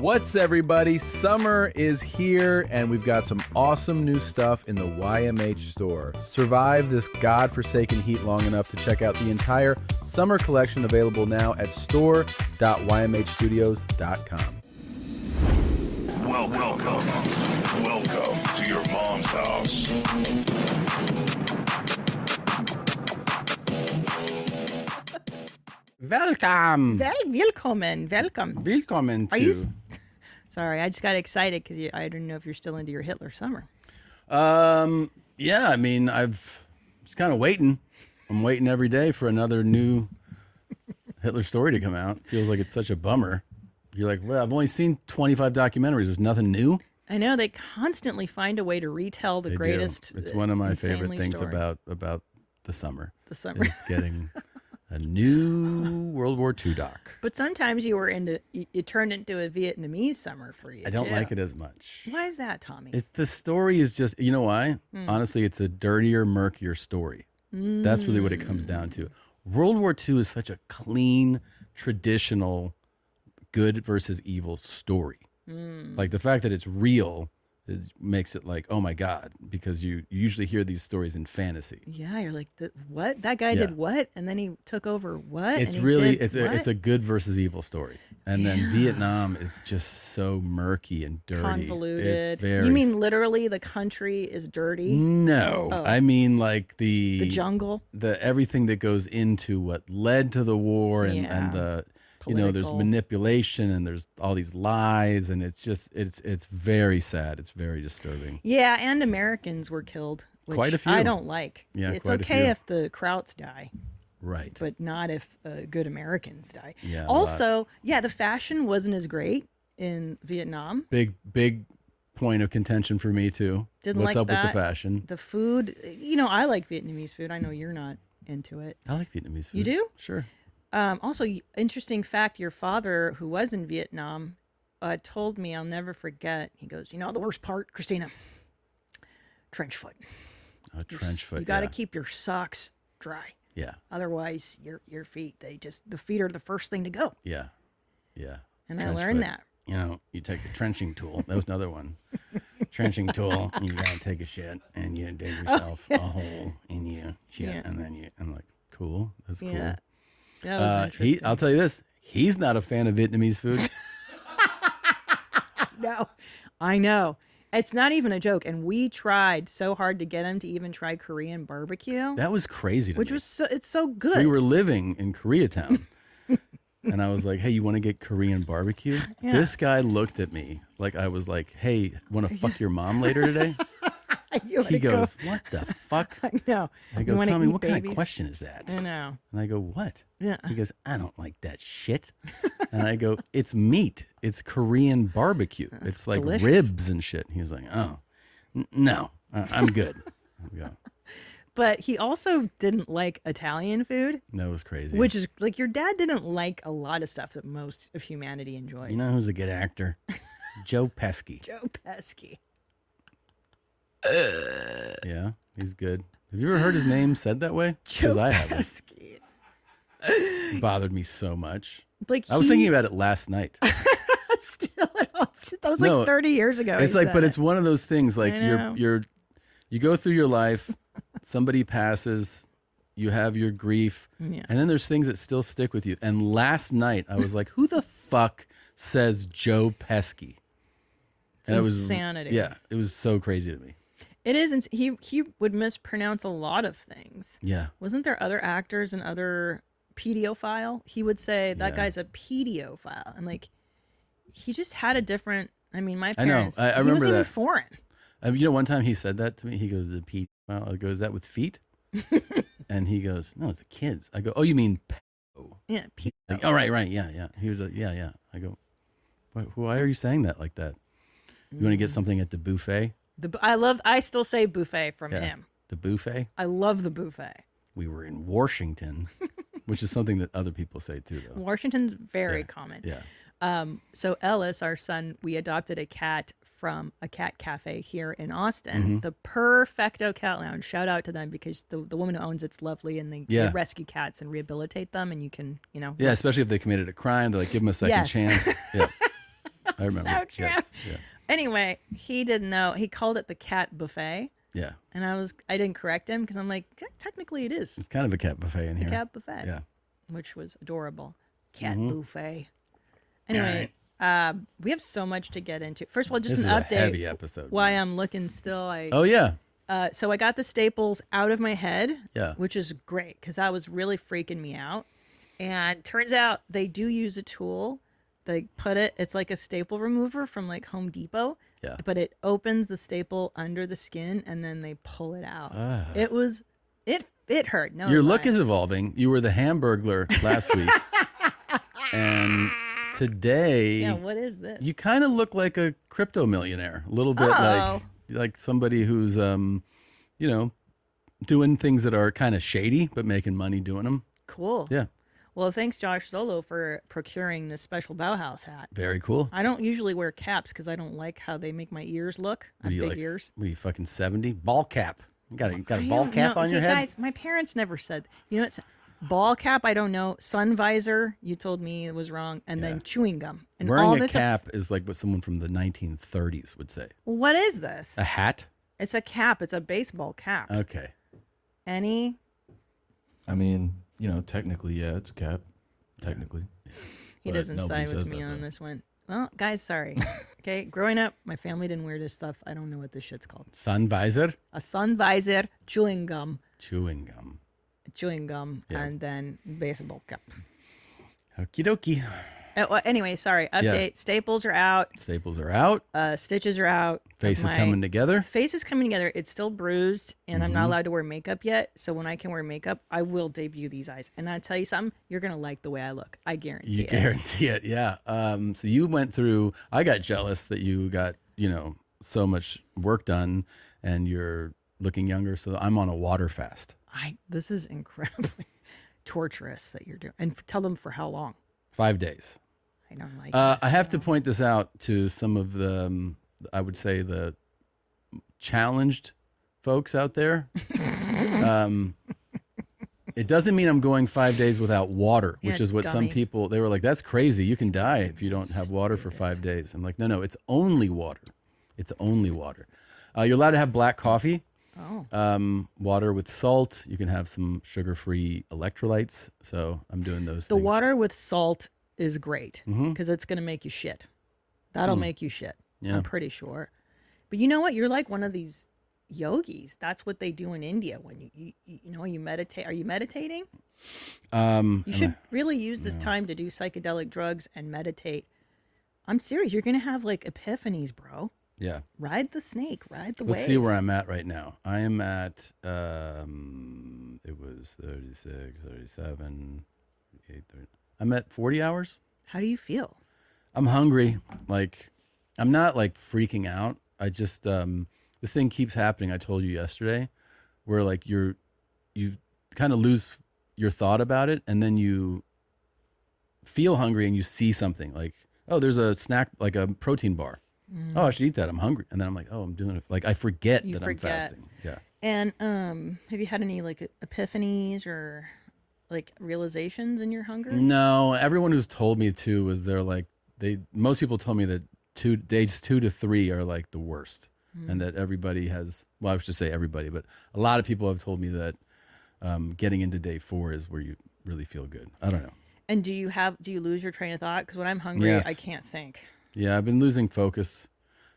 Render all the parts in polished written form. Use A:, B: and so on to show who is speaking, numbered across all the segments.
A: What's everybody? Summer is here and we've got some awesome new stuff in the YMH store. Survive this godforsaken heat long enough to check out the entire summer collection available now at store.ymhstudios.com.
B: Welcome to your mom's house.
A: Welcome.
C: Welcome
A: to...
C: Are you... Sorry, I just got excited because I didn't know if you're still into your Hitler summer.
A: Yeah, I mean, I've just kind of waiting. I'm waiting every day for another new Hitler story to come out. Feels like it's such a bummer. You're like, well, I've only seen 25 documentaries. There's nothing new.
C: I know they constantly find a way to retell the greatest.
A: It's one of my favorite things about the summer. The summer is getting a new World War II doc.
C: But sometimes it turned into a Vietnamese summer for you.
A: I don't like it as much.
C: Why is that, Tommy?
A: The story is just, you know why? Honestly, it's a dirtier, murkier story. That's really what it comes down to. World War II is such a clean, traditional, good versus evil story. Like the fact that it's real makes it like, oh my God, because you usually hear these stories in fantasy.
C: Yeah, you're like, what? That guy did what? And then he took over what?
A: It's really, it's a good versus evil story. And then Vietnam is just so murky and dirty.
C: Convoluted. You mean literally the country is dirty?
A: No. Oh. I mean like the
C: jungle?
A: Everything that goes into what led to the war and the... Political. You know, there's manipulation and there's all these lies, and it's very sad. It's very disturbing.
C: Yeah, and Americans were killed, which
A: quite a few.
C: I don't like. Yeah, it's okay if the Krauts die,
A: right?
C: But not if good Americans die.
A: Yeah.
C: Also, the fashion wasn't as great in Vietnam.
A: Big point of contention for me too. What's up with the fashion?
C: The food. You know, I like Vietnamese food. I know you're not into it.
A: I like Vietnamese food.
C: You do?
A: Sure.
C: Also, interesting fact, your father, who was in Vietnam, told me, I'll never forget, he goes, you know the worst part, Christina? Trench foot.
A: Oh, trench foot,
C: You got to keep your socks dry.
A: Yeah.
C: Otherwise, your feet, the feet are the first thing to go.
A: Yeah. Yeah.
C: And trench I learned that.
A: You know, you take the trenching tool. That was another one. Trenching tool, and you got to take a shit, and you dig yourself a hole in your shit, and then I'm like, cool, that's cool.
C: That was interesting.
A: I'll tell you this. He's not a fan of Vietnamese food.
C: No, I know. It's not even a joke. And we tried so hard to get him to even try Korean barbecue.
A: That was crazy to me.
C: It's so good.
A: We were living in Koreatown. And I was like, hey, you want to get Korean barbecue? Yeah. This guy looked at me like I was like, hey, want to fuck your mom later today? He goes, what the fuck?
C: I know.
A: I go, Tommy, what kind of question is that?
C: I know.
A: And I go, what?
C: Yeah.
A: He goes, I don't like that shit. And I go, it's meat. It's Korean barbecue. It's like delicious. Ribs and shit. He was like, oh, no, I'm good. I go.
C: But he also didn't like Italian food.
A: That was crazy.
C: Which is like your dad didn't like a lot of stuff that most of humanity enjoys.
A: You know who's a good actor? Joe Pesci.
C: Joe Pesci.
A: Yeah, he's good. Have you ever heard his name said that way?
C: Because
A: I haven't. It bothered me so much.
C: Like
A: I was thinking about it last night.
C: Still, that was like 30 years ago.
A: It's like, but it's one of those things. Like you go through your life, somebody passes, you have your grief, and then there's things that still stick with you. And last night I was like, who the fuck says Joe Pesci?
C: It's insanity.
A: It was so crazy to me.
C: It isn't. He would mispronounce a lot of things.
A: Yeah.
C: Wasn't there other actors and other pedophile? He would say that guy's a pedophile, and like he just had a different. I mean, my parents.
A: I remember
C: he wasn't
A: that.
C: even foreign.
A: You know, one time he said that to me. He goes, "The pedophile." I go, "Is that with feet?" And he goes, "No, it's the kids." I go, "Oh, you mean pedo?"
C: Yeah, pedo.
A: Like, oh, right, yeah. He was like, yeah. I go, why are you saying that like that? You want to get something at the buffet?
C: I still say buffet from him.
A: The buffet?
C: I love the buffet.
A: We were in Washington, which is something that other people say too, though.
C: Washington's very common.
A: Yeah.
C: So Ellis, our son, we adopted a cat from a cat cafe here in Austin, the Perfecto Cat Lounge. Shout out to them because the woman who owns it's lovely, and they rescue cats and rehabilitate them, and you can,
A: Yeah, especially if they committed a crime, they like give them a second chance. Yeah. I remember.
C: So true.
A: Yes. Yeah.
C: Anyway, he didn't know. He called it the cat buffet.
A: Yeah.
C: And I didn't correct him because I'm like, technically it is
A: It's kind of a cat buffet in
C: the
A: here.
C: cat buffet.
A: Yeah.
C: Which was adorable. Cat buffet. Anyway, we have so much to get into. First of all, just
A: This
C: an
A: is
C: update.
A: a heavy episode.
C: Why I'm looking still.
A: Oh, yeah.
C: So I got the staples out of my head,
A: Yeah.
C: which is great because that was really freaking me out. And turns out they do use a tool. They put it's like a staple remover from like Home Depot.
A: Yeah.
C: But it opens the staple under the skin and then they pull it out. It hurt. No,
A: Your look is evolving. You were the Hamburglar last week. And today,
C: Yeah, what is this?
A: you kind of look like a crypto millionaire. A little bit like somebody who's, doing things that are kind of shady, but making money doing them.
C: Cool.
A: Yeah.
C: Well, thanks, Josh Solo, for procuring this special Bauhaus hat.
A: Very cool.
C: I don't usually wear caps because I don't like how they make my ears look. I have big ears.
A: What are you, fucking 70? Ball cap. You got a ball cap on your head?
C: Guys, my parents never said. You know, it's ball cap. I don't know. Sun visor. You told me it was wrong. And then chewing gum. And all
A: Wearing a
C: this
A: cap is like what someone from the 1930s would say.
C: What is this?
A: A hat?
C: It's a cap. It's a baseball cap.
A: Okay.
C: Any?
D: I mean, technically, yeah, it's a cap. Technically.
C: He
D: But
C: doesn't
D: nobody
C: side with
D: says
C: me
D: that,
C: on
D: though.
C: this one. Well, guys, sorry. Okay, growing up, my family didn't wear this stuff. I don't know what this shit's called.
A: Sun visor?
C: A sun visor, chewing gum,
A: Chewing gum.
C: and then baseball cap.
A: Okie dokie.
C: Well, anyway, sorry. Update. Staples are out.
A: Staples are out.
C: Stitches are out.
A: Face is coming together.
C: Face is coming together. It's still bruised, and I'm
A: Mm-hmm.
C: not allowed to wear makeup yet. So when I can wear makeup, I will debut these eyes. And I'll tell you something, you're going to like the way I look. I guarantee
A: You
C: it.
A: guarantee it, yeah. So you went through, I got jealous that you got, so much work done and you're looking younger. So I'm on a water fast.
C: This is incredibly torturous that you're doing. And tell them for how long.
A: 5 days.
C: I don't like
A: I have to point this out to some of the, I would say, the challenged folks out there. It doesn't mean I'm going 5 days without water, which
C: Yeah,
A: is what some
C: dummy.
A: people, they were like, that's crazy. You can die if you don't have water for 5 days. I'm like, no, it's only water. It's only water. You're allowed to have black coffee.
C: Oh.
A: Water with salt. You can have some sugar-free electrolytes. So I'm doing those
C: The
A: things.
C: water with salt is great because it's going to make you shit. That'll make you shit.
A: Yeah.
C: I'm pretty sure. But you know what? You're like one of these yogis. That's what they do in India when you meditate. Are you meditating? You should really use this time to do psychedelic drugs and meditate. I'm serious. You're going to have like epiphanies, bro.
A: Yeah.
C: Ride the snake. Ride the
A: Let's
C: wave.
A: see where I'm at right now. I am at, it was 36, 37, 38, 30. I'm at 40 hours.
C: How do you feel?
A: I'm hungry. Like, I'm not like freaking out. I just, this thing keeps happening. I told you yesterday where like you kind of lose your thought about it. And then you feel hungry and you see something like, oh, there's a snack, like a protein bar. Oh, I should eat that. I'm hungry. And then I'm like, oh, I'm doing it. Like I forget
C: You
A: that
C: forget.
A: I'm fasting. Yeah.
C: And have you had any like epiphanies or like realizations in your hunger?
A: No, everyone who's told me to was they're like, most people told me that days 2 to 3 are like the worst. And that everybody has, well, I should say everybody, but a lot of people have told me that getting into day 4 is where you really feel good. I don't know.
C: And do you lose your train of thought? Because when I'm hungry,
A: Yes.
C: I can't think.
A: Yeah, I've been losing focus.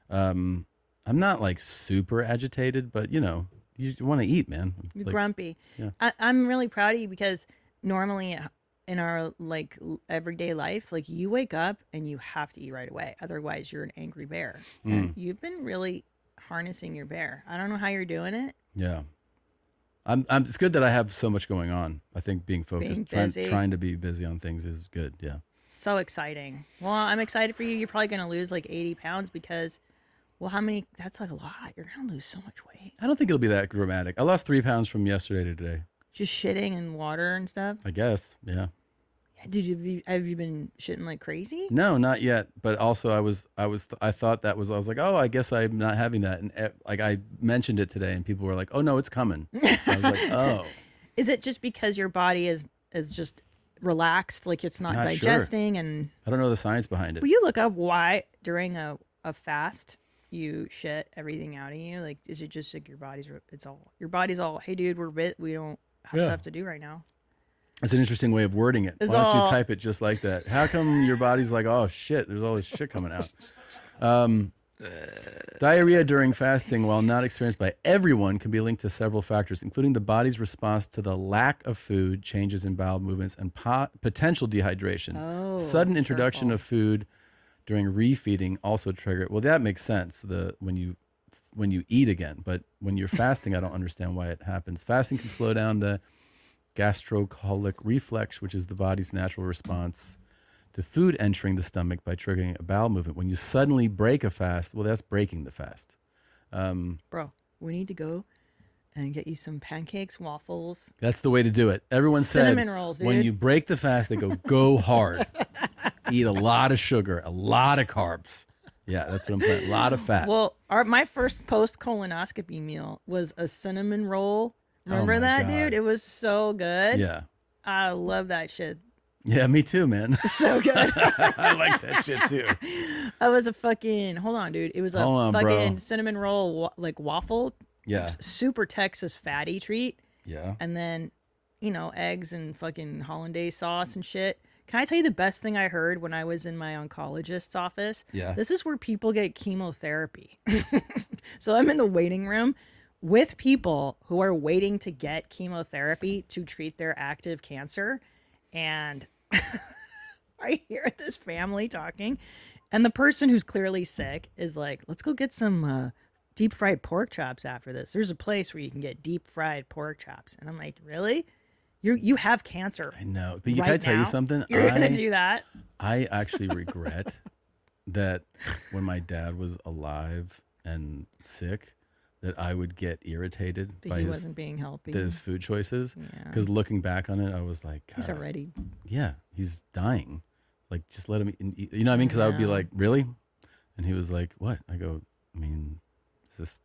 A: I'm not like super agitated, but you want to eat, man.
C: You're
A: Like,
C: grumpy.
A: yeah.
C: I'm really proud of you because normally in our like everyday life, like you wake up and you have to eat right away. Otherwise, you're an angry bear. And you've been really harnessing your bear. I don't know how you're doing it.
A: Yeah. It's good that I have so much going on. I think being focused,
C: busy.
A: trying to be busy on things is good. Yeah.
C: So exciting. Well, I'm excited for you. You're probably going to lose like 80 pounds because, well, that's like a lot. You're going to lose so much weight.
A: I don't think it'll be that dramatic. I lost 3 pounds from yesterday to today.
C: Just shitting in water and stuff.
A: I guess. Yeah.
C: Have you been shitting like crazy?
A: No, not yet. But also I was like, oh, I guess I'm not having that. And like I mentioned it today and people were like, oh no, it's coming. I was like, oh.
C: Is it just because your body is just relaxed, like it's not
A: Not sure.
C: digesting. And
A: I don't know the science behind it.
C: will you look up why during a fast you shit everything out of you? Like, is it just like your body's all, hey dude, we don't have stuff to do right now.
A: It's an interesting way of wording it.
C: It's
A: Why don't you
C: all-
A: type it just like that? How come your body's like, oh shit, there's all this shit coming out? Diarrhea during fasting, while not experienced by everyone, can be linked to several factors, including the body's response to the lack of food, changes in bowel movements, and potential dehydration. Sudden introduction of food during refeeding also trigger. Well, that makes sense. When you eat again, but when you're fasting, I don't understand why it happens. Fasting can slow down the gastrocolic reflex, which is the body's natural response to food entering the stomach by triggering a bowel movement. When you suddenly break a fast, well, that's breaking the fast.
C: Bro, we need to go and get you some pancakes, waffles.
A: That's the way to do it. Everyone
C: Cinnamon
A: said
C: rolls,
A: when
C: dude.
A: you break the fast, they go hard. Eat a lot of sugar, a lot of carbs. Yeah, that's what I'm saying. A lot of fat.
C: Well, my first post-colonoscopy meal was a cinnamon roll. Remember
A: my
C: that,
A: God.
C: dude? It was so good.
A: Yeah.
C: I love that shit.
A: Yeah, me too, man.
C: So good.
A: I like that shit too.
C: I was a fucking, hold on, dude. It was a
A: Hold on,
C: fucking
A: bro.
C: cinnamon roll, like waffle.
A: Yeah.
C: Super Texas fatty treat.
A: Yeah.
C: And then, eggs and fucking hollandaise sauce and shit. Can I tell you the best thing I heard when I was in my oncologist's office?
A: Yeah.
C: This is where people get chemotherapy. So I'm in the waiting room with people who are waiting to get chemotherapy to treat their active cancer. And I hear this family talking, and the person who's clearly sick is like, let's go get some deep fried pork chops after this. There's a place where you can get deep fried pork chops. And I'm like, really? You have cancer.
A: I know. But
C: right
A: can I tell
C: now?
A: you something?
C: You're going to do that?
A: I actually regret that when my dad was alive and sick, that I would get irritated
C: That
A: by
C: he wasn't being healthy.
A: his food choices.
C: Yeah.
A: Because looking back on it, I was like,
C: He's
A: God,
C: already.
A: yeah, he's dying. Like, just let him eat. You know what I mean? Because I would be
C: Yeah.
A: like, really? And he was like, what? I go, I mean, is this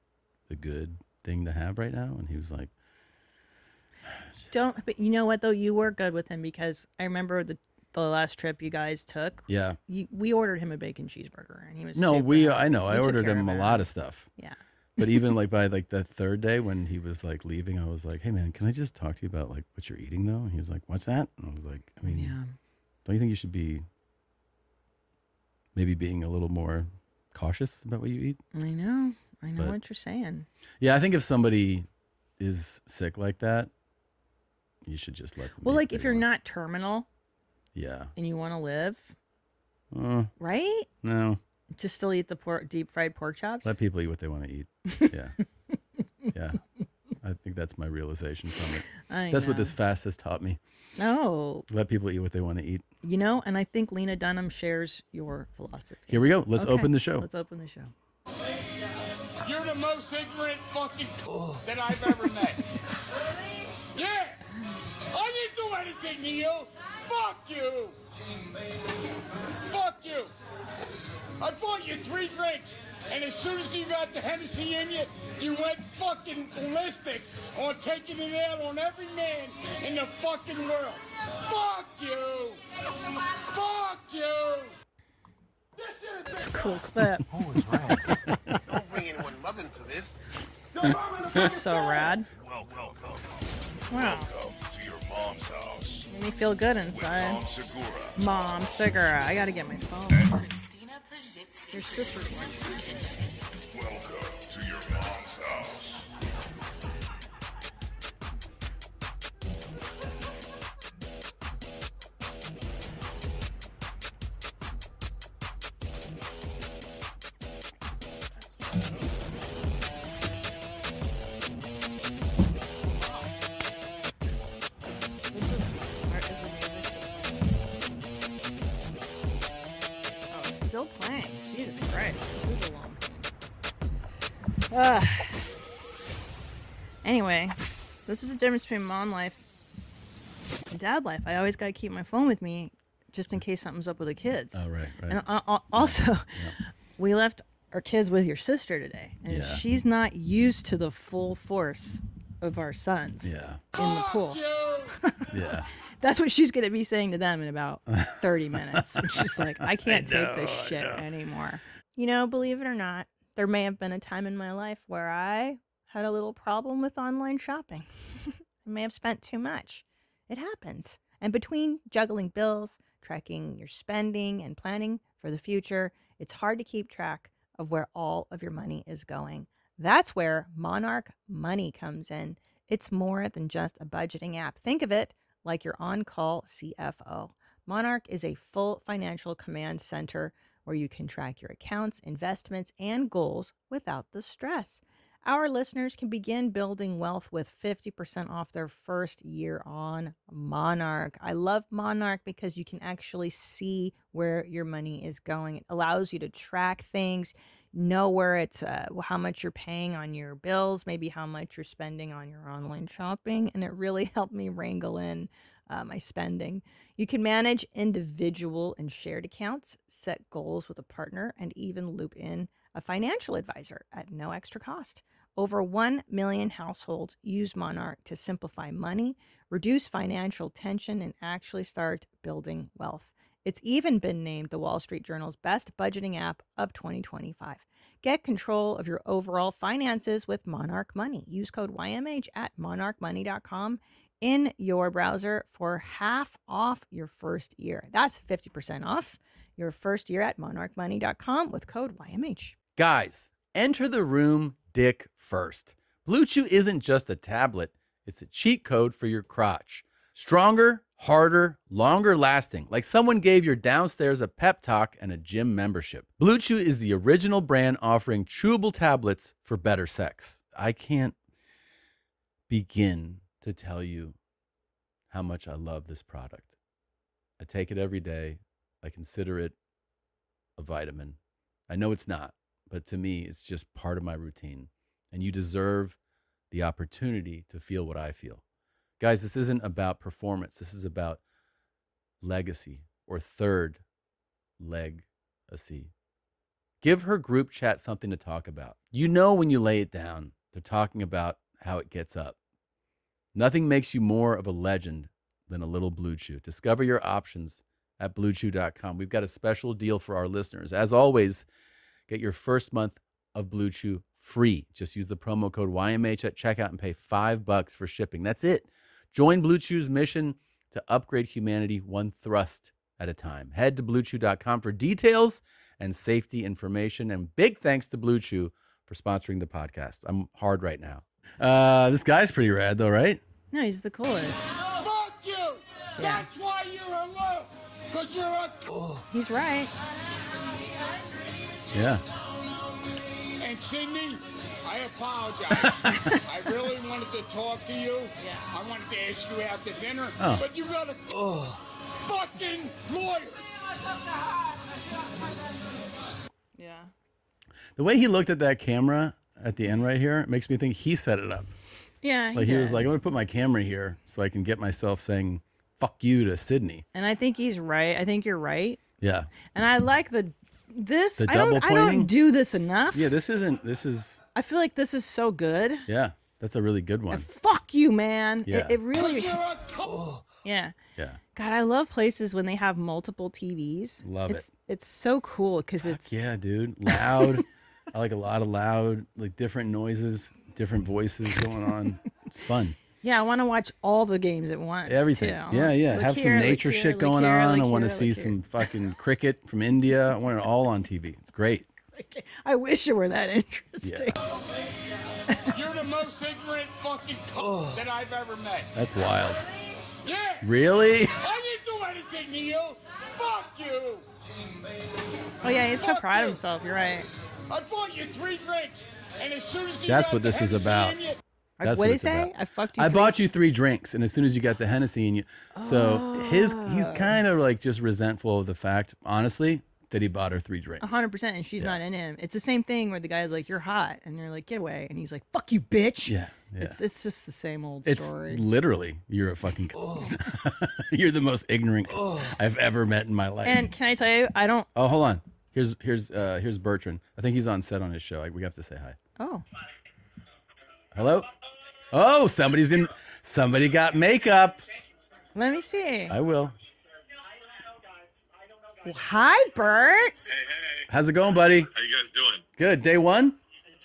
A: a good thing to have right now? And he was like,
C: But you know what, though? You were good with him because I remember the last trip you guys took.
A: yeah.
C: We ordered him a bacon cheeseburger, and he was
A: No,
C: super happy.
A: I know.
C: We
A: I
C: took
A: ordered
C: care
A: him
C: of
A: a lot of stuff.
C: Yeah.
A: But even like by like the third day when he was like leaving, I was like, hey man, can I just talk to you about like what you're eating though? And he was like, what's that? And I was like, I mean,
C: Yeah.
A: don't you think you should be maybe being a little more cautious about what you eat?
C: I know
A: But-
C: what you're saying.
A: Yeah, I think if somebody is sick like that, you should just let them
C: Well,
A: eat
C: like
A: what
C: if
A: they
C: you're
A: want.
C: not terminal
A: Yeah.
C: and you want to live,
A: Uh,
C: right?
A: no.
C: Just still eat the deep fried pork chops.
A: Let people eat what they want to eat. Yeah. Yeah. I think that's my realization from it. That's what this fast has taught me.
C: No,
A: Let people eat what they want to eat.
C: and I think Lena Dunham shares your philosophy.
A: Here we go. Let's
C: Okay,
A: open the show.
C: Let's open the show.
E: You're the most ignorant fucking that I've ever met. Yeah! I didn't do anything to you! Fuck you! Fuck you! I bought you 3 drinks, and as soon as you got the Hennessy in you, you went fucking ballistic on taking it out on every man in the fucking world. Fuck you! Fuck you!
C: It's a cool clip.
F: Don't bring anyone love into this.
C: So rad.
B: Welcome
C: Wow.
B: to your mom's house.
C: Made me feel good
B: Tom
C: inside.
B: Segura.
C: Mom, Segura. I gotta get my phone.
G: Christina Pajitsi.
C: Your sister.
B: Welcome to your mom's house.
C: This is where is the music Oh, it's still playing. Jesus Christ. This is a long thing. Anyway, this is the difference between mom life and dad life. I always gotta keep my phone with me just in case something's up with the kids.
A: Oh, right.
C: And also, we left our kids with your sister today, and
A: Yeah.
C: she's not used to the full force of our sons
A: Yeah.
C: in the pool.
A: Yeah.
C: That's what she's going to be saying to them in about 30 minutes. And she's like, I can't take this shit anymore. You know, believe it or not, there may have been a time in my life where I had a little problem with online shopping. I may have spent too much. It happens. And between juggling bills, tracking your spending, and planning for the future, it's hard to keep track of where all of your money is going. That's where Monarch Money comes in. It's more than just a budgeting app. Think of it like your on-call CFO. Monarch is a full financial command center where you can track your accounts, investments, and goals without the stress. Our listeners can begin building wealth with 50% off their first year on Monarch. I love Monarch because you can actually see where your money is going. It allows you to track things, know where it's, how much you're paying on your bills, maybe how much you're spending on your online shopping. And it really helped me wrangle in my spending. You can manage individual and shared accounts, set goals with a partner, and even loop in a financial advisor at no extra cost. Over 1 million households use Monarch to simplify money, reduce financial tension, and actually start building wealth. It's even been named the Wall Street Journal's best budgeting app of 2025. Get control of your overall finances with Monarch Money. Use code YMH at monarchmoney.com in your browser for half off your first year. That's 50% off your first year at monarchmoney.com with code YMH.
A: Guys, enter the room dick first. Blue Chew isn't just a tablet, it's a cheat code for your crotch. Stronger, harder, longer lasting, like someone gave your downstairs a pep talk and a gym membership. Blue Chew is the original brand offering chewable tablets for better sex. I can't begin to tell you how much I love this product. I take it every day. I consider it a vitamin. I know it's not, but to me, it's just part of my routine. And you deserve the opportunity to feel what I feel. Guys, this isn't about performance. This is about legacy or third leg-a-see. Give her group chat something to talk about. You know when you lay it down, they're talking about how it gets up. Nothing makes you more of a legend than a little Blue Chew. Discover your options at BlueChew.com. We've got a special deal for our listeners. As always, get your first month of Blue Chew free. Just use the promo code YMH at checkout and pay $5 for shipping. That's it. Join Blue Chew's mission to upgrade humanity one thrust at a time. Head to BlueChew.com for details and safety information. And big thanks to Blue Chew for sponsoring the podcast. I'm hard right now. This guy's pretty rad, though, right?
C: No, he's the coolest.
E: Fuck you!
C: Yeah.
E: That's why you're alone! Because you're a...
C: He's right.
A: Yeah.
E: And Cindy, I apologize. I really wanted to talk to you.
C: Yeah.
E: I wanted to ask you out to dinner.
A: Oh.
E: But you got a fucking lawyer.
C: Yeah.
A: The way he looked at that camera at the end right here makes me think he set it up.
C: Yeah.
A: Like he was
C: did.
A: like, I'm going to put my camera here so I can get myself saying, fuck you to Sydney.
C: And I think he's right. I think you're right.
A: Yeah.
C: And I like the
A: double
C: I don't
A: pointing?
C: do this enough.
A: Yeah, this is,
C: I feel like this is so good.
A: yeah, that's a really good one.
C: And fuck you, man.
A: Yeah.
C: It really
E: You're a...
C: Yeah.
A: Yeah.
C: God, I love places when they have multiple TVs.
A: Love it.
C: It's so cool because it's
A: Yeah, dude. Loud. I like a lot of loud, like different noises, different voices going on. It's fun.
C: yeah, I want to watch all the games at once.
A: Everything.
C: Too.
A: Yeah, yeah.
C: Look
A: Have
C: here,
A: some
C: look
A: nature
C: here,
A: shit
C: look
A: going
C: here,
A: on.
C: look
A: I want to
C: here,
A: see
C: look
A: some fucking cricket from India. I want it all on TV. It's great.
C: here. I wish it were that interesting.
E: You're the most ignorant fucking that I've ever met.
A: That's wild.
E: Yeah.
A: Really?
E: I didn't do anything to you. Fuck you.
C: Oh yeah, he's so
E: Fuck
C: proud of
E: you.
C: himself. You're right.
E: I bought you 3 drinks, and as soon as you
A: That's
E: got
A: what this
E: the
A: is
E: Hennessy
A: about.
E: in you-
A: That's
C: what did he
A: it's
C: say?
A: about.
C: I fucked you.
A: I
C: 3
A: bought you 3 drinks, and as soon as you got the Hennessy in you, so he's kind of like just resentful of the fact, honestly, that he bought her 3 drinks.
C: 100%, and she's not in him. It's the same thing where the guy's like, "You're hot," and you're like, "Get away," and he's like, "Fuck you, bitch."
A: Yeah, yeah.
C: It's just the same old
A: It's
C: story.
A: literally you're a fucking. You're the most ignorant I've ever met in my life.
C: And can I tell you, I don't.
A: oh, hold on. Here's Bertrand. I think he's on set on his show. We have to say hi.
C: Oh,
A: Hello. Oh, somebody got makeup.
C: Let me see.
A: I will.
C: Well, hi, Bert.
A: How's it going, buddy?
B: How you guys doing?
A: Good. Day one?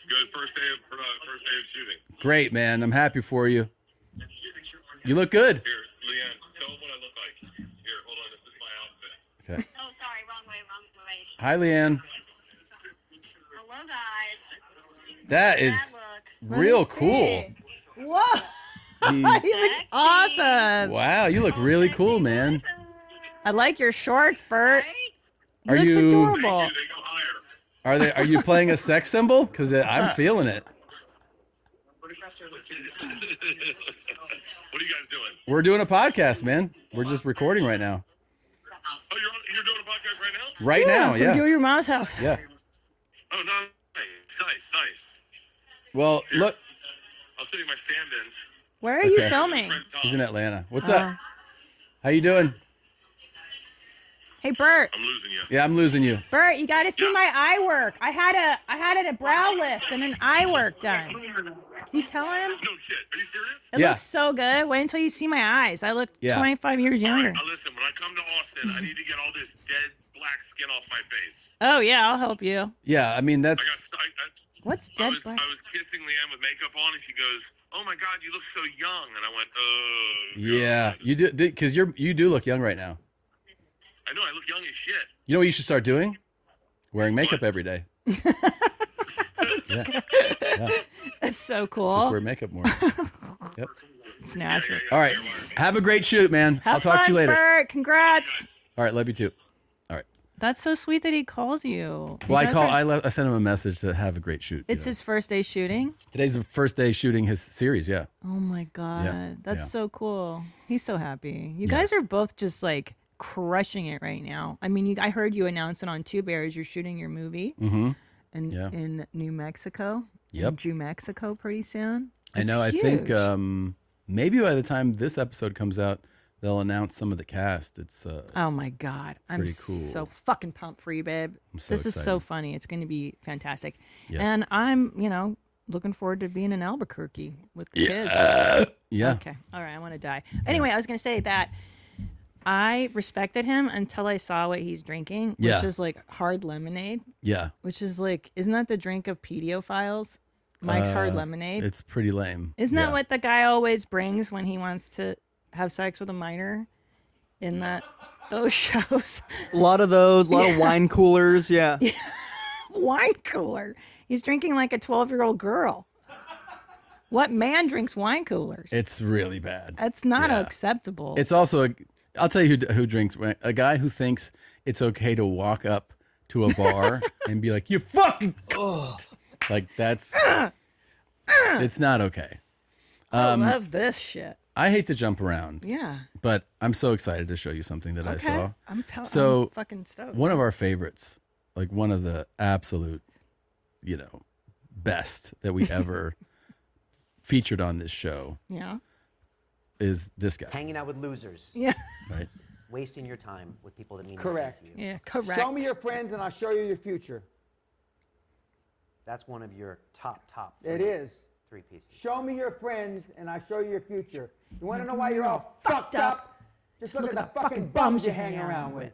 B: Good. First day of shooting.
A: Great, man. I'm happy for you. You look good.
B: Here, Leanne, tell them what I look like. Here, hold on. This is my outfit.
A: Okay.
H: Oh, sorry, wrong way.
A: Hi, Leanne.
H: Hello, guys.
A: That is
H: Look.
A: real cool.
C: Whoa.
A: He-
C: He looks awesome.
A: wow, you look really cool, man.
C: I like your shorts, Bert.
H: Right?
C: He
A: Are
C: looks
A: you-
C: adorable.
B: They go higher.
A: Are you playing a sex symbol? Because I'm feeling it.
B: What are you guys doing?
A: We're doing a podcast, man. We're just recording right now.
B: Oh, you're doing a podcast right now?
A: Right now,
C: From
A: yeah.
C: your mom's house.
A: Yeah.
B: Oh, nice.
A: Well, look,
B: I'll send you my stand-ins.
C: Where are you
A: Okay.
C: filming?
B: Friend Tom.
A: he's in Atlanta. What's up? How you doing?
C: Hey, Bert.
B: I'm losing you.
A: Yeah, I'm losing you.
C: Bert, you got to see my eye work. I had a brow lift and an eye work done. Can you tell him?
B: No shit. Are you serious?
C: It
A: Yeah.
C: looks so good. Wait until you see my eyes. I look
A: Yeah.
C: 25 years
B: All
C: younger.
B: right, now listen. When I come to Austin, I need to get all this dead black skin off my face.
C: Oh, yeah, I'll help you.
A: Yeah, I mean that's
C: What's
B: I
C: dead
B: was
C: black?
B: kissing Leanne with makeup on, and she goes, "Oh my God, you look so young." And I went,
A: yeah.
B: God."
A: You do because you do look young right now.
B: I know I look young as shit.
A: You know what you should start doing? Wearing makeup every day. Yeah.
C: That's so
A: Just
C: cool.
A: wear makeup more. Yep.
C: It's natural.
A: All right. Have a great shoot, man.
C: Have
A: I'll talk
C: fun,
A: to you later.
C: Bert. Congrats.
A: All right. Love you too. All right.
C: That's so sweet that he calls you.
A: Well,
C: You guys are-
A: I sent him a message to have a great shoot.
C: It's his first day shooting.
A: Today's the first day shooting his series. Yeah.
C: Oh my god, that's
A: yeah.
C: so cool. He's so happy. You guys are both just like crushing it right now. I mean, I heard you announce it on Two Bears. You're shooting your movie in New Mexico.
A: Yep.
C: New Mexico pretty soon.
A: I know.
C: It's
A: I think
C: huge.
A: maybe by the time this episode comes out, they'll announce some of the cast. It's
C: Oh my god, I'm
A: pretty cool.
C: so fucking pumped for you, babe.
A: so
C: This is so
A: excited.
C: funny. It's going to be fantastic.
A: Yeah.
C: And I'm, looking forward to being in Albuquerque with the kids.
A: yeah.
C: Okay. All right. I want to die. Anyway, I was going to say that I respected him until I saw what he's drinking, which
A: Yeah.
C: is like hard lemonade,
A: Yeah.
C: which is like, isn't that the drink of pedophiles? Mike's hard lemonade.
A: It's pretty lame.
C: Isn't
A: Yeah.
C: that what the guy always brings when he wants to have sex with a minor in those shows?
I: A lot of those, a lot of wine coolers. Yeah.
C: Wine cooler. He's drinking like a 12-year-old girl. What man drinks wine coolers?
A: It's really bad.
C: That's not
A: Yeah.
C: acceptable.
A: It's also I'll tell you who drinks. A guy who thinks it's okay to walk up to a bar and be like, "You fucking," like that's it's not okay.
C: I love this shit.
A: I hate to jump around,
C: Yeah.
A: but I'm so excited to show you something that I
C: Okay.
A: saw.
C: I'm
A: So,
C: fucking stoked.
A: One of our favorites, like one of the absolute, best that we ever featured on this show
C: Yeah.
A: is this guy,
J: Hanging out with losers,
C: Yeah.
A: right?
J: wasting your time with people that mean
I: Correct.
J: nothing to you.
C: Yeah. Correct.
I: Show me your friends and I'll show you your future.
J: That's one of your top
I: It is.
J: three pieces.
I: Show me your friends and I'll show you your future. You want to know why you're all fucked up? Just look at the fucking bums you hang around with.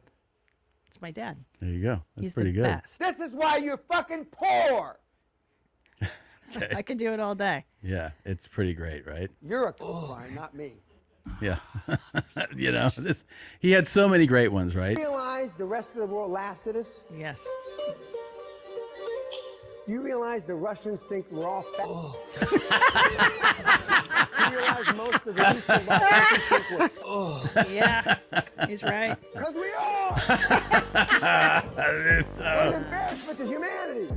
C: It's my dad.
A: There you go. That's
C: He's
A: pretty
C: the
A: good.
C: best.
I: This is why you're fucking poor.
C: I could do it all day.
A: Yeah, it's pretty great, right?
I: You're a Brian, not me.
A: Yeah, he had so many great ones, right?
I: Realize the rest of the world laughs at us?
C: Yes.
I: You realize the Russians think we're all fat? You realize most of the Eastern Bloc think we're
C: Yeah. He's right.
I: because we are.
A: It's
I: We're embarrassment to humanity.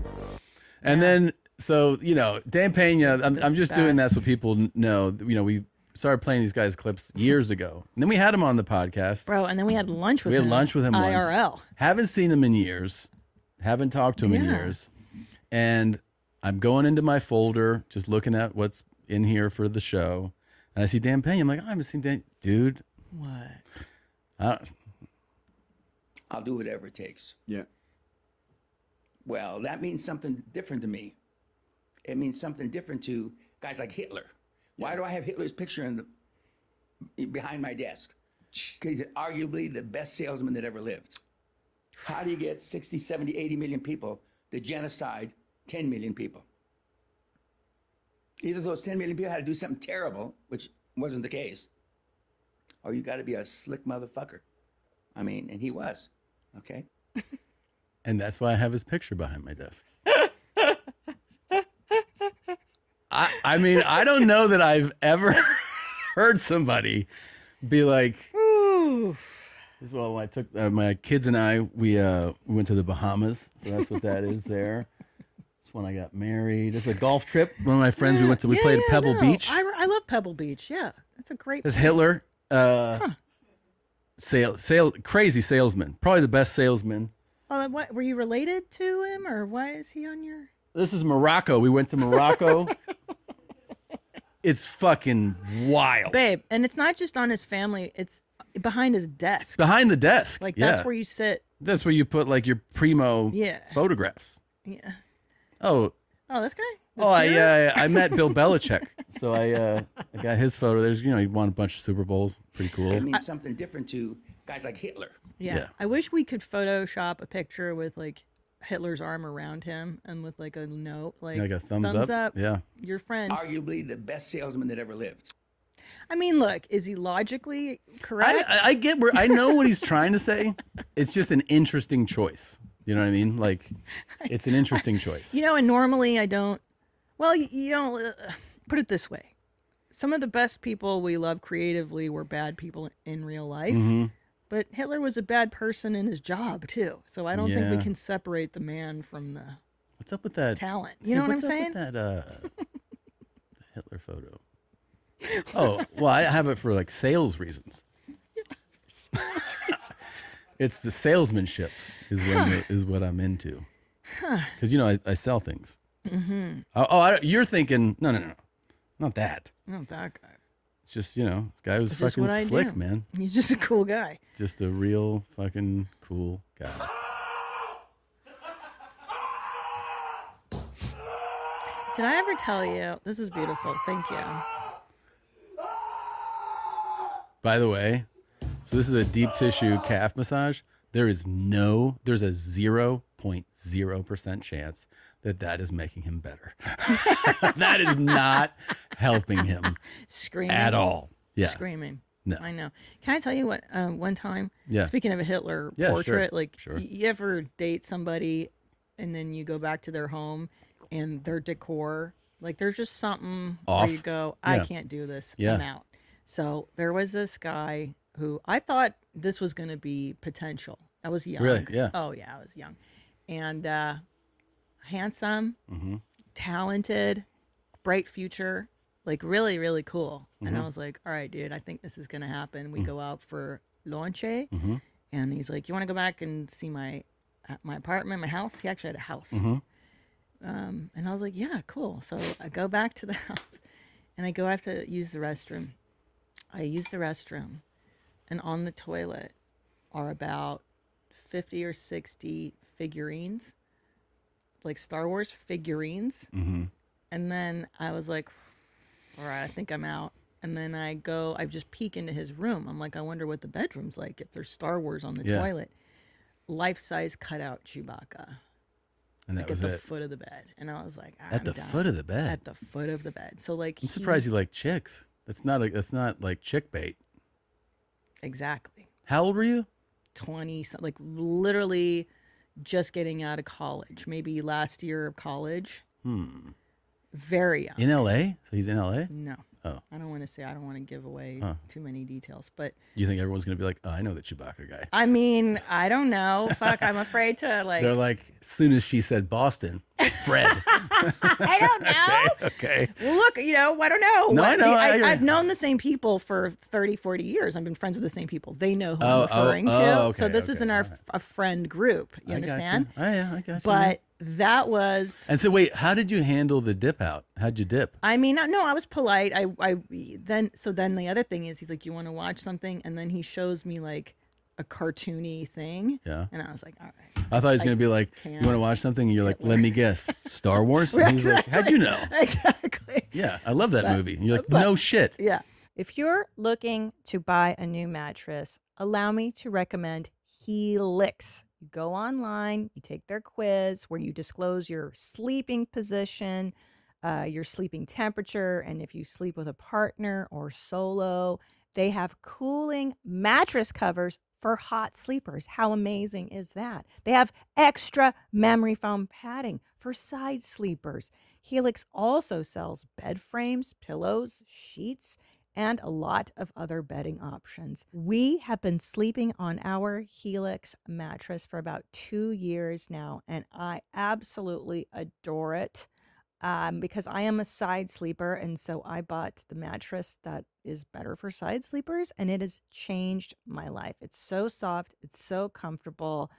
A: And then, so, Dan Pena, I'm just doing that so people know, we started playing these guys' clips years ago. And then we had him on the podcast.
C: Bro, and then we had lunch with
A: We
C: him.
A: had lunch with him
C: IRL.
A: once. Haven't seen him in years. Haven't talked to him in
C: Yeah.
A: years. And I'm going into my folder, just looking at what's in here for the show. And I see Dan Pena. I'm like, I haven't seen Dan. Dude,
C: What?
K: I'll do whatever it takes.
I: Yeah.
K: Well, that means something different to me. It means something different to guys like Hitler, Why do I have Hitler's picture behind my desk? Because he's arguably the best salesman that ever lived. How do you get 60, 70, 80 million people to genocide 10 million people? Either those 10 million people had to do something terrible, which wasn't the case, or you got to be a slick motherfucker. I mean, and he was, okay?
A: And that's why I have his picture behind my desk. I mean, I don't know that I've ever heard somebody be like, well, when I took my kids and I, we went to the Bahamas. So that's what that is there. It's when I got married. It's a golf trip. One of my friends, we played at Pebble Beach.
C: I love Pebble Beach. Yeah, that's a great
A: That's
C: place.
A: Hitler. Crazy salesman. Probably the best salesman.
C: What, were you related to him, or why is he on your...
A: This is Morocco. We went to Morocco. It's fucking wild.
C: Babe, and it's not just on his family, it's behind his desk.
A: Behind the desk.
C: Like, that's where you sit.
A: That's where you put, like, your primo photographs.
C: Yeah.
A: Oh,
C: this guy?
A: I met Bill Belichick. So I got his photo. There's, he won a bunch of Super Bowls. Pretty cool.
K: It means something different to guys like Hitler.
C: Yeah. I wish we could Photoshop a picture with, like, Hitler's arm around him and with, like, a note. Like
A: a thumbs up? Yeah.
C: Your friend.
K: Arguably the best salesman that ever lived.
C: I mean, look, is he logically correct?
A: I get where I know what he's trying to say. It's just an interesting choice. You know what I mean? Like, it's an interesting choice.
C: And normally I don't. Well, you don't put it this way. Some of the best people we love creatively were bad people in real life.
A: Mm-hmm.
C: But Hitler was a bad person in his job, too. So I don't think we can separate the man from the
A: What's up with that
C: talent. You know what I'm saying?
A: What's up with that Hitler photo? Oh, well, I have it for, like, sales reasons. It's the salesmanship is what I'm into. Because, I sell things. Mm-hmm. You're thinking, no. Not that.
C: Not that guy.
A: It's just, guy was fucking slick, man.
C: He's just a cool guy.
A: Just a real fucking cool guy.
C: Did I ever tell you? This is beautiful. Thank you.
A: By the way, so this is a deep tissue calf massage. There's a 0.0% chance that is making him better. That is not helping him
C: Screaming.
A: at all. Yeah.
C: Screaming.
A: No.
C: I know. Can I tell you what, one time,
A: Yeah.
C: speaking of a Hitler
A: Yeah,
C: portrait,
A: sure,
C: like,
A: sure.
C: you ever date somebody and then you go back to their home and their decor, like, there's just something
A: Off.
C: where you go, I
A: Yeah.
C: can't do this.
A: Yeah.
C: I'm out. So there was this guy who I thought this was going to be potential. I was young.
A: Really? Yeah.
C: Oh, yeah, I was young. And handsome,
A: Mm-hmm.
C: talented, bright future, like really, really cool. And I was like, all right, dude, I think this is going to happen. We go out for lunch, and he's like, you want to go back and see my apartment, my house? He actually had a house. And I was like, yeah, cool. So I go back to the house, and I go, I have to use the restroom. I use the restroom, and on the toilet are about 50 or 60 figurines, like Star Wars figurines.
A: Mm-hmm.
C: And then I was like, all right, I think I'm out. And then I just peek into his room. I'm like, I wonder what the bedroom's like if there's Star Wars on the toilet. Life-size cutout Chewbacca.
A: And that
C: like
A: was
C: at the
A: it.
C: foot of the bed. And I was like,
A: At the foot of the bed?
C: At the foot of the bed. So like
A: I'm surprised you like chicks. That's not like chick bait.
C: Exactly.
A: How old were you?
C: 20, like literally just getting out of college. Maybe last year of college. Very young.
A: In LA? So he's in LA?
C: No.
A: Oh.
C: I don't want to say, I don't want to give away too many details, but
A: You think everyone's going to be like, oh, I know the Chewbacca guy.
C: I mean, I don't know. Fuck, I'm afraid to like.
A: They're like, as soon as she said Boston, Fred.
C: I don't know.
A: Okay.
C: Well, look, I don't know.
A: No, I know. I agree.
C: I've known the same people for 30, 40 years. I've been friends with the same people. They know who I'm
A: Oh,
C: referring to.
A: okay,
C: So this isn't
A: okay,
C: a friend group. You
A: I got
C: understand?
A: you. Oh, yeah, I got you.
C: But that was.
A: And so, wait, how did you handle the dip out? How'd you dip?
C: I mean, no, I was polite. Then the other thing is, he's like, you want to watch something? And then he shows me like a cartoony thing.
A: Yeah.
C: And I was like, all right.
A: I thought he was going to be like, you want to watch something? And you're like, let me guess, Star Wars? And he's like, how'd you know?
C: Exactly.
A: Yeah, I love that movie. And you're like, no shit.
C: Yeah. If you're looking to buy a new mattress, allow me to recommend Helix. You go online, you take their quiz where you disclose your sleeping position, your sleeping temperature, and if you sleep with a partner or solo. They have cooling mattress covers for hot sleepers. How amazing is that? They have extra memory foam padding for side sleepers. Helix also sells bed frames, pillows, sheets, and a lot of other bedding options. We have been sleeping on our Helix mattress for about 2 years now, and I absolutely adore it. Because I am a side sleeper, and so I bought the mattress that is better for side sleepers, and it has changed my life. It's so soft, it's so comfortable.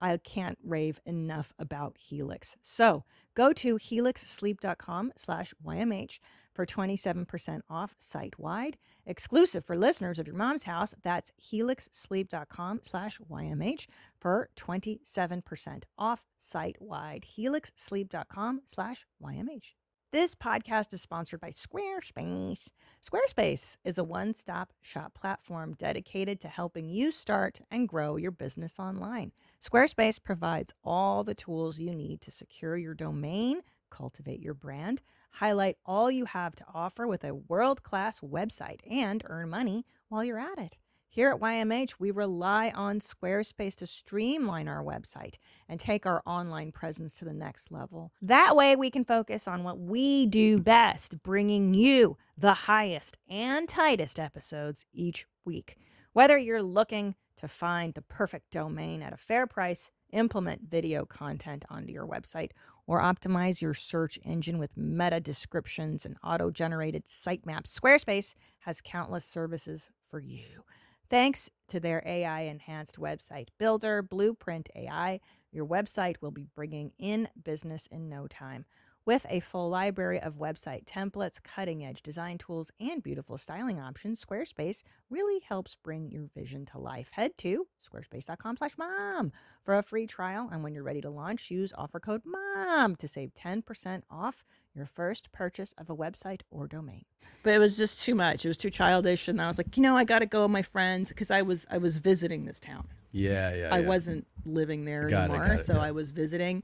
C: I can't rave enough about Helix. So go to helixsleep.com/YMH for 27% off site-wide. Exclusive for listeners of Your Mom's House, that's helixsleep.com/YMH for 27% off site-wide. helixsleep.com/YMH. This podcast is sponsored by Squarespace. Squarespace is a one-stop shop platform dedicated to helping you start and grow your business online. Squarespace provides all the tools you need to secure your domain, cultivate your brand, highlight all you have to offer with a world-class website, and earn money while you're at it. Here at YMH, we rely on Squarespace to streamline our website and take our online presence to the next level. That way, we can focus on what we do best, bringing you the highest and tightest episodes each week. Whether you're looking to find the perfect domain at a fair price, implement video content onto your website, or optimize your search engine with meta descriptions and auto-generated sitemaps, Squarespace has countless services for you. Thanks to their AI-enhanced website builder, Blueprint AI, your website will be bringing in business in no time. With a full library of website templates, cutting-edge design tools, and beautiful styling options, Squarespace really helps bring your vision to life. Head to squarespace.com/mom for a free trial, and when you're ready to launch, use offer code MOM to save 10% off your first purchase of a website or domain. But it was just too much. It was too childish, and I was like, I got to go with my friends because I was visiting this town.
A: Yeah.
C: I wasn't living there anymore, I was visiting.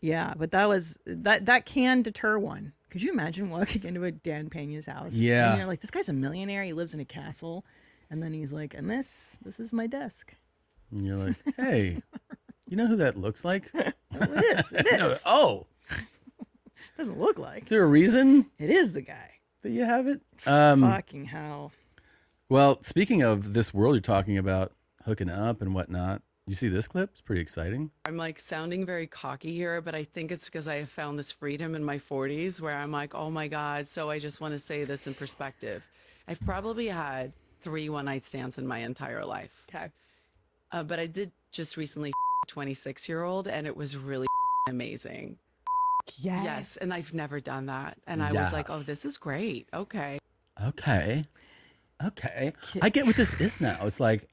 C: Yeah, but that can deter one. Could you imagine walking into a Dan Pena's house?
A: Yeah.
C: And you're like, this guy's a millionaire. He lives in a castle. And then he's like, and this is my desk.
A: And you're like, hey, you know who that looks like?
C: It is. It is.
A: Oh.
C: Doesn't look like.
A: Is there a reason
C: It is the guy.
A: that you have it?
C: Fucking hell.
A: Well, speaking of this world you're talking about, hooking up and whatnot, you see this clip? It's pretty exciting.
L: I'm like sounding very cocky here, but I think it's because I have found this freedom in my 40s where I'm like, oh my God. So I just want to say this in perspective. I've probably had 3 one-night stands in my entire life.
C: Okay.
L: But I did just recently 26-year-old and it was really amazing. Yes. And I've never done that. And I was like, oh, this is great. Okay.
A: Okay. I get what this is now. It's like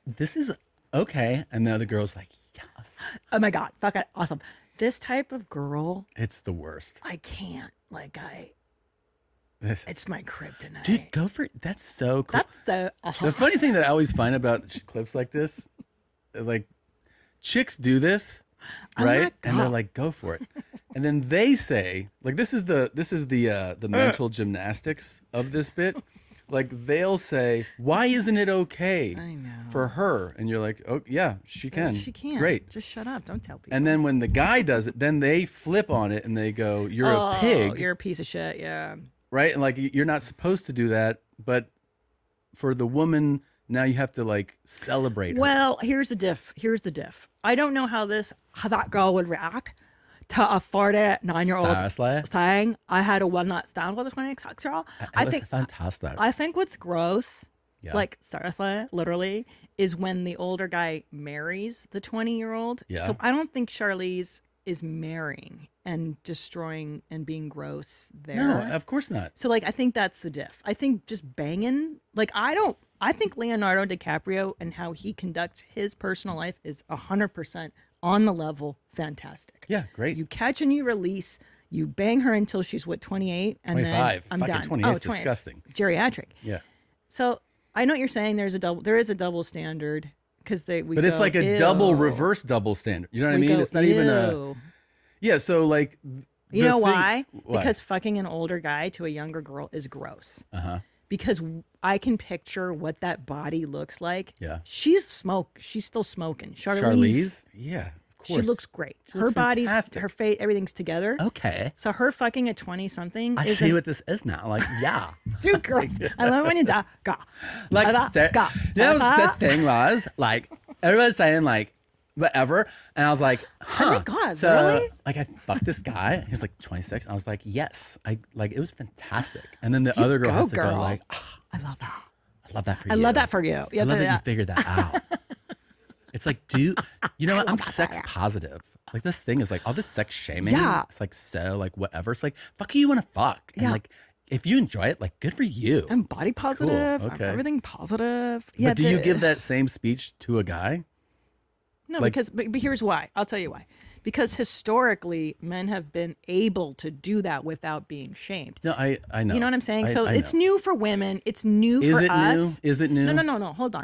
A: this is okay. And the other girl's like, yes.
C: Oh my God. Fucking awesome. This type of girl.
A: It's the worst.
C: I can't. It's my kryptonite.
A: Dude, go for it. That's so cool.
C: That's so awesome.
A: The funny thing that I always find about clips like this, like chicks do this, right? And they're like, go for it. And then they say, like, this is the mental gymnastics of this bit. Like they'll say, why isn't it okay for her? And you're like, oh yeah, she can.
C: She can.
A: Great.
C: Just shut up. Don't tell people.
A: And then when the guy does it, then they flip on it and they go, you're a pig.
C: You're a piece of shit. Yeah.
A: Right. And like, you're not supposed to do that. But for the woman, now you have to like celebrate her.
C: Well, here's the diff. I don't know how that girl would react to a 49-year-old saying, I had a one-night stand with a 26-year-old.
A: I think fantastic.
C: I think what's gross, like seriously, literally, is when the older guy marries the 20-year-old.
A: Yeah.
C: So I don't think Charlize is marrying and destroying and being gross there.
A: No, of course not.
C: So like, I think that's the diff. I think just banging, like I think Leonardo DiCaprio and how he conducts his personal life is 100% on the level, fantastic.
A: Yeah, great.
C: You catch and you release. You bang her until she's what, 28, and
A: 25.
C: then I'm
A: Fucking
C: done.
A: 28 is
C: 20, it's
A: disgusting.
C: geriatric.
A: Yeah.
C: So I know what you're saying. There is a double standard because
A: But it's like a double reverse double standard. You know what I mean? It's not even a. Yeah. So like.
C: You know why? Because fucking an older guy to a younger girl is gross. Because I can picture what that body looks like.
A: Yeah.
C: She's still smoking.
A: Charlize? Yeah, of course.
C: She looks great.
A: She
C: Her
A: looks
C: body's,
A: fantastic.
C: her face, everything's together.
A: Okay.
C: So her fucking at 20-something.
A: I see what this is now. Like, yeah.
C: Dude, gross. I love when you go.
A: Like, you know, the thing was, like, everybody's saying, like, whatever. And I was like, huh.
C: Oh my God,
A: so,
C: really?
A: Like, I fucked this guy. He's like 26. I was like, yes. It was fantastic. And then the other girl has to go, like,
C: I love that.
A: I love that for you.
C: I love that for you.
A: I love that you figured that out. It's like, you know what? I'm sex positive. Like, this thing is like all this sex shaming.
C: Yeah.
A: It's like, so, like, whatever. It's like, fuck who you want to fuck. And like, if you enjoy it, like, good for you.
C: I'm body positive.
A: Cool. Okay.
C: Everything positive. Yeah.
A: But do you give that same speech to a guy?
C: No,
A: like,
C: but here's why. I'll tell you why. Because historically, men have been able to do that without being shamed.
A: No, I know.
C: You know what I'm saying?
A: I
C: It's new for women. It's new
A: Is
C: for
A: it
C: us.
A: new? Is it new?
C: No. Hold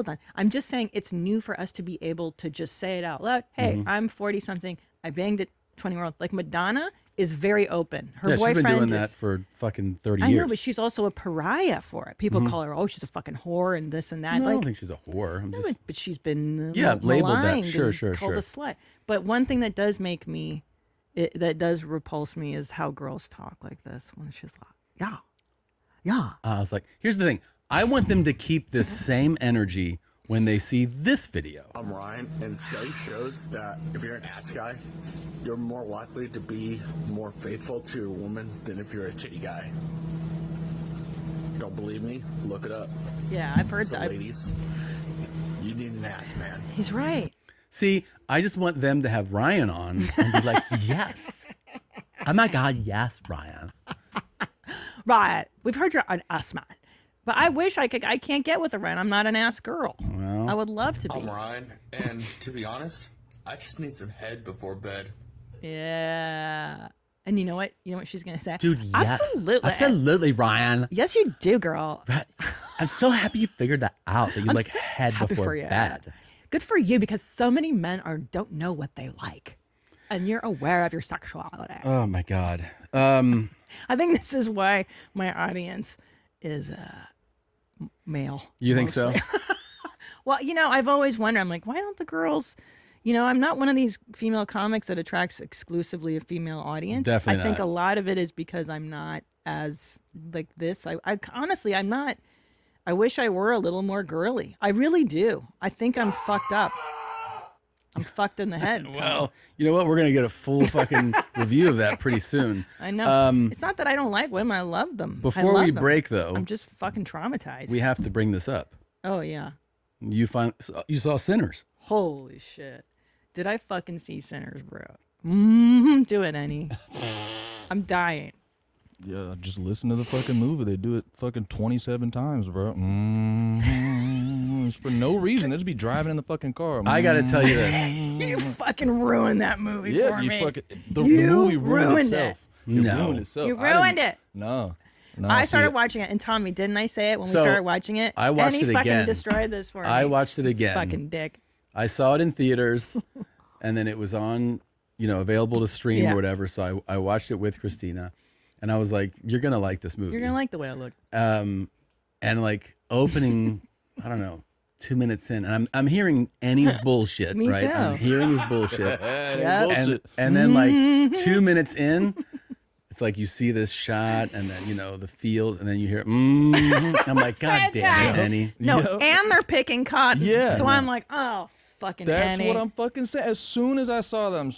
C: on. I'm just saying it's new for us to be able to just say it out loud. Hey, I'm 40-something. I banged it 20-year-old. Like Madonna is very open. Her boyfriend
A: she's been doing
C: is,
A: that for fucking 30
C: I
A: years.
C: know, but she's also a pariah for it. People call her, oh, she's a fucking whore and this and that.
A: No, I
C: like,
A: don't think she's a whore. I'm just,
C: but she's been
A: labeled that.
C: maligned
A: Sure,
C: and
A: sure,
C: called
A: sure.
C: a slut. But one thing that does make me, that does repulse me is how girls talk like this when she's like, yeah.
A: I was like, here's the thing. I want them to keep this same energy when they see this video.
M: I'm Ryan, and study shows that if you're an ass guy, you're more likely to be more faithful to a woman than if you're a titty guy. Don't believe me? Look it up.
C: Yeah, I've heard
M: So
C: that.
M: ladies, you need an ass man.
C: He's right.
A: See, I just want them to have Ryan on and be like, yes. Oh my God, yes, Ryan.
C: Right. We've heard you're an ass man. But I wish I could. I can't get with a Ryan. I'm not an ass girl.
A: Well,
C: I would love to be.
M: I'm Ryan, and to be honest, I just need some head before bed.
C: Yeah. And you know what? You know what she's gonna say?
A: Dude, yes.
C: Absolutely.
A: Absolutely, Ryan.
C: Yes, you do, girl.
A: Right. I'm so happy you figured that out, that you
C: I'm
A: like
C: so
A: head
C: happy
A: before
C: for you.
A: bed.
C: Good for you, because so many men don't know what they like, and you're aware of your sexuality.
A: Oh my God.
C: I think this is why my audience is male.
A: You think so?
C: Well, I've always wondered. I'm like, why don't the girls? I'm not one of these female comics that attracts exclusively a female audience.
A: Definitely
C: I think
A: not.
C: a lot of it is because I'm not as like this. I honestly, I'm not. I wish I were a little more girly. I really do. I think I'm fucked up. I'm fucked in the head.
A: Well, you know what? We're gonna get a full fucking review of that pretty soon.
C: I know. It's not that I don't like women. I love them.
A: Before we break, though,
C: I'm just fucking traumatized.
A: we have to bring this up.
C: Oh yeah.
A: You saw Sinners.
C: Holy shit. Did I fucking see Sinners, bro? Do it, Annie. I'm dying.
D: Yeah, just listen to the fucking movie. They do it fucking 27 times, bro. It's for no reason. They just be driving in the fucking car.
A: I gotta tell you this.
C: You fucking ruined that movie
D: Yeah,
C: for
D: you
C: me.
D: fucking the movie ruined itself.
C: it.
D: It
A: No.
D: ruined itself.
C: You
D: I
C: ruined
D: didn't-
C: it.
D: No.
C: I
D: see,
C: started watching it, and Tommy, didn't I say it when we
A: So,
C: started watching it?
A: I watched
C: and he
A: it
C: fucking
A: again.
C: destroyed this for me.
A: I watched it again.
C: Fucking dick.
A: I saw it in theaters, and then it was on, available to stream
C: Yeah.
A: or whatever. So I watched it with Christina, and I was like, "You're gonna like this movie."
C: You're gonna like the way I look.
A: And like opening, I don't know, 2 minutes in, and I'm hearing Annie's bullshit,
C: Me
A: right?
C: too.
A: I'm hearing his bullshit,
C: Yeah.
A: and then like 2 minutes in, it's like you see this shot, and then the field, and then you hear, I'm like, God damn it, Annie.
C: No,
D: Yep.
C: and they're picking cotton.
D: Yeah.
C: So I'm like, oh, fucking
D: That's
C: Annie.
D: what I'm fucking saying. As soon as I saw them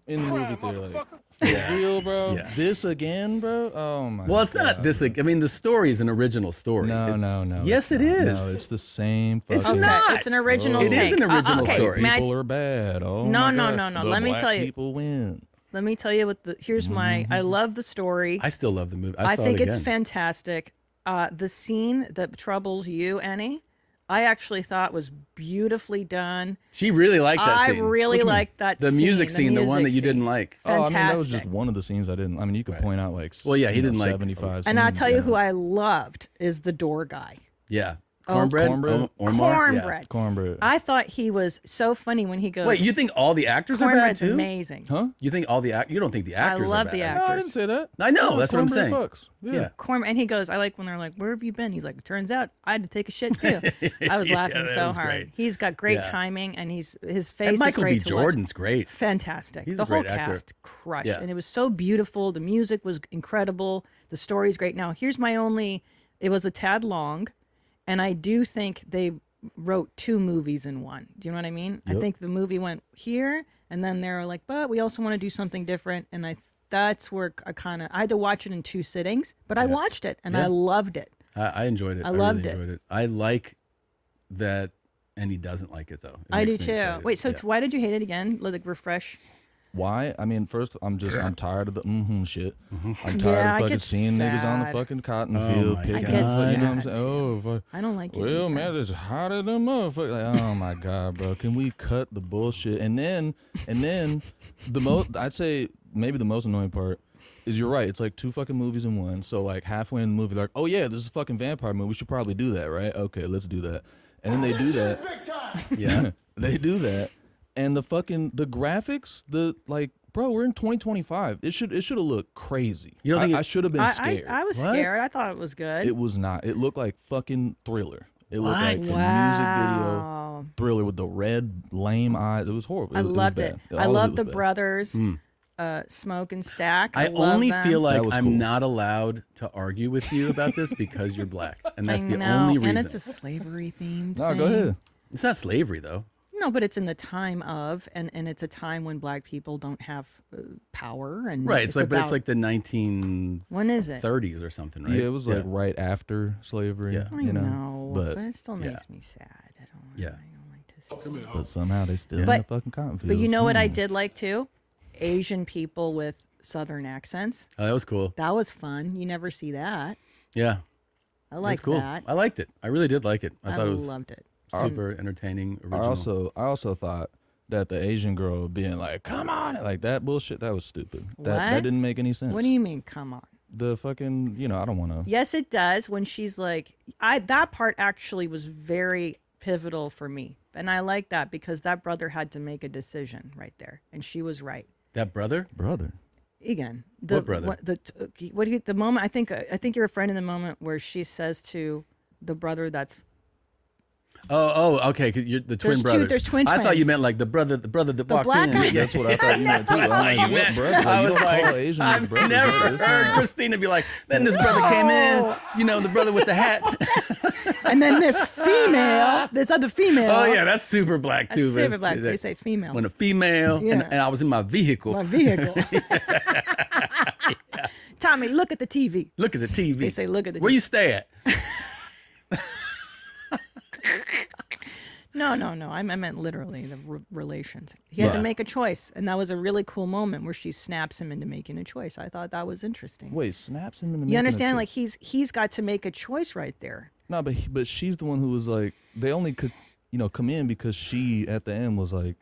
D: in the movie theater, like, for real, bro.
A: Yeah.
D: This again, bro. Oh my.
A: Well, it's
D: God.
A: not this. Like, I mean, the story is an original story.
D: No,
A: It's-
D: no.
A: Yes,
D: it's
A: it
D: not.
A: is.
D: No, it's the same. Fucking
A: It's
C: Okay,
A: not.
C: it's an original
A: It is
C: take.
A: an original
C: okay,
A: story.
C: may I-
D: People are bad. Oh
C: No,
D: my
C: no,
D: God.
C: no.
D: The
C: Let me
D: black
C: tell you.
D: People win.
C: Let me tell you what here's my, I love the story.
A: I still love the movie.
C: I
A: saw
C: think
A: it
C: it's
A: again.
C: fantastic. The scene that troubles you, Annie, I actually thought was beautifully done.
A: She really liked that scene.
C: I really liked that
A: the
C: scene.
A: music scene, the one that you
C: scene.
A: didn't like.
C: Fantastic.
D: Oh, I mean, that was just one of the scenes I didn't. I mean, you could point out like,
A: well, yeah, he didn't like
D: 75.
C: And I'll
D: scenes,
C: tell you
D: yeah.
C: who I loved is the door guy.
A: Yeah.
C: Oh,
A: Cornbread?
D: Cornbread?
C: Cornbread.
D: Cornbread.
C: I thought he was so funny when he goes.
A: Wait, you think all the actors are bad
C: Cornbread's
A: too?
C: amazing.
D: Huh?
A: You think all the you don't think the actors
C: I love
A: are bad?
C: the actors.
D: No, I didn't say that.
A: I know,
D: No,
A: that's what I'm
D: Cornbread
A: saying.
D: fucks. Yeah.
C: Cornbread, and he goes, I like when they're like, where have you been? He's like, turns out I had to take a shit too. I was laughing
A: that
C: so
A: was
C: hard.
A: great.
C: He's got great
A: Yeah.
C: timing, and his face
A: And
C: is
A: Michael
C: great
A: B.
C: to watch.
A: Jordan's great.
C: Fantastic.
A: He's
C: the
A: a great
C: whole
A: actor.
C: cast crushed,
A: Yeah.
C: and it was so beautiful. The music was incredible. The story's great. Now, here's my only. It was a tad long, and I do think they wrote 2 movies in one. Do you know what I mean? I
D: Yep.
C: think the movie went here, and then they were like, but we also want to do something different. And that's where I had to watch it in 2 sittings, but I watched it and I loved it.
A: I enjoyed it.
C: I loved
A: really
C: it.
A: enjoyed it. I like that, and he doesn't like it though. It
C: I do
A: makes me
C: too.
A: excited.
C: Wait, so
A: Yeah.
C: why did you hate it again? Like refresh.
D: Why? I mean, first, I'm tired of the shit. I'm tired
C: Yeah, I
D: of fucking
C: get
D: seeing niggas on the
C: sad.
D: fucking cotton
A: Oh
D: field
A: my
D: picking
C: I get
D: up, you know what I'm
C: sad,
D: saying? Oh, fuck.
C: I don't like it.
D: Well,
C: either.
D: man, it's hotter than motherfucker. Like, oh my god, bro, can we cut the bullshit? And then the most, I'd say maybe the most annoying part is you're right. It's like 2 fucking movies in one. So like halfway in the movie, they're like, oh yeah, this is a fucking vampire movie. We should probably do that, right? Okay, let's do that. And then they do that.
A: Yeah.
D: They do that, and the graphics, bro, we're in 2025. It should have looked crazy.
A: You don't think
D: I should have been scared.
C: I was scared. I thought it was good.
D: It was not. It looked like fucking Thriller. It looked like a music
C: Wow.
D: video Thriller with the red lame eyes. It was horrible.
C: I loved
D: was
C: it.
D: bad.
C: I
D: All of
C: love
D: it
C: the
D: was bad.
C: brothers, Smoke and Stack.
A: I
C: love
A: only
C: them.
A: feel like
D: That was
A: I'm
D: cool.
A: not allowed to argue with you about this because you're black, and that's
C: I
A: the
C: know,
A: only reason.
C: and it's a slavery themed.
D: No, go ahead.
A: It's not slavery though.
C: No, but it's in the time of, and it's a time when black people don't have power, and
A: Right. It's like, but it's
C: about-
A: like the 1930s
C: when is it?
A: or something, right?
D: Yeah, it was like right after slavery.
A: Yeah.
C: I
D: you know,
C: know,
D: but
C: it still makes me sad. I don't.
A: Yeah.
C: I don't like to see.
D: but somehow they still in
C: But-
D: the fucking cotton fields.
C: But you know what I did like too? Asian people with Southern accents.
A: Oh, that was cool.
C: That was fun. You never see that.
A: Yeah.
C: I
A: That's
C: like
A: cool.
C: that.
A: I liked it. I really did like it. I thought it was
C: loved it.
A: super entertaining, original.
D: I also thought that the Asian girl being like, "Come on," like that bullshit, that was stupid. That
C: What?
D: didn't make any sense.
C: What do you mean? Come on.
D: The fucking, I don't want to.
C: Yes, it does. When she's like, that part actually was very pivotal for me, and I like that because that brother had to make a decision right there, and she was right.
A: That brother?
C: Again,
A: What brother?
C: The moment I think you're referring to the moment where she says to the brother that's
A: Oh, okay. 'Cause you're the twin brothers.
C: there's twin
A: I thought you
C: twins.
A: meant like the brother that walked
C: black
A: in.
C: guy.
D: That's what I thought you meant too. I'm like,
A: You
D: what
A: meant-
D: brother?
A: I
D: You
A: was
D: don't
A: like,
D: call Asians
A: I've
D: brothers,
A: never
D: right? It's
A: heard
D: not-
A: Christina be like, then this brother came in, the brother with the hat.
C: and then this other female.
A: Oh yeah, that's super black
C: That's
A: too.
C: super
A: but
C: black. They say females.
A: When a female,
C: Yeah.
A: and I was in my vehicle.
C: My vehicle. Tommy, look at the TV.
A: Look at the TV.
C: They say, look at the
A: Where
C: TV.
A: you stay at?
C: No. I meant literally the relations. He had to
A: Right.
C: make a choice, and that was a really cool moment where she snaps him into making a choice. I thought that was interesting.
D: Wait, snaps him in the.
C: You understand? Like he's got to make a choice right there.
D: No, but she's the one who was like, they only could, come in because she at the end was like,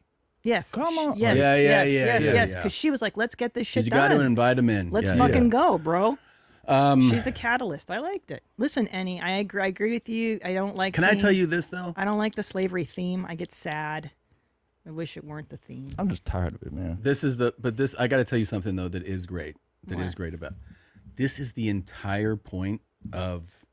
C: Yes.
D: Come on.
C: Yes.
A: Yeah, yeah,
C: yes.
A: yeah,
C: Yes.
A: yeah,
C: Yes.
A: yeah.
C: Because she was like, "Let's get this shit
A: You
C: done.
A: got to invite him in.
C: Let's
A: Yeah,
C: fucking
A: yeah.
C: go, bro." She's a catalyst. I liked it. Listen, Annie, I agree with you. I don't like.
A: Can I tell you this though?
C: I don't like the slavery theme. I get sad. I wish it weren't the theme.
D: I'm just tired of it, man.
A: This I got to tell you something though that is great. That is
C: What?
A: great about. This is the entire point of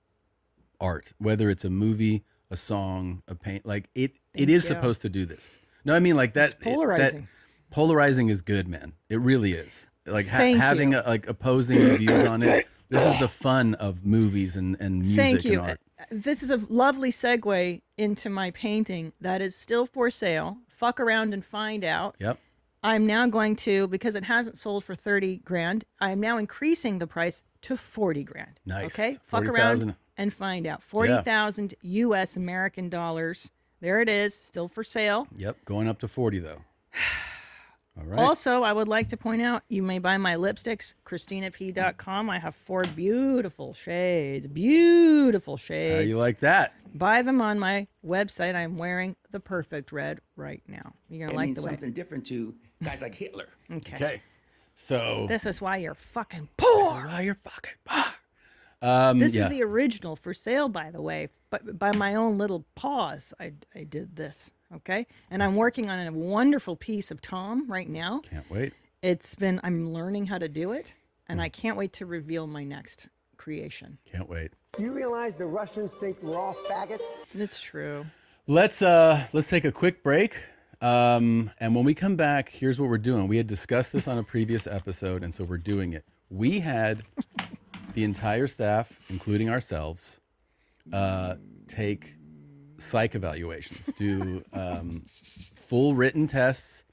A: art, whether it's a movie, a song, a paint. Like it
C: Thank
A: is
C: you.
A: supposed to do this. No, I mean like that.
C: It's polarizing.
A: Polarizing is good, man. It really is. Like
C: Thank
A: having
C: you.
A: opposing views on it. This is the fun of movies and music
C: Thank you.
A: and art.
C: This is a lovely segue into my painting that is still for sale. Fuck around and find out.
A: Yep.
C: I'm now going to, because it hasn't sold for 30 grand, I'm now increasing the price to 40 grand.
A: Nice.
C: Okay? Fuck
A: 40,000.
C: around and find out. 40,000 US American dollars. There it is, still for sale.
A: Yep. Going up to 40 though. All right.
C: Also, I would like to point out, you may buy my lipsticks, ChristinaP.com. I have 4 beautiful shades. Beautiful shades.
A: How you like that?
C: Buy them on my website. I'm wearing the perfect red right now. You're going to
K: It
C: like
K: means
C: the way.
K: something different to guys like Hitler.
C: Okay.
A: So
C: This is why you're fucking poor.
A: why you're fucking poor.
C: This
A: yeah.
C: is the original for sale, by the way. But by my own little paws, I did this. Okay, and I'm working on a wonderful piece of Tom right now.
A: Can't wait.
C: I'm learning how to do it, and I can't wait to reveal my next creation.
A: Can't wait.
I: Do you realize the Russians think we're all faggots?
C: It's true.
A: Let's take a quick break. And when we come back, here's what we're doing. We had discussed this on a previous episode, and so we're doing it. We had the entire staff, including ourselves, take psych evaluations, do full written tests,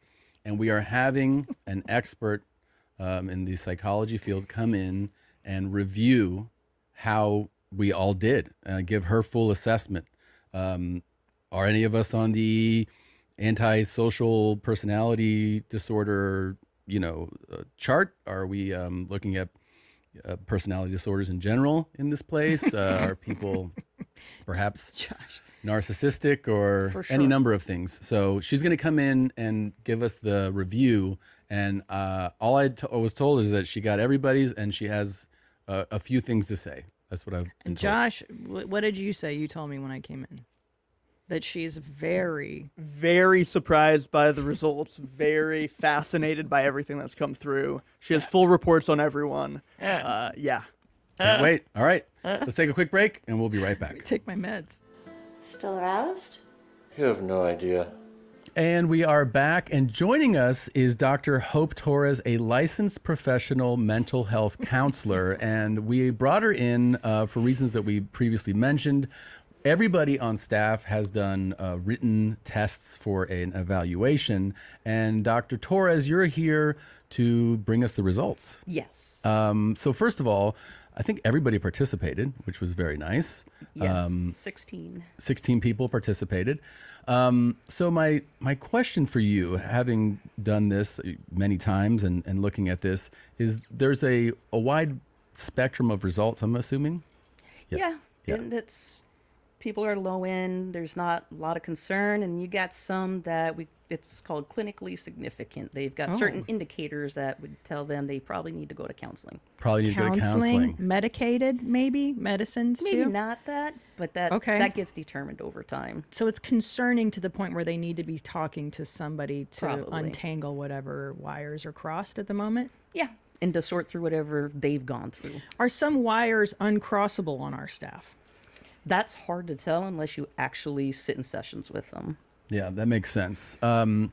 A: and we are having an expert in the psychology field come in and review how we all did, give her full assessment. Are any of us on the antisocial personality disorder, chart? Are we looking at personality disorders in general in this place? Are people perhaps narcissistic or any number of things? So she's going to come in and give us the review. And all I was told is that she got everybody's and she has a few things to say. That's what I've been
C: And
A: told.
C: Josh, what did you say? You told me when I came in that she's very
N: surprised by the results, very fascinated by everything that's come through. She has full reports on everyone. Yeah.
A: Can't wait. All right. Let's take a quick break and we'll be right back.
C: Take my meds.
O: Still aroused?
P: You have no idea.
A: And we are back, and joining us is Dr. Hope Torres, a licensed professional mental health counselor. And we brought her in for reasons that we previously mentioned. Everybody on staff has done written tests for an evaluation. And Dr. Torres, you're here to bring us the results.
Q: Yes.
A: So first of all, I think everybody participated, which was very nice.
Q: Yes, 16.
A: 16 people participated. So my question for you, having done this many times and looking at this, is there's a wide spectrum of results, I'm assuming?
Q: Yeah. And people are low end. There's not a lot of concern, and you got some that it's called clinically significant. They've got certain indicators that would tell them they probably need to go to counseling.
A: Probably need to go to counseling.
C: Medicated, maybe medicines
Q: Maybe
C: too.
Q: not that, but that gets determined over time.
C: So it's concerning to the point where they need to be talking to somebody to
Q: Probably.
C: untangle whatever wires are crossed at the moment.
Q: Yeah, and to sort through whatever they've gone through.
C: Are some wires uncrossable on our staff?
Q: That's hard to tell unless you actually sit in sessions with them.
A: Yeah, that makes sense. So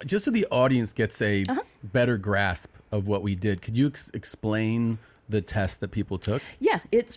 A: just so the audience gets a better grasp of what we did, could you explain the test that people took?
Q: Yeah, it's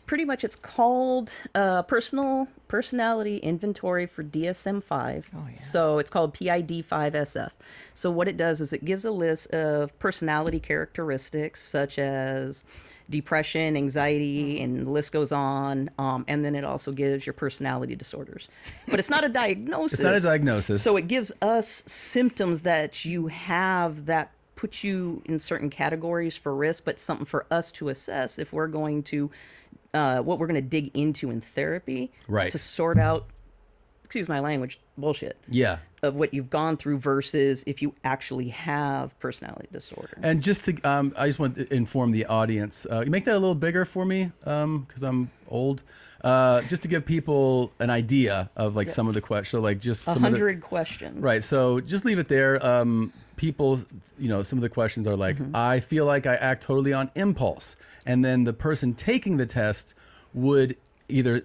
Q: called Personality Inventory for DSM-5.
C: Oh, yeah.
Q: So it's called PID-5SF. So what it does is it gives a list of personality characteristics such as depression, anxiety, and the list goes on. And then it also gives your personality disorders. But it's not a diagnosis.
A: It's not a diagnosis.
Q: So it gives us symptoms that you have that put you in certain categories for risk, but something for us to assess if we're going to, what we're going to dig into in therapy.
A: Right.
Q: To sort out, excuse my language, bullshit.
A: Yeah.
Q: Of what you've gone through versus if you actually have personality disorder.
A: And just to, I just want to inform the audience. You make that a little bigger for me, because I'm old. Just to give people an idea of some of the questions. So just some
Q: 100 questions.
A: Right. So just leave it there. People, some of the questions are like, I feel like I act totally on impulse. And then the person taking the test would either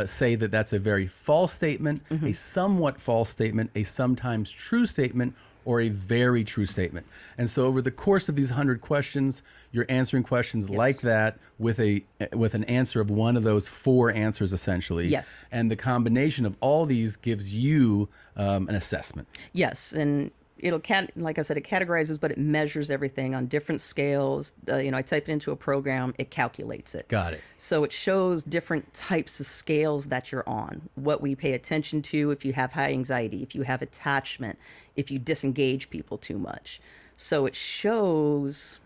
A: say that that's a very false statement, a somewhat false statement, a sometimes true statement, or a very true statement. And so over the course of these 100 questions, you're answering questions like that with an answer of one of those 4 answers, essentially.
Q: Yes.
A: And the combination of all these gives you an assessment.
Q: Yes, and like I said, it categorizes, but it measures everything on different scales. I type it into a program, it calculates it.
A: Got it.
Q: So it shows different types of scales that you're on, what we pay attention to, if you have high anxiety, if you have attachment, if you disengage people too much. So it shows,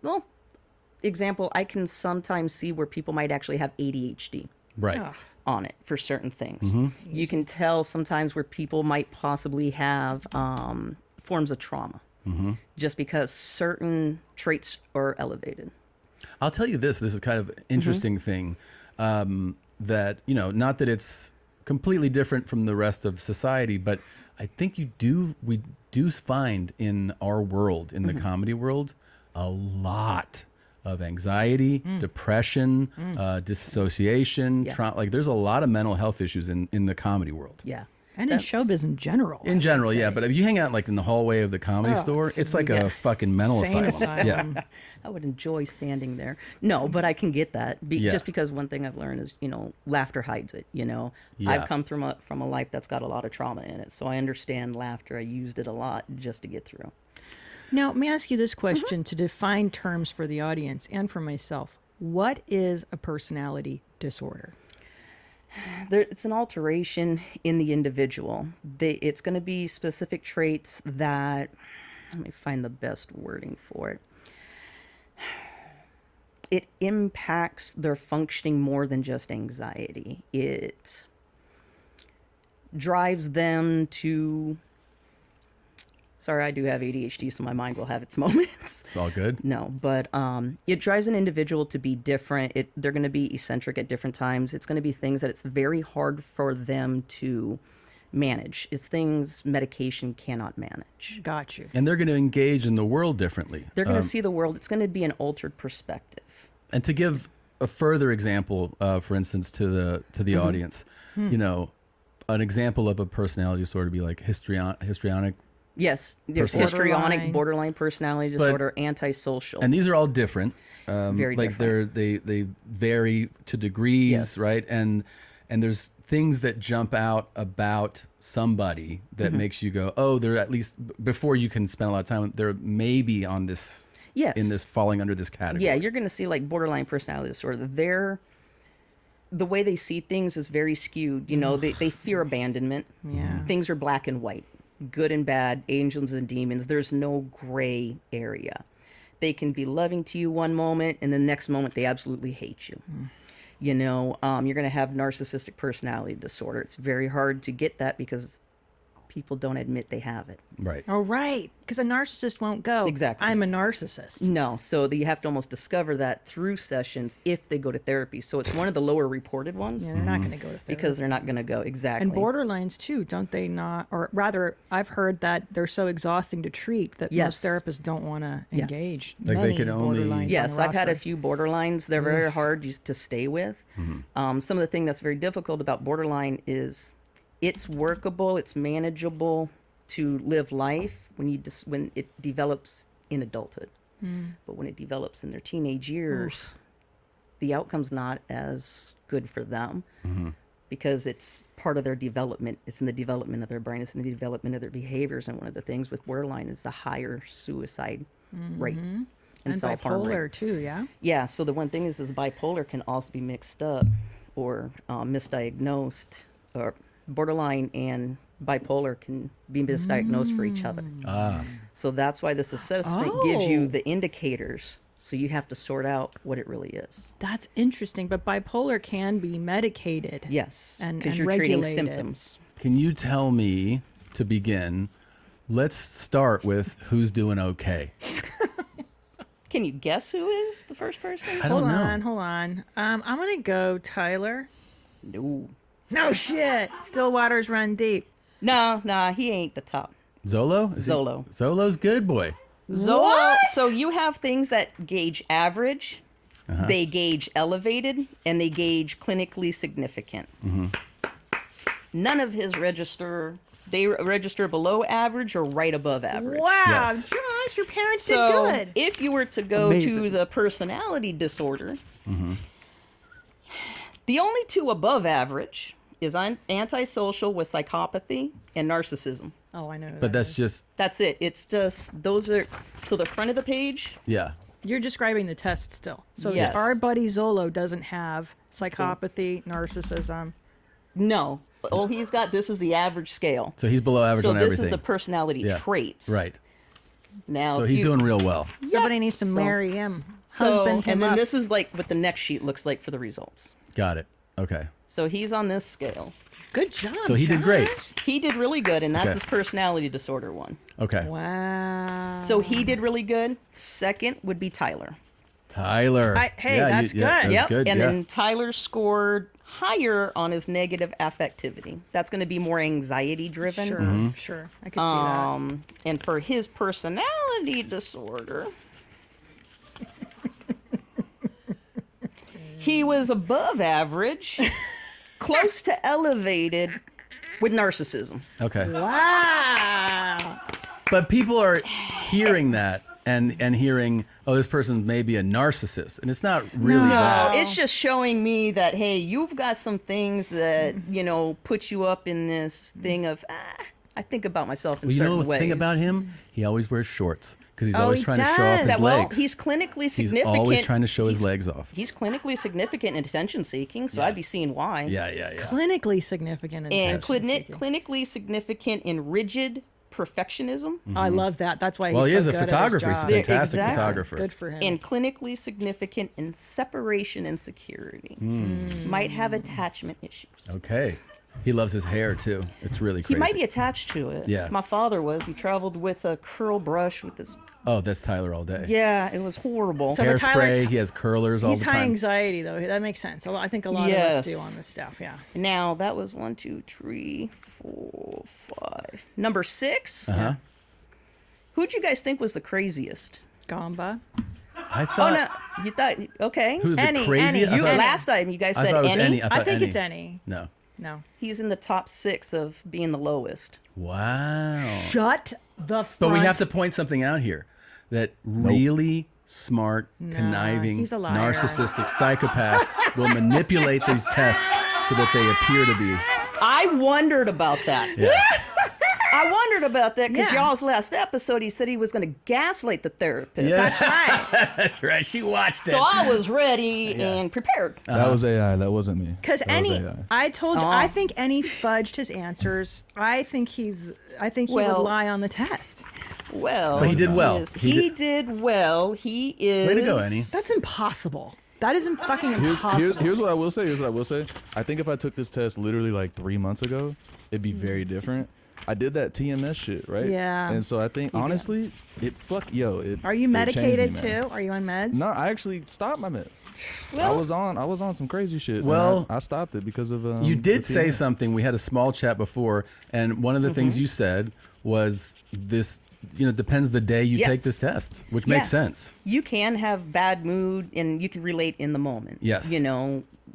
Q: well, example, I can sometimes see where people might actually have ADHD.
A: Right.
Q: On it for certain things.
A: Mhm.
Q: You can tell sometimes where people might possibly have forms of trauma just because certain traits are elevated.
A: I'll tell you this is kind of an interesting thing that, not that it's completely different from the rest of society, but I think we do find in our world, in the comedy world, a lot of anxiety, depression, dissociation, trauma. Like there's a lot of mental health issues in the comedy world.
Q: Yeah.
C: And in showbiz in general.
A: In general, yeah. But if you hang out like in the hallway of the comedy store, it's like a fucking mental asylum. Yeah.
Q: I would enjoy standing there. No, but I can get that. Just because one thing I've learned is, laughter hides it. I've come from a life that's got a lot of trauma in it. So I understand laughter. I used it a lot just to get through.
C: Now, let me ask you this question to define terms for the audience and for myself. What is a personality disorder?
Q: It's an alteration in the individual. It's going to be specific traits that, let me find the best wording for it. It impacts their functioning more than just anxiety. It drives them to... Sorry, I do have ADHD, so my mind will have its moments.
A: It's all good.
Q: No, but it drives an individual to be different. They're going to be eccentric at different times. It's going to be things that it's very hard for them to manage. It's things medication cannot manage.
C: Got you.
A: And they're going to engage in the world differently.
Q: They're going to see the world. It's going to be an altered perspective.
A: And to give a further example, for instance, to the audience, an example of a personality disorder would be like histrionic.
Q: Yes, there's histrionic, borderline personality disorder, antisocial.
A: And these are all different.
Q: Very
A: like
Q: different.
A: They vary to degrees, right? And there's things that jump out about somebody that makes you go, oh, they're at least, before you can spend a lot of time, they're maybe on this, in this, falling under this category.
Q: Yeah, you're going to see like borderline personality disorder. The way they see things is very skewed. They fear abandonment.
C: Yeah.
Q: Things are black and white. Good and bad, angels and demons. There's no gray area. They can be loving to you one moment, and the next moment they absolutely hate you. You're going to have narcissistic personality disorder. It's very hard to get that because people don't admit they have it.
A: Right.
C: Oh, right. Because a narcissist won't go,
Q: exactly,
C: I'm a narcissist.
Q: No. So you have to almost discover that through sessions if they go to therapy. So it's one of the lower reported ones.
C: Yeah, they're not going to go to therapy.
Q: Because they're not going to go. Exactly.
C: And borderlines, too, don't they not? Or rather, I've heard that they're so exhausting to treat that most therapists don't want to engage.
A: Like they can only...
Q: Yes, I've had a few borderlines. They're very hard to stay with. Some of the thing that's very difficult about borderline is... it's workable, it's manageable to live life when it develops in adulthood. But when it develops in their teenage years, the outcome's not as good for them because it's part of their development. It's in the development of their brain. It's in the development of their behaviors. And one of the things with borderline is the higher suicide rate.
C: And bipolar rate. Too, yeah?
Q: Yeah, so the one thing is bipolar can also be mixed up or misdiagnosed, or borderline and bipolar can be misdiagnosed for each other. So that's why this assessment gives you the indicators. So you have to sort out what it really is.
C: That's interesting. But bipolar can be medicated.
Q: Yes,
C: because
Q: you're
C: regulated.
Q: treating symptoms.
A: Can you tell me, to begin, let's start with who's doing okay.
Q: Can you guess who is the first person?
A: I don't know.
C: Hold on. I'm going to go Tyler.
Q: No
C: shit. Still waters run deep.
Q: Nah, he ain't the top.
A: Zolo? Zolo's good, boy.
Q: Zolo. So you have things that gauge average, they gauge elevated, and they gauge clinically significant. None of his they register below average or right above average.
C: Wow, Josh, your parents did good.
Q: If you were to go to the personality disorder, the only two above average is antisocial with psychopathy and narcissism.
C: Oh, I know. who
A: But
C: that
A: that's
C: is.
A: just
Q: That's it. It's just those are so the front of the page.
A: yeah.
C: You're describing the test still. So
Q: Yes.
C: our buddy Zolo doesn't have psychopathy, narcissism.
Q: No. All he's got. This is the average scale.
A: So he's below average
Q: So
A: on
Q: this
A: everything.
Q: is the personality
A: Yeah.
Q: traits.
A: Right.
Q: Now,
A: So
Q: if
A: he's
Q: you-
A: doing real well.
C: Somebody needs to
Q: So-
C: marry him.
Q: So,
C: Husband him
Q: and then
C: up.
Q: this is like what the next sheet looks like for the results.
A: Got it. Okay.
Q: So he's on this scale.
C: Good job.
A: So he did great.
Q: He did really good, and that's
A: Okay.
Q: his personality disorder one.
A: Okay.
C: Wow.
Q: So he did really good. Second would be Tyler.
A: Tyler.
C: Hey,
A: Yeah,
C: that's good.
A: That's
Q: Yep.
A: good.
Q: And
A: yeah.
Q: then Tyler scored higher on his negative affectivity. That's going to be more anxiety driven.
C: Sure,
A: Mm-hmm.
C: sure. I could see that.
Q: And for his personality disorder, he was above average, close to elevated with narcissism.
A: Okay.
C: Wow.
A: But people are hearing that and hearing, oh, this person may be a narcissist, and it's not really that.
Q: It's just showing me that, hey, you've got some things that, put you up in this thing of, I think about myself in
A: Well, you
Q: certain
A: know the
Q: ways.
A: thing about him? He always wears shorts because he's
C: Oh,
A: always
C: he
A: trying to show off his
C: does.
Q: Well,
A: legs.
Q: he's clinically
A: He's
Q: significant.
A: always trying to show his
Q: He's-
A: legs off.
Q: He's clinically significant in attention seeking, so I'd be seeing why.
A: Yeah.
C: Clinically significant.
Q: And
C: attention seeking.
Q: clinically significant in rigid perfectionism.
C: I love that. That's why
A: Well,
C: he's
A: he
C: so
A: is a
C: good at his
A: photographer. He's a
C: job.
A: fantastic
Q: Exactly.
A: photographer.
C: Good for him.
Q: And clinically significant in separation and security. Might have attachment issues.
A: Okay. He loves his hair too. It's really
Q: He
A: crazy.
Q: might be attached to it.
A: Yeah.
Q: My father was. He traveled with a curl brush with this.
A: Oh, that's Tyler all day.
Q: Yeah, it was horrible.
C: So- but Tyler's-
A: Hairspray. He has curlers all
C: He's
A: the
C: high
A: time.
C: anxiety though. That makes sense. I think a lot of us do
Q: Yes.
C: on this stuff. Yeah.
Q: Now, that was 1, 2, 3, 4, 5. Number 6.
A: Uh-huh.
Q: Who'd you guys think was the craziest?
C: Gamba.
A: I
Q: Oh,
A: thought.
Q: no. You thought, okay.
A: Who's the
C: Any,
A: craziest?
C: any.
A: I
Q: You,
A: thought-
Q: last time you guys
A: I
Q: said
A: thought it was
Q: any.
A: any. I, thought
C: think
A: any.
C: it's any.
A: No.
C: No.
Q: He's in the top 6 of being the lowest.
A: Wow.
C: Shut the front.
A: But we have to point something out here that really smart, conniving,
C: he's a liar.
A: narcissistic psychopaths will manipulate these tests so that they appear to be.
Q: I wondered about that.
A: Yeah.
Q: I wondered about that because
C: Yeah.
Q: y'all's last episode, he said he was going to gaslight the therapist.
A: Yeah.
C: That's right.
A: That's right. She watched it.
Q: So I was ready and prepared.
D: That was AI. That wasn't me.
C: Because
D: That was
C: any,
D: AI.
C: I think any fudged his answers. I think he would
Q: Well-
C: lie on the test.
Q: Well,
A: But he did well.
Q: yes,
A: He
Q: He did well. He is.
A: Way to go, Annie.
C: That's impossible. That is fucking impossible.
D: Here's what I will say. Here's what I will say. I think if I took this test literally like 3 months ago, it'd be very different. I did that TMS shit, right?
C: Yeah.
D: And so I think honestly, it
C: Are you
D: it changed
C: medicated
D: me, man.
C: too? Are you on meds?
D: No, I actually stopped my meds. I was on some crazy shit. and
A: Well,
D: I stopped it because of
A: You
D: the
A: did say
D: TMS.
A: something. We had a small chat before, and one of the things you said was this. Depends the day you take
Q: Yes.
A: this test, which
Q: Yeah.
A: makes sense.
Q: You can have bad mood and you can relate in the moment.
A: Yes.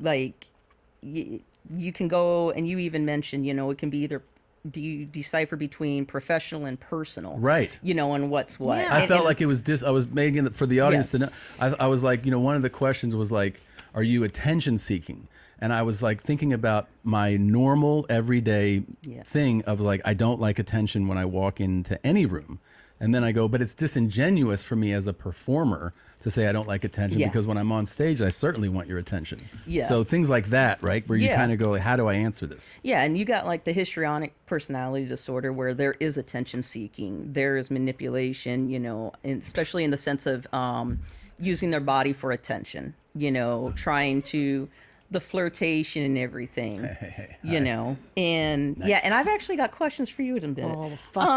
Q: Like you can go and you even mentioned, it can be either. Do you decipher between professional and personal?
A: Right.
Q: And what's what.
C: Yeah.
A: I felt like it was I was making it for the audience to
Q: Yes.
A: know. I was like, one of the questions was like, are you attention seeking? And I was like thinking about my normal everyday
Q: Yeah.
A: thing of like, I don't like attention when I walk into any room. And then I go, but it's disingenuous for me as a performer to say I don't like attention
Q: Yeah.
A: because when I'm on stage, I certainly want your attention.
Q: Yeah.
A: So things like that, right? Where you
Q: Yeah.
A: kind of go, like, how do I answer this?
Q: Yeah, and you got like the histrionic personality disorder where there is attention seeking, there is manipulation, and especially in the sense of using their body for attention, trying to the flirtation and everything, and yeah, and I've actually got questions for you in a minute.
C: Oh, fuck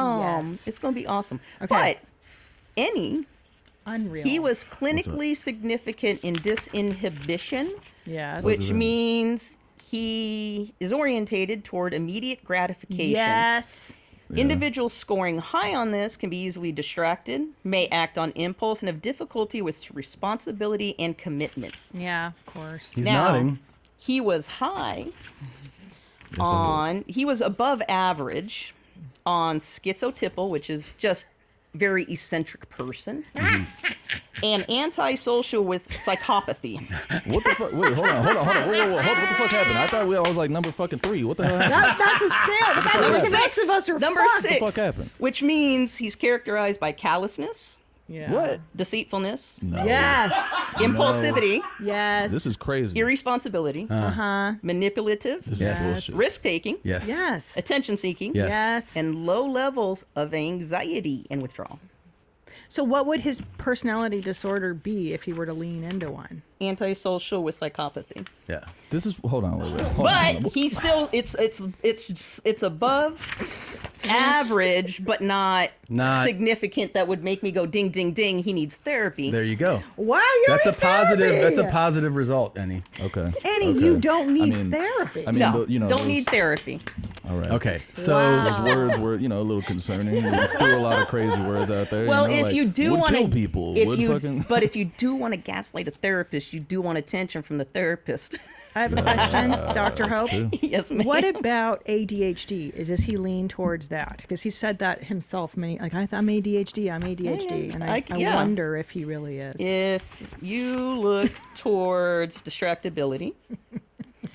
C: yes.
Q: It's going to be awesome.
C: Okay.
Q: But Annie,
C: Unreal.
Q: he was clinically significant in disinhibition.
C: Yes.
Q: Which means he is orientated toward immediate gratification.
C: Yes.
Q: Individuals scoring high on this can be easily distracted, may act on impulse, and have difficulty with responsibility and commitment.
C: Yeah, of course.
A: He's
Q: Now,
A: nodding.
Q: He was high he was above average on schizotypal, which is just very eccentric person. and antisocial with psychopathy.
D: What the fuck? Wait, hold on. Whoa. What the fuck happened? I thought I was like number fucking 3. What the hell happened?
C: That's a scale. But that means the rest of us are
Q: Number
C: fucked.
Q: 6.
D: What the fuck happened?
Q: Which means he's characterized by callousness.
C: Yeah.
D: What?
Q: Deceitfulness.
D: No.
C: Yes.
Q: Impulsivity.
C: Yes.
D: This is crazy.
Q: Irresponsibility. Manipulative.
D: This
A: Yes.
D: is bullshit.
Q: Risk taking.
A: Yes.
C: Yes.
Q: Attention seeking.
A: Yes.
C: Yes.
Q: And low levels of anxiety and withdrawal.
C: So what would his personality disorder be if he were to lean into one?
Q: Antisocial with psychopathy.
A: Yeah.
D: This is hold on. Hold
Q: But
D: on.
Q: he's still it's above average, but not significant that would make me go ding ding ding. He needs therapy.
A: There you go.
C: Wow,
A: That's a positive. That's a positive result, Annie.
D: Okay.
C: Annie,
D: Okay.
C: you don't need
D: I mean,
C: therapy.
D: I mean,
Q: No,
D: you know,
Q: don't
D: those-
Q: need therapy.
D: All right.
A: Okay. So
D: Those words were, a little concerning. You threw a lot of crazy words out there.
Q: Well,
D: if
Q: if you do
D: would
Q: want
D: kill
Q: to,
D: people, would fucking.
Q: but if you do want to gaslight a therapist, you do want attention from the therapist.
C: I have a question, Dr. Hope.
D: true.
Q: Yes, ma'am.
C: What about ADHD? Does he lean towards that? Because he said that himself I'm ADHD, I'm ADHD. And I
Q: yeah.
C: wonder if he really is.
Q: If you look towards distractibility,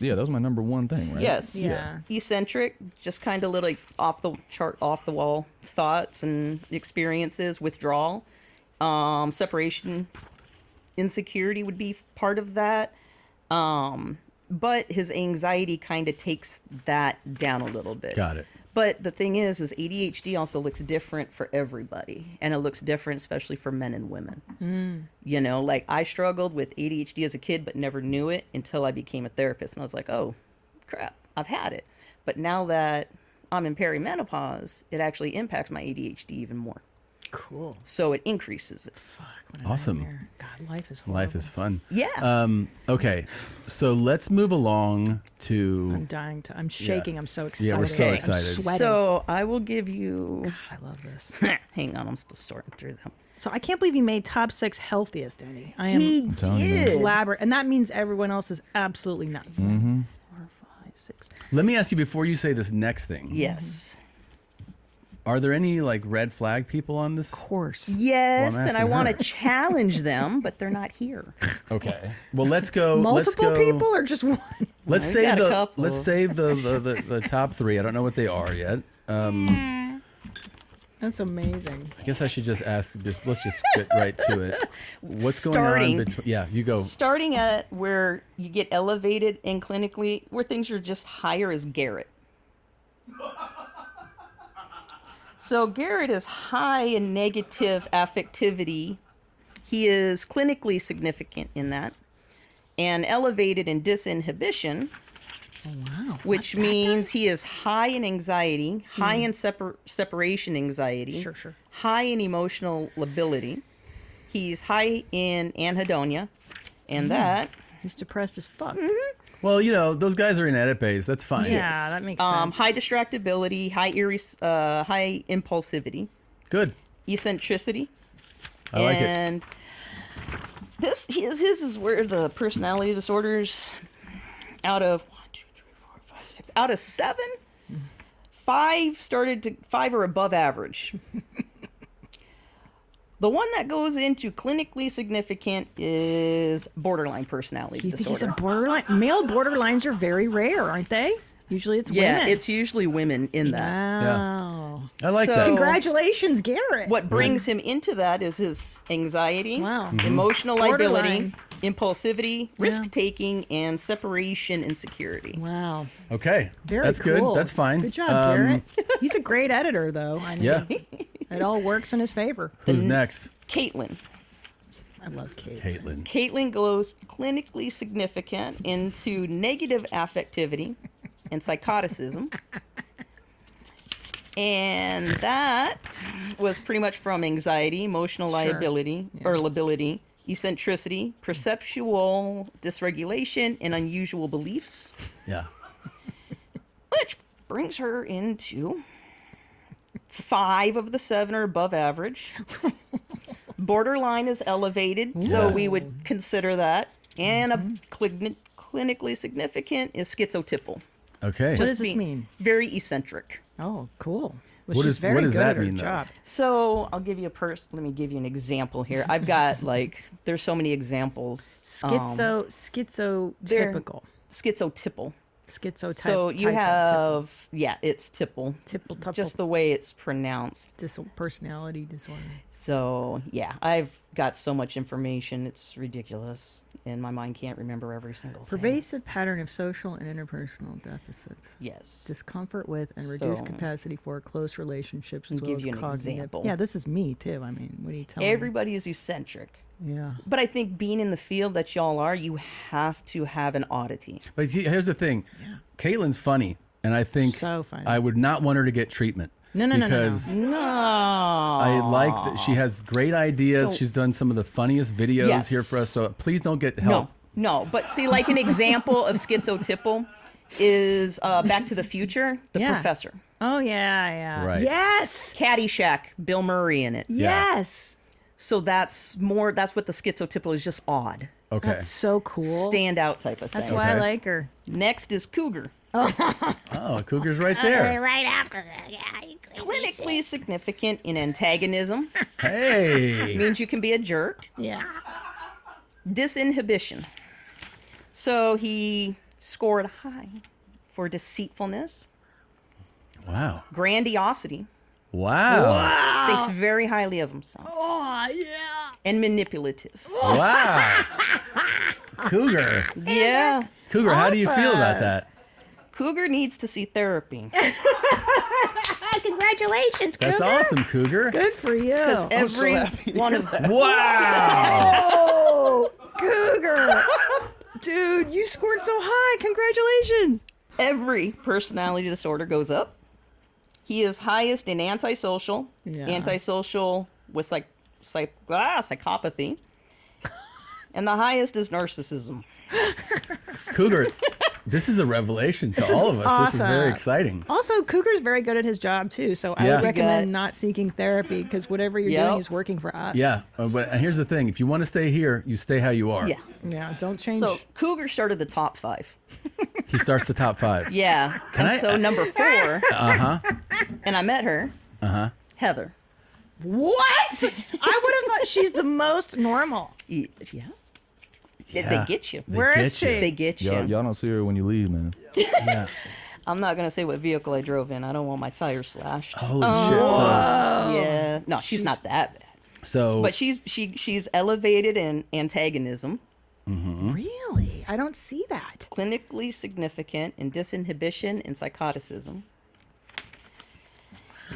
D: Yeah, that was my number one thing, right?
Q: yes,
C: Yeah.
Q: eccentric, just kind of little off the chart, off the wall thoughts and experiences, withdrawal, separation, insecurity would be part of that. But his anxiety kind of takes that down a little bit.
A: got it.
Q: But the thing is ADHD also looks different for everybody, and it looks different, especially for men and women. You know, like I struggled with ADHD as a kid, but never knew it until I became a therapist, and I was like, oh, crap, I've had it. But now that I'm in perimenopause, it actually impacts my ADHD even more.
C: Cool.
Q: So it increases it.
A: Awesome.
C: God, life is horrible.
A: Life is fun.
Q: Yeah.
A: Okay. So let's move along to.
C: I'm dying to. I'm shaking. I'm so excited.
A: Yeah, we're so
C: I'm
A: excited.
C: sweating.
Q: So I will give you.
C: God, I love this.
Q: Hang on, I'm still sorting through them.
C: So I can't believe he made top 6 healthiest, Andy. I am
Q: He did.
C: flabbergasted, and that means everyone else is absolutely nuts. 4, 5, 6.
A: Let me ask you before you say this next thing.
Q: Yes.
A: Are there any like red flag people on this?
C: Of course.
Q: Yes,
A: Well, I'm
Q: and I
A: asking
Q: want
A: her.
Q: to challenge them, but they're not here.
A: Okay. Well, let's go.
C: Multiple people or just one?
A: Let's
Q: We
A: save
Q: got a
A: the.
Q: couple.
A: Let's save the top 3. I don't know what they are yet.
C: That's amazing.
A: I guess I should just ask. Let's just get right to it. What's going
Q: Starting-
A: on between? Yeah, you go.
Q: Starting at where you get elevated and clinically, where things are just higher, is Garrett. So Garrett is high in negative affectivity. He is clinically significant in that. And elevated in disinhibition, which means he is high in anxiety, high in separation anxiety,
C: Sure.
Q: high in emotional lability. He's high in anhedonia, and that
C: He's depressed as fuck.
A: Well, those guys are in edipase. That's fine.
C: Yeah, that makes sense.
Q: high distractibility, high impulsivity,
A: Good.
Q: eccentricity.
A: I like it.
Q: And his is where the personality disorders, out of 7, 5 are above average. The one that goes into clinically significant is borderline personality
C: You think
Q: disorder.
C: he's a borderline? Male borderlines are very rare, aren't they? Usually it's
Q: Yeah,
C: women.
Q: it's usually women in that.
C: Wow.
A: I like
Q: So-
A: that.
C: Congratulations, Garrett.
Q: What brings him into that is his anxiety,
C: Wow.
Q: emotional
C: Borderline.
Q: liability, impulsivity, risk taking, and separation insecurity.
C: Wow.
A: Okay.
C: Very
A: That's
C: cool.
A: good. That's fine.
C: Good job, Garrett. He's a great editor, though. I mean,
A: Yeah.
C: it all works in his favor.
A: Who's next?
Q: Caitlin.
C: I love Kate.
A: Caitlin.
Q: Caitlin goes clinically significant into negative affectivity and psychoticism. And that was pretty much from anxiety, emotional liability or lability, eccentricity, perceptual dysregulation, and unusual beliefs.
A: Yeah.
Q: Which brings her into 5 of the 7 are above average. Borderline is elevated, so we would consider that. And a clinically significant is schizotypal.
A: Okay.
C: What does this
Q: being
C: mean?
Q: Very eccentric.
C: Oh, cool. Well,
A: What
C: she's
A: is-
C: very
A: what does
C: good
A: that
C: at her
A: mean, though?
C: job.
Q: So let me give you an example here. I've got there's so many examples.
C: Schizotypical.
Q: Schizotypal.
C: Schizotype.
Q: So you
C: type of
Q: have, it's tipple.
C: Tipple.
Q: Just the way it's pronounced.
C: Personality disorder.
Q: So yeah, I've got so much information, it's ridiculous. And my mind can't remember every single thing.
C: Pervasive pattern of social and interpersonal deficits.
Q: Yes.
C: Discomfort with and reduced
Q: So-
C: capacity for close relationships as
Q: I'll
C: well
Q: give
C: as
Q: you an
C: cognitive.
Q: example.
C: Yeah, this is me too. I mean, what are you telling me?
Q: Everybody is eccentric.
C: Yeah.
Q: But I think being in the field that y'all are, you have to have an oddity.
A: But here's the thing. Caitlin's funny, and I think
C: So funny.
A: I would not want her to get treatment.
C: No.
A: Because
Q: No.
A: I like that she has great ideas.
Q: So-
A: She's done some of the funniest videos
Q: Yes.
A: here for us. So please don't get help.
Q: No. But see, like an example of schizotypal is Back to the Future, the
C: Yeah.
Q: professor.
C: Oh yeah.
A: Right.
C: Yes.
Q: Caddyshack, Bill Murray in it.
C: Yes.
Q: So that's what the schizotypal is, just odd.
A: Okay.
C: That's so cool.
Q: Stand out type of thing.
C: That's why I like her.
Q: Next is cougar.
A: Oh, cougar's right there.
H: Right after that, yeah.
Q: Clinically significant in antagonism.
A: Hey.
Q: Means you can be a jerk.
C: Yeah.
Q: Disinhibition. So he scored high for deceitfulness,
A: Wow.
Q: grandiosity,
A: Wow.
Q: thinks very highly of himself,
C: Oh yeah.
Q: and manipulative.
A: Wow. Cougar.
Q: Yeah.
A: Cougar, how do you feel about that?
Q: Cougar needs to see therapy.
C: Congratulations,
A: That's
C: Cougar.
A: awesome, Cougar.
C: Good for you.
Q: Because every one of them.
A: Wow.
C: Oh, Cougar. Dude, you scored so high. Congratulations.
Q: Every personality disorder goes up. He is highest in antisocial,
C: Yeah.
Q: antisocial with psychopathy, and the highest is narcissism.
A: Cougar, this is a revelation to all of us. This is very
C: awesome.
A: exciting.
C: Also, Cougar's very good at his job too, so I
A: Yeah.
C: would
A: You
C: recommend
Q: got-
C: not seeking therapy because whatever you're
Q: Yep.
C: doing is working for us.
A: Yeah. But here's the thing. If you want to stay here, you stay how you are.
Q: Yeah.
C: Yeah, don't change.
Q: So Cougar started the top 5.
A: He starts the top 5.
Q: Yeah.
A: Can
Q: And
A: I-
Q: so number 4,
A: Uh-huh.
Q: and I met her,
A: Uh-huh.
Q: Heather.
C: What? I would have thought she's the most normal.
Q: Yeah. They
A: Yeah.
Q: get you.
A: They
C: Where
A: get
C: is
A: you.
C: she?
Q: They get you.
D: Y'all don't see her when you leave, man.
A: Yeah.
Q: I'm not gonna say what vehicle I drove in. I don't want my tires slashed.
A: Holy shit.
Q: Yeah. No, she's not that bad.
A: So
Q: But she's elevated in antagonism,
C: Really? I don't see that.
Q: clinically significant in disinhibition and psychoticism.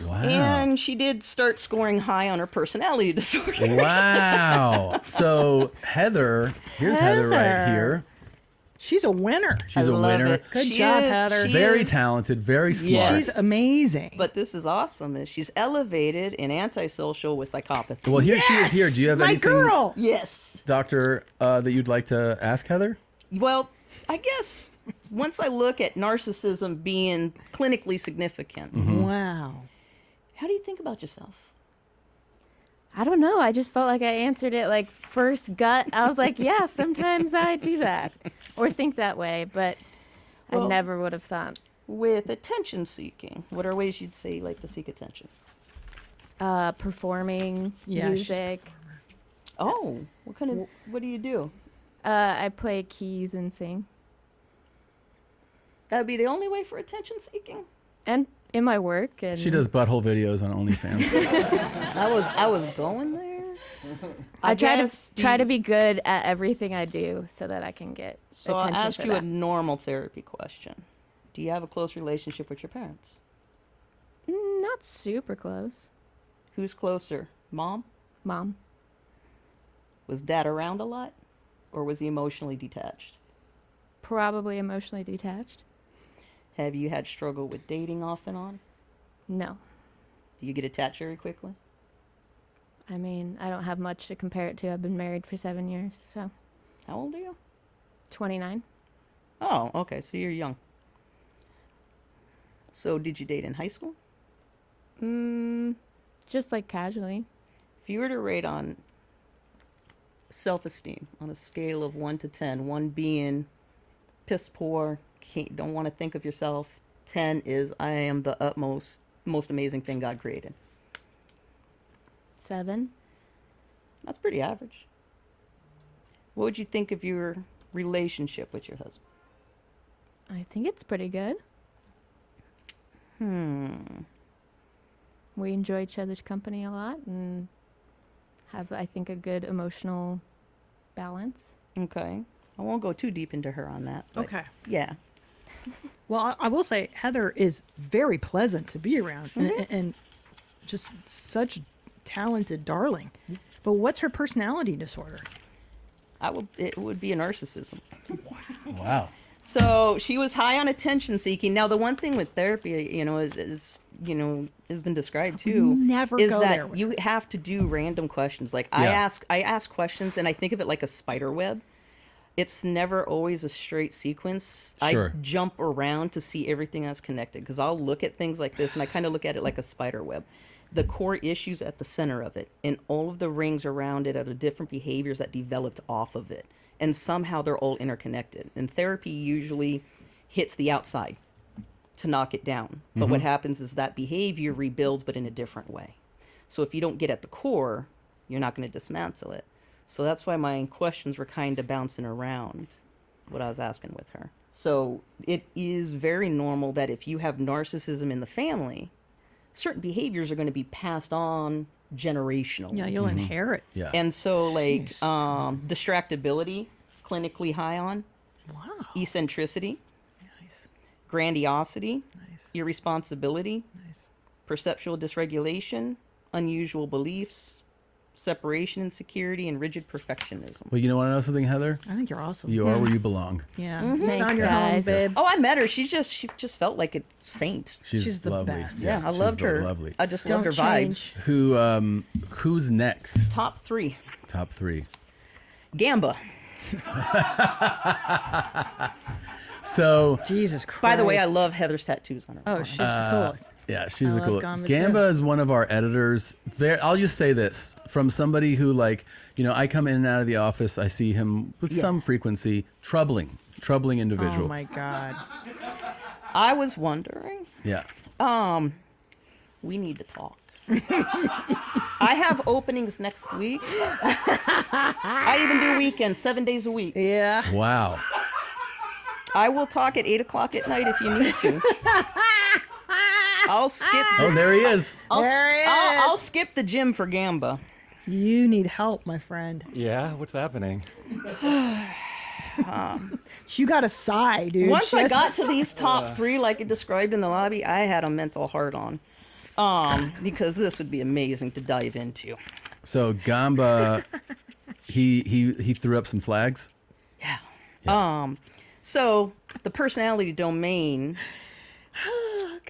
A: wow.
Q: And she did start scoring high on her personality disorders.
A: Wow. So Heather, here's Heather right
C: Heather.
A: here.
C: She's a winner.
A: She's
Q: I
A: a
Q: love
A: winner.
Q: it.
C: Good
Q: She
C: job,
Q: is-
C: Heather.
Q: she
A: Very
Q: is-
A: talented, very
Q: Yes.
A: smart.
C: She's amazing.
Q: But this is awesome. Is she's elevated in antisocial with psychopathy.
A: Well, here she is here. Do you have
C: My
A: anything,
C: girl.
Q: Yes.
A: Doctor, that you'd like to ask Heather?
Q: Well, I guess once I look at narcissism being clinically significant,
C: Wow.
Q: how do you think about yourself?
R: I don't know. I just felt like I answered it like first gut. I was like, yeah, sometimes I do that or think that way, but I
Q: Well-
R: never would have thought.
Q: With attention seeking, what are ways you'd say you like to seek attention?
R: Performing,
C: Yeah, she's
R: music.
Q: Oh, what do you do?
R: I play keys and sing.
Q: That would be the only way for attention seeking.
R: And in my work. And
A: She does butthole videos on OnlyFans.
Q: I was going there.
R: I try
Q: guess
R: to be good at everything I do so that I can get
Q: So I'll
R: attention
Q: ask
R: for
Q: you a
R: that.
Q: normal therapy question. Do you have a close relationship with your parents?
R: Not super close.
Q: Who's closer, mom?
R: Mom.
Q: Was dad around a lot, or was he emotionally detached?
R: Probably emotionally detached.
Q: Have you had struggle with dating off and on?
R: No.
Q: Do you get attached very quickly?
R: I mean, I don't have much to compare it to. I've been married for 7 years, so.
Q: How old are you?
R: 29.
Q: Oh, okay, so you're young. So did you date in high school?
R: Just like casually.
Q: If you were to rate on self-esteem on a scale of 1 to 10, 1 being piss poor, don't want to think of yourself, 10 is I am the utmost most amazing thing God created?
R: 7.
Q: That's pretty average. What would you think of your relationship with your husband?
R: I think it's pretty good. We enjoy each other's company a lot and have, I think, a good emotional balance.
Q: Okay. I won't go too deep into her on that. But
C: Okay.
Q: Yeah.
C: Well, I will say Heather is very pleasant to be around and just such talented darling. But what's her personality disorder?
Q: It would be a narcissism.
A: Wow.
Q: So she was high on attention seeking. Now, the one thing with therapy, is has been described too.
C: Never
Q: is
C: go
Q: that
C: there with
Q: you have to do random questions. Like
A: Yeah.
Q: I ask questions, and I think of it like a spider web. It's never always a straight sequence.
A: Sure.
Q: I jump around to see everything that's connected because I'll look at things like this, and I kind of look at it like a spider web. The core issues at the center of it, and all of the rings around it are the different behaviors that developed off of it. And somehow they're all interconnected. And therapy usually hits the outside to knock it down. But what happens is that behavior rebuilds, but in a different way. So if you don't get at the core, you're not going to dismantle it. So that's why my questions were kind of bouncing around what I was asking with her. So it is very normal that if you have narcissism in the family, certain behaviors are going to be passed on generational.
C: Yeah, you'll inherit.
A: Yeah.
Q: And so, like, distractibility, clinically high on.
C: Wow.
Q: Eccentricity. Grandiosity. Irresponsibility. Perceptual dysregulation. Unusual beliefs. Separation insecurity, and rigid perfectionism.
A: Well, you know, want to know something, Heather?
C: I think you're awesome.
A: You are where you belong.
C: Yeah.
R: Thanks,
C: Found your home,
R: guys.
C: babe.
Q: Oh, I met her. She just felt like a saint.
A: She's
C: the
A: lovely.
C: best.
Q: Yeah, I
A: she's
Q: loved her.
A: Lovely.
Q: I just
C: Don't
Q: loved her
C: change.
Q: vibes.
A: Who's next?
Q: Top 3.
A: Top 3.
Q: Gamba.
A: So,
C: Jesus Christ.
Q: By the way, I love Heather's tattoos on her.
C: Oh,
Q: arm.
C: she's the coolest.
A: yeah, she's
C: I
A: the
C: love
A: coolest.
C: Gamba,
A: Gamba
C: too.
A: is one of our editors. I'll just say this from somebody who, like, I come in and out of the office. I see him with some frequency. Troubling individual.
C: Oh my God.
Q: I was wondering.
A: Yeah.
Q: We need to talk. I have openings next week. I even do weekends, 7 days a week.
C: Yeah.
A: Wow.
Q: I will talk at 8 o'clock at night if you need to. I'll skip.
A: Oh, there he is.
Q: I'll skip the gym for Gamba.
C: You need help, my friend.
S: Yeah, what's happening?
C: You got to sigh, dude.
Q: Once
C: She
Q: I
C: has
Q: got
C: to
Q: to these top 3, like it described in the lobby, I had a mental hard on. Because this would be amazing to dive into.
A: So Gamba, he threw up some flags.
Q: Yeah. So the personality domain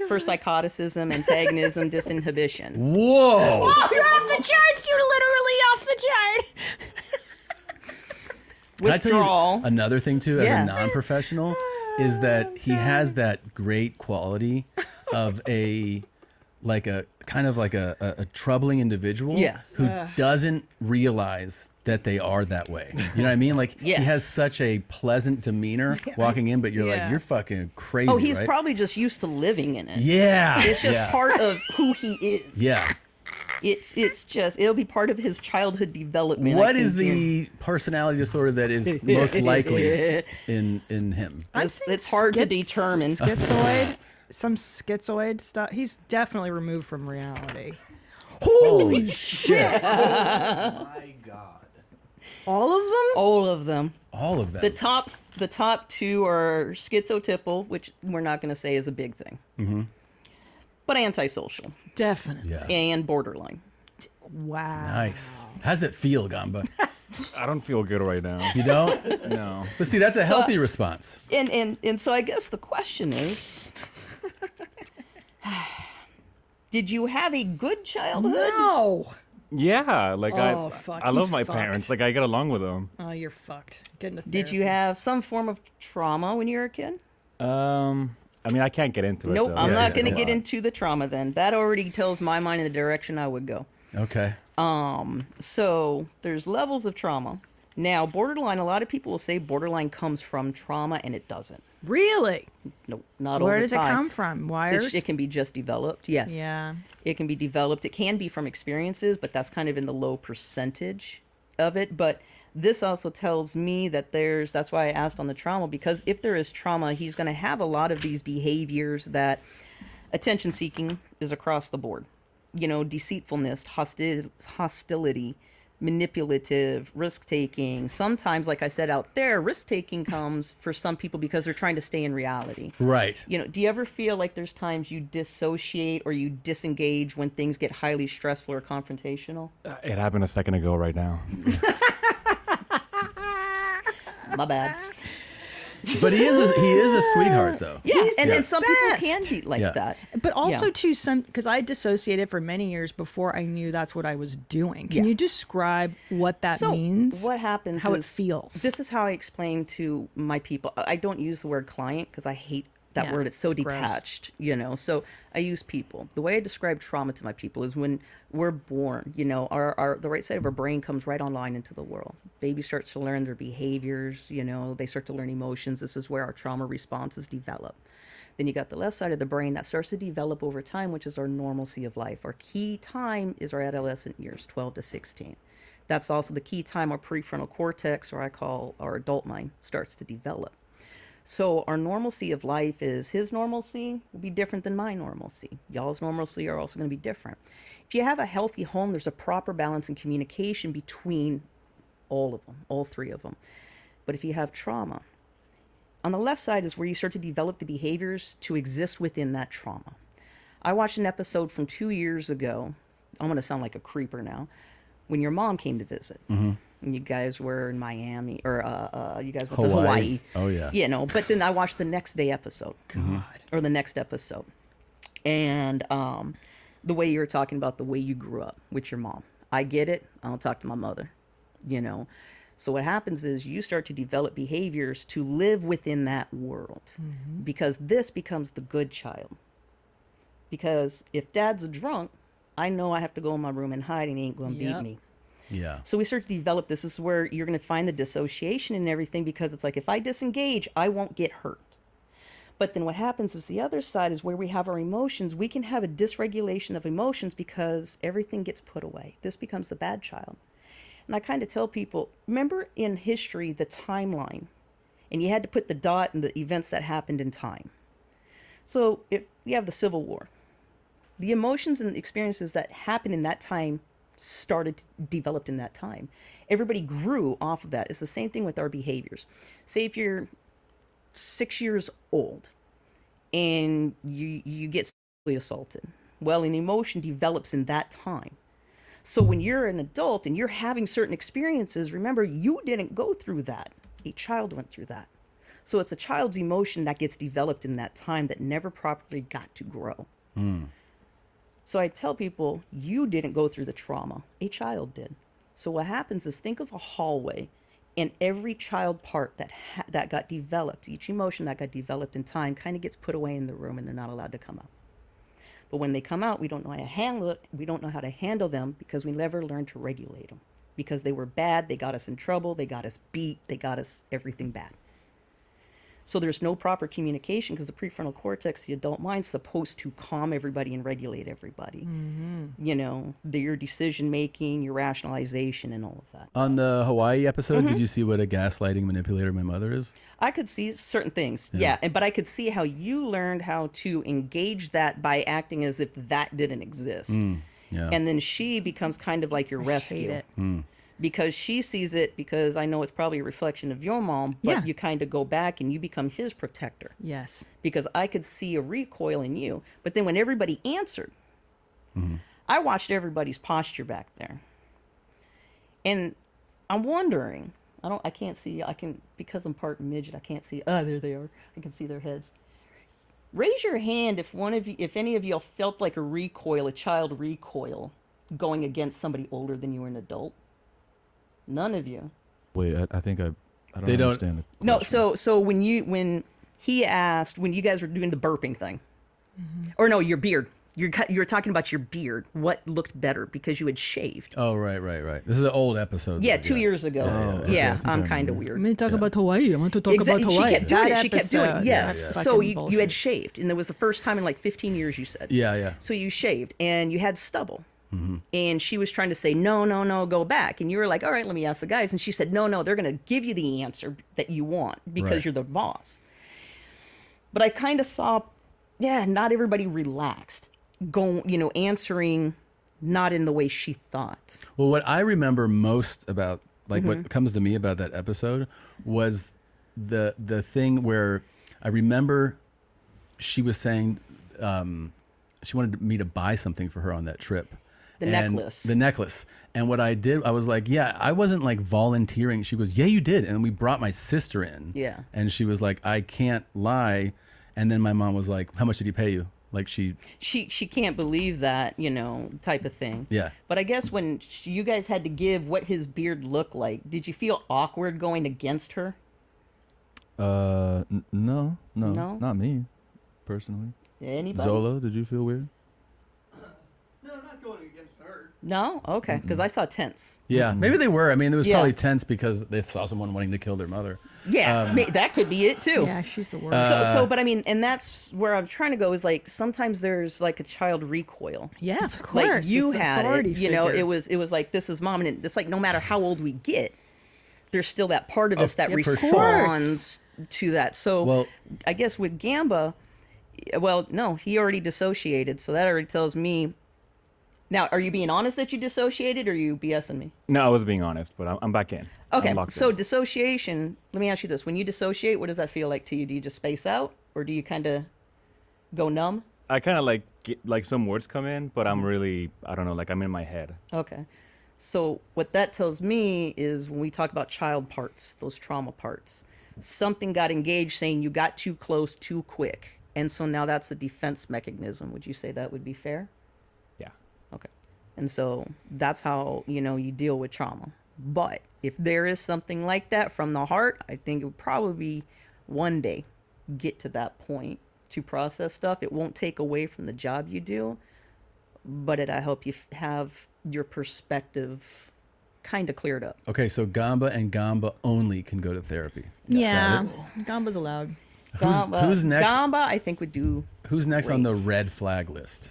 Q: for psychoticism, antagonism, disinhibition.
A: Whoa!
R: You're off the charts. You're literally off the chart.
A: Can I tell
Q: Withdrawal.
A: you another thing too, as
Q: Yeah.
A: a non-professional, is that he has that great quality of a troubling individual
Q: Yes.
A: who doesn't realize that they are that way. You know what I mean? Like
Q: Yes.
A: he has such a pleasant demeanor walking in, but you're like, you're fucking crazy.
Q: Oh, he's
A: right?
Q: probably just used to living in it.
A: Yeah.
Q: It's just
A: Yeah.
Q: part of who he is.
A: Yeah.
Q: It'll be part of his childhood development.
A: What is the personality disorder that is most likely in him?
Q: It's hard to determine.
C: Schizoid. Some schizoid stuff. He's definitely removed from reality.
A: Holy shit.
J: My God.
C: All of them?
Q: All of them.
A: All of them.
Q: The top 2 are schizotypal, which we're not going to say is a big thing.
A: Mm-hmm.
Q: But antisocial.
C: Definitely.
A: Yeah.
Q: And borderline.
C: Wow.
A: Nice. How's it feel, Gamba?
S: I don't feel good right now.
A: You don't?
S: No.
A: But see, that's a healthy response.
Q: And so I guess the question is, did you have a good childhood?
C: No.
S: Yeah, like
C: Oh, fuck,
S: I love
C: he's
S: my
C: fucked.
S: parents. Like I get along with them.
C: Oh, you're fucked. Get into
Q: Did you have some form of trauma when you were a kid?
S: I mean, I can't get into it.
Q: Nope,
S: though.
Q: I'm not going to
S: a
Q: get
S: lot.
Q: into the trauma then. That already tells my mind in the direction I would go.
A: Okay.
Q: So there's levels of trauma. Now, borderline, a lot of people will say borderline comes from trauma, and it doesn't.
C: Really?
Q: No, not all the time.
C: Where does it come from? Wires?
Q: It can be just developed, yes.
C: Yeah.
Q: It can be developed. It can be from experiences, but that's kind of in the low percentage of it. But this also tells me that that's why I asked on the trauma, because if there is trauma, he's going to have a lot of these behaviors that attention seeking is across the board. You know, deceitfulness, hostility, manipulative, risk-taking. Sometimes, like I said out there, risk-taking comes for some people because they're trying to stay in reality.
A: Right.
Q: You know, do you ever feel like there's times you dissociate or you disengage when things get highly stressful or confrontational?
S: It happened a second ago right now.
Q: My bad.
A: But he is a sweetheart, though.
Q: Yeah, and
C: the
Q: some people
C: best.
Q: can be like
A: Yeah.
Q: that.
C: But also
Q: Yeah.
C: too, some because I dissociated for many years before I knew that's what I was doing. Can you describe what that
Q: So
C: means?
Q: what happens
C: How
Q: is,
C: it feels.
Q: This is how I explain to my people. I don't use the word client because I hate that
C: Yeah,
Q: word. It's so
C: it's gross.
Q: detached, you know. So I use people. The way I describe trauma to my people is when we're born, you know, the right side of our brain comes right online into the world. Baby starts to learn their behaviors, you know, they start to learn emotions. This is where our trauma responses develop. Then you got the left side of the brain that starts to develop over time, which is our normalcy of life. Our key time is our adolescent years, 12 to 16. That's also the key time our prefrontal cortex, or I call our adult mind, starts to develop. So our normalcy of life is his normalcy will be different than my normalcy. Y'all's normalcy are also going to be different. If you have a healthy home, there's a proper balance and communication between all of them, all three of them. But if you have trauma, on the left side is where you start to develop the behaviors to exist within that trauma. I watched an episode from 2 years ago. I'm going to sound like a creeper now. When your mom came to visit.
A: Mm-hmm.
Q: And you guys were in Miami, or you guys went to Hawaii.
A: Oh, yeah.
Q: You know, but then I watched the next day episode.
A: God.
Q: Or the next episode. And the way you were talking about the way you grew up with your mom. I get it. I don't talk to my mother, you know. So what happens is you start to develop behaviors to live within that world. Because this becomes the good child. Because if dad's a drunk, I know I have to go in my room and hide and he ain't going to beat me.
A: Yeah.
Q: So we start to develop, this is where you're going to find the dissociation and everything, because it's like, if I disengage, I won't get hurt. But then what happens is the other side is where we have our emotions. We can have a dysregulation of emotions because everything gets put away. This becomes the bad child. And I kind of tell people, remember in history, the timeline, and you had to put the dot in the events that happened in time. So if you have the Civil War, the emotions and experiences that happened in that time developed in that time. Everybody grew off of that. It's the same thing with our behaviors. Say if you're 6 years old and you get sexually assaulted. Well, an emotion develops in that time. So when you're an adult and you're having certain experiences, remember, you didn't go through that. A child went through that. So it's a child's emotion that gets developed in that time that never properly got to grow. So I tell people, you didn't go through the trauma. A child did. So what happens is, think of a hallway, and every child part that got developed, each emotion that got developed in time kind of gets put away in the room, and they're not allowed to come out. But when they come out, we don't know how to handle it. We don't know how to handle them because we never learned to regulate them. Because they were bad, they got us in trouble, they got us beat, they got us everything bad. So there's no proper communication because the prefrontal cortex, the adult mind, is supposed to calm everybody and regulate everybody. You know, your decision making, your rationalization, and all of that.
A: On the Hawaii episode, did you see what a gaslighting manipulator my mother is?
Q: I could see certain things, yeah, but I could see how you learned how to engage that by acting as if that didn't exist.
A: Yeah.
Q: And then she becomes kind of like your rescue. Because she sees it, because I know it's probably a reflection of your mom, but you kind of go back and you become his protector.
C: Yes.
Q: Because I could see a recoil in you. But then when everybody answered, I watched everybody's posture back there. And I'm wondering, I can't see, because I'm part midget, I can't see, there they are. I can see their heads. Raise your hand if any of you felt like a child recoil, going against somebody older than you or an adult. None of you.
D: Wait, I think I don't
A: They don't-
D: understand the
Q: No,
D: question.
Q: so when you guys were doing the burping thing, or no, your beard, You're talking about your beard. What looked better because you had shaved?
A: Oh, right. This is an old episode.
Q: Yeah,
A: though,
Q: 2 years ago. Yeah, I'm kind of weird.
C: I'm going to talk about Hawaii. I want to talk about Hawaii.
Q: She kept doing it. She kept doing it.
C: Episode.
Q: Yes.
C: That's
Q: So
C: fucking
Q: you
C: bullshit.
Q: had shaved, and there was the first time in like 15 years. You said.
A: Yeah.
Q: So you shaved, and you had stubble. And she was trying to say, no, go back. And you were like, all right, let me ask the guys. And she said, no, they're going to give you the answer that you want because
A: Right.
Q: you're the boss. But I kind of saw, not everybody relaxed, answering not in the way she thought.
A: Well, what I remember most about, like, what comes to me about that episode was the thing where I remember she was saying she wanted me to buy something for her on that trip.
Q: The
A: The necklace. And what I did, I was like, I wasn't like volunteering. She goes, yeah, you did. And we brought my sister in.
Q: Yeah.
A: And she was like, I can't lie. And then my mom was like, how much did he pay you? Like she
Q: can't believe that, type of thing.
A: Yeah.
Q: But I guess when you guys had to give what his beard looked like, did you feel awkward going against her?
D: No, not me, personally.
Q: Anybody?
D: Zola, did you feel weird?
N: No, not going against her.
Q: No? Okay, because I saw tense.
A: Yeah, maybe they were. I mean, it was
Q: Yeah.
A: probably tense because they saw someone wanting to kill their mother.
Q: Yeah, that could be it too.
C: Yeah, she's the worst.
Q: But I mean, and that's where I'm trying to go is like sometimes there's like a child recoil.
C: Yeah, of
Q: Like
C: course.
Q: you
C: It's an
Q: had
C: authority
Q: it, it
C: figure.
Q: was like this is mom, and it's like no matter how old we get, there's still that part of us that
C: yeah, for sure.
Q: responds to that. So
A: Well-
Q: I guess with Gamba, no, he already dissociated, so that already tells me. Now, are you being honest that you dissociated, or are you BSing me?
S: No, I was being honest, but I'm back in.
Q: Okay,
S: I'm locked
Q: so
S: in.
Q: dissociation, let me ask you this. When you dissociate, what does that feel like to you? Do you just space out, or do you kind of go numb?
S: I kind of like some words come in, but I'm really, I don't know, like I'm in my head.
Q: Okay. So what that tells me is when we talk about child parts, those trauma parts, something got engaged saying you got too close too quick. And so now that's a defense mechanism. Would you say that would be fair?
S: Yeah.
Q: Okay. And so that's how, you deal with trauma. But if there is something like that from the heart, I think it would probably one day get to that point to process stuff. It won't take away from the job you do, but it'll help you have your perspective kind of cleared up.
A: Okay, so Gamba and Gamba only can go to therapy.
C: Yeah,
A: Got it?
C: Gamba's allowed.
A: Who's next?
Q: Gamba, I think, would do.
A: Who's next on the red flag list?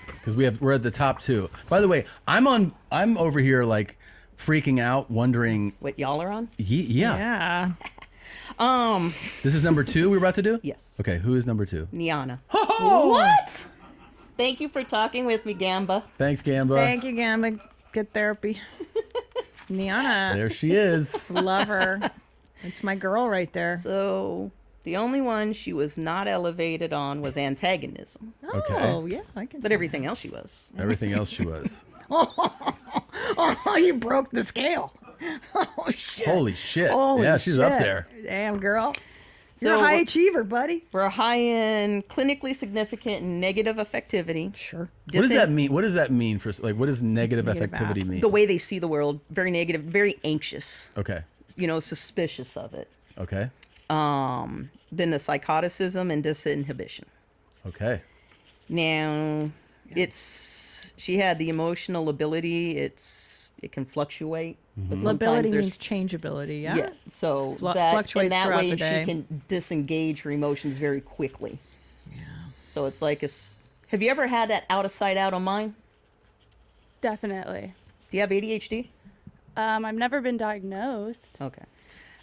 A: Because we're at the top two. By the way, I'm over here like freaking out, wondering.
Q: What y'all are on?
A: Yeah.
C: Yeah.
A: This is number 2 we're about to do?
Q: Yes.
A: Okay, who is number 2?
Q: Niana. What? Thank you for talking with me, Gamba.
A: Thanks, Gamba.
C: Thank you, Gamba. Good therapy. Niana.
A: There she is.
C: Love her. It's my girl right there.
Q: So the only one she was not elevated on was antagonism.
A: Okay.
C: Oh, yeah, I can.
Q: But everything else she was.
A: Everything else she was.
C: Oh, you broke the scale. Oh, shit.
A: Holy shit.
C: Holy
A: Yeah, she's up
C: shit.
A: there.
C: Damn, girl. You're a
Q: So
C: high
Q: we're-
C: achiever, buddy.
Q: We're high in clinically significant negative affectivity.
C: Sure.
A: What does that mean? What does that mean for like? What does negative
C: Negative
A: affectivity mean?
Q: The way they see the world, very negative, very anxious.
A: Okay.
Q: Suspicious of it.
A: Okay.
Q: Then the psychoticism and disinhibition.
A: Okay.
Q: Now, she had the emotional ability. It can fluctuate, but sometimes
C: Ability
Q: there's
C: means changeability, yeah?
Q: So
C: Flu-
Q: that
C: fluctuates
Q: in that
C: throughout
Q: way
C: the day.
Q: she can disengage her emotions very quickly. Yeah. So it's like have you ever had that out of sight, out of mind?
T: Definitely.
Q: Do you have ADHD?
T: I've never been diagnosed.
Q: Okay.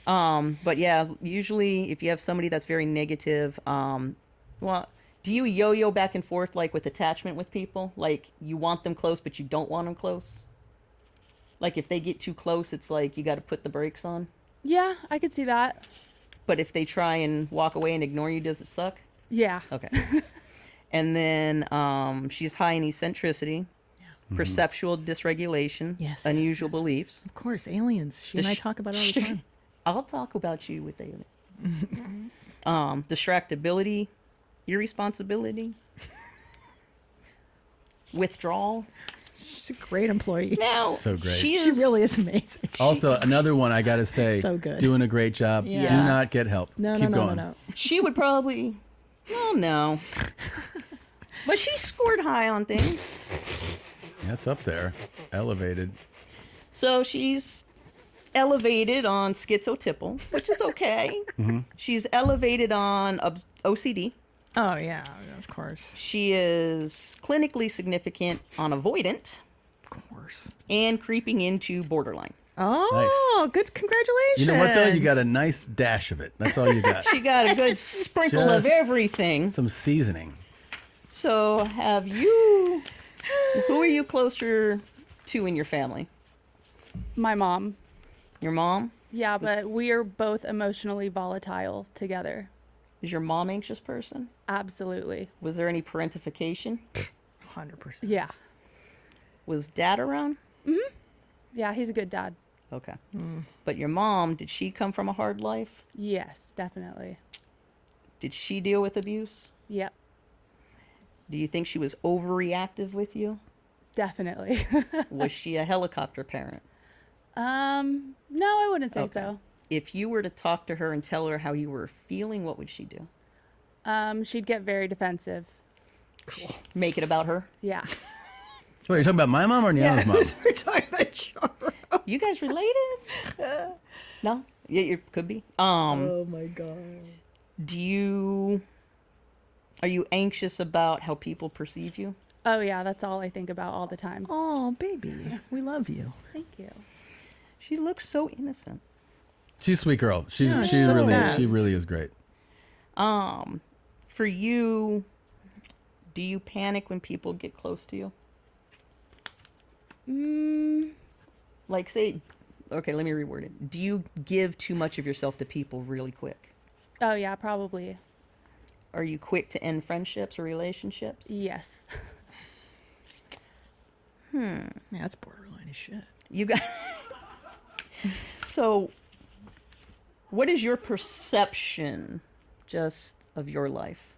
Q: But yeah, usually if you have somebody that's very negative, do you yo-yo back and forth like with attachment with people? Like you want them close, but you don't want them close? Like if they get too close, it's like you got to put the brakes on.
T: Yeah, I could see that.
Q: But if they try and walk away and ignore you, does it suck?
T: Yeah.
Q: Okay. And then she's high in eccentricity, perceptual dysregulation, unusual beliefs.
C: Of course, aliens. She and I talk about it all the time.
Q: I'll talk about you with aliens. Distractibility, irresponsibility, withdrawal.
C: She's a great employee.
Q: Now,
A: So great.
C: She really is amazing.
A: Also, another one I gotta say,
C: So good.
A: doing a great job.
C: Yes.
A: Do not get help.
C: No,
A: Keep
C: no,
A: going.
C: no.
Q: She would probably, well, no. But she scored high on things.
A: Yeah, it's up there. Elevated.
Q: So she's elevated on schizotypal, which is okay.
A: Mhm.
Q: She's elevated on OCD.
C: Oh, yeah, of course.
Q: She is clinically significant on avoidant.
C: Of course.
Q: And creeping into borderline.
C: Oh, good. Congratulations.
A: You know what, though? You got a nice dash of it. That's all you got.
Q: She got a good sprinkle of
A: Just
Q: everything.
A: Some seasoning.
Q: So who are you closer to in your family?
T: My mom.
Q: Your mom?
T: Yeah, but we are both emotionally volatile together.
Q: Is your mom anxious person?
T: Absolutely.
Q: Was there any parentification?
C: 100%.
T: Yeah.
Q: Was dad around?
T: Mm-hmm. Yeah, he's a good dad.
Q: Okay. But your mom, did she come from a hard life?
T: Yes, definitely.
Q: Did she deal with abuse?
T: Yep.
Q: Do you think she was overreactive with you?
T: Definitely.
Q: Was she a helicopter parent?
T: No, I wouldn't say
Q: Okay.
T: so.
Q: If you were to talk to her and tell her how you were feeling, what would she do?
T: She'd get very defensive.
Q: Make it about her?
T: Yeah.
A: Wait, you're talking about my mom or Niana's mom?
C: We're talking about Charo.
Q: You guys related? No? Yeah, it could be.
C: Oh my God.
Q: Are you anxious about how people perceive you?
T: Oh, yeah, that's all I think about all the time.
C: Oh, baby. We love you.
T: Thank you.
Q: She looks so innocent.
A: She's a sweet girl. She
Q: so
A: really is great.
Q: For you, do you panic when people get close to you? Like say, okay, let me reword it. Do you give too much of yourself to people really quick?
T: Oh, yeah, probably.
Q: Are you quick to end friendships or relationships?
T: Yes.
C: Yeah, that's borderline as shit.
Q: You got. So, what is your perception just of your life?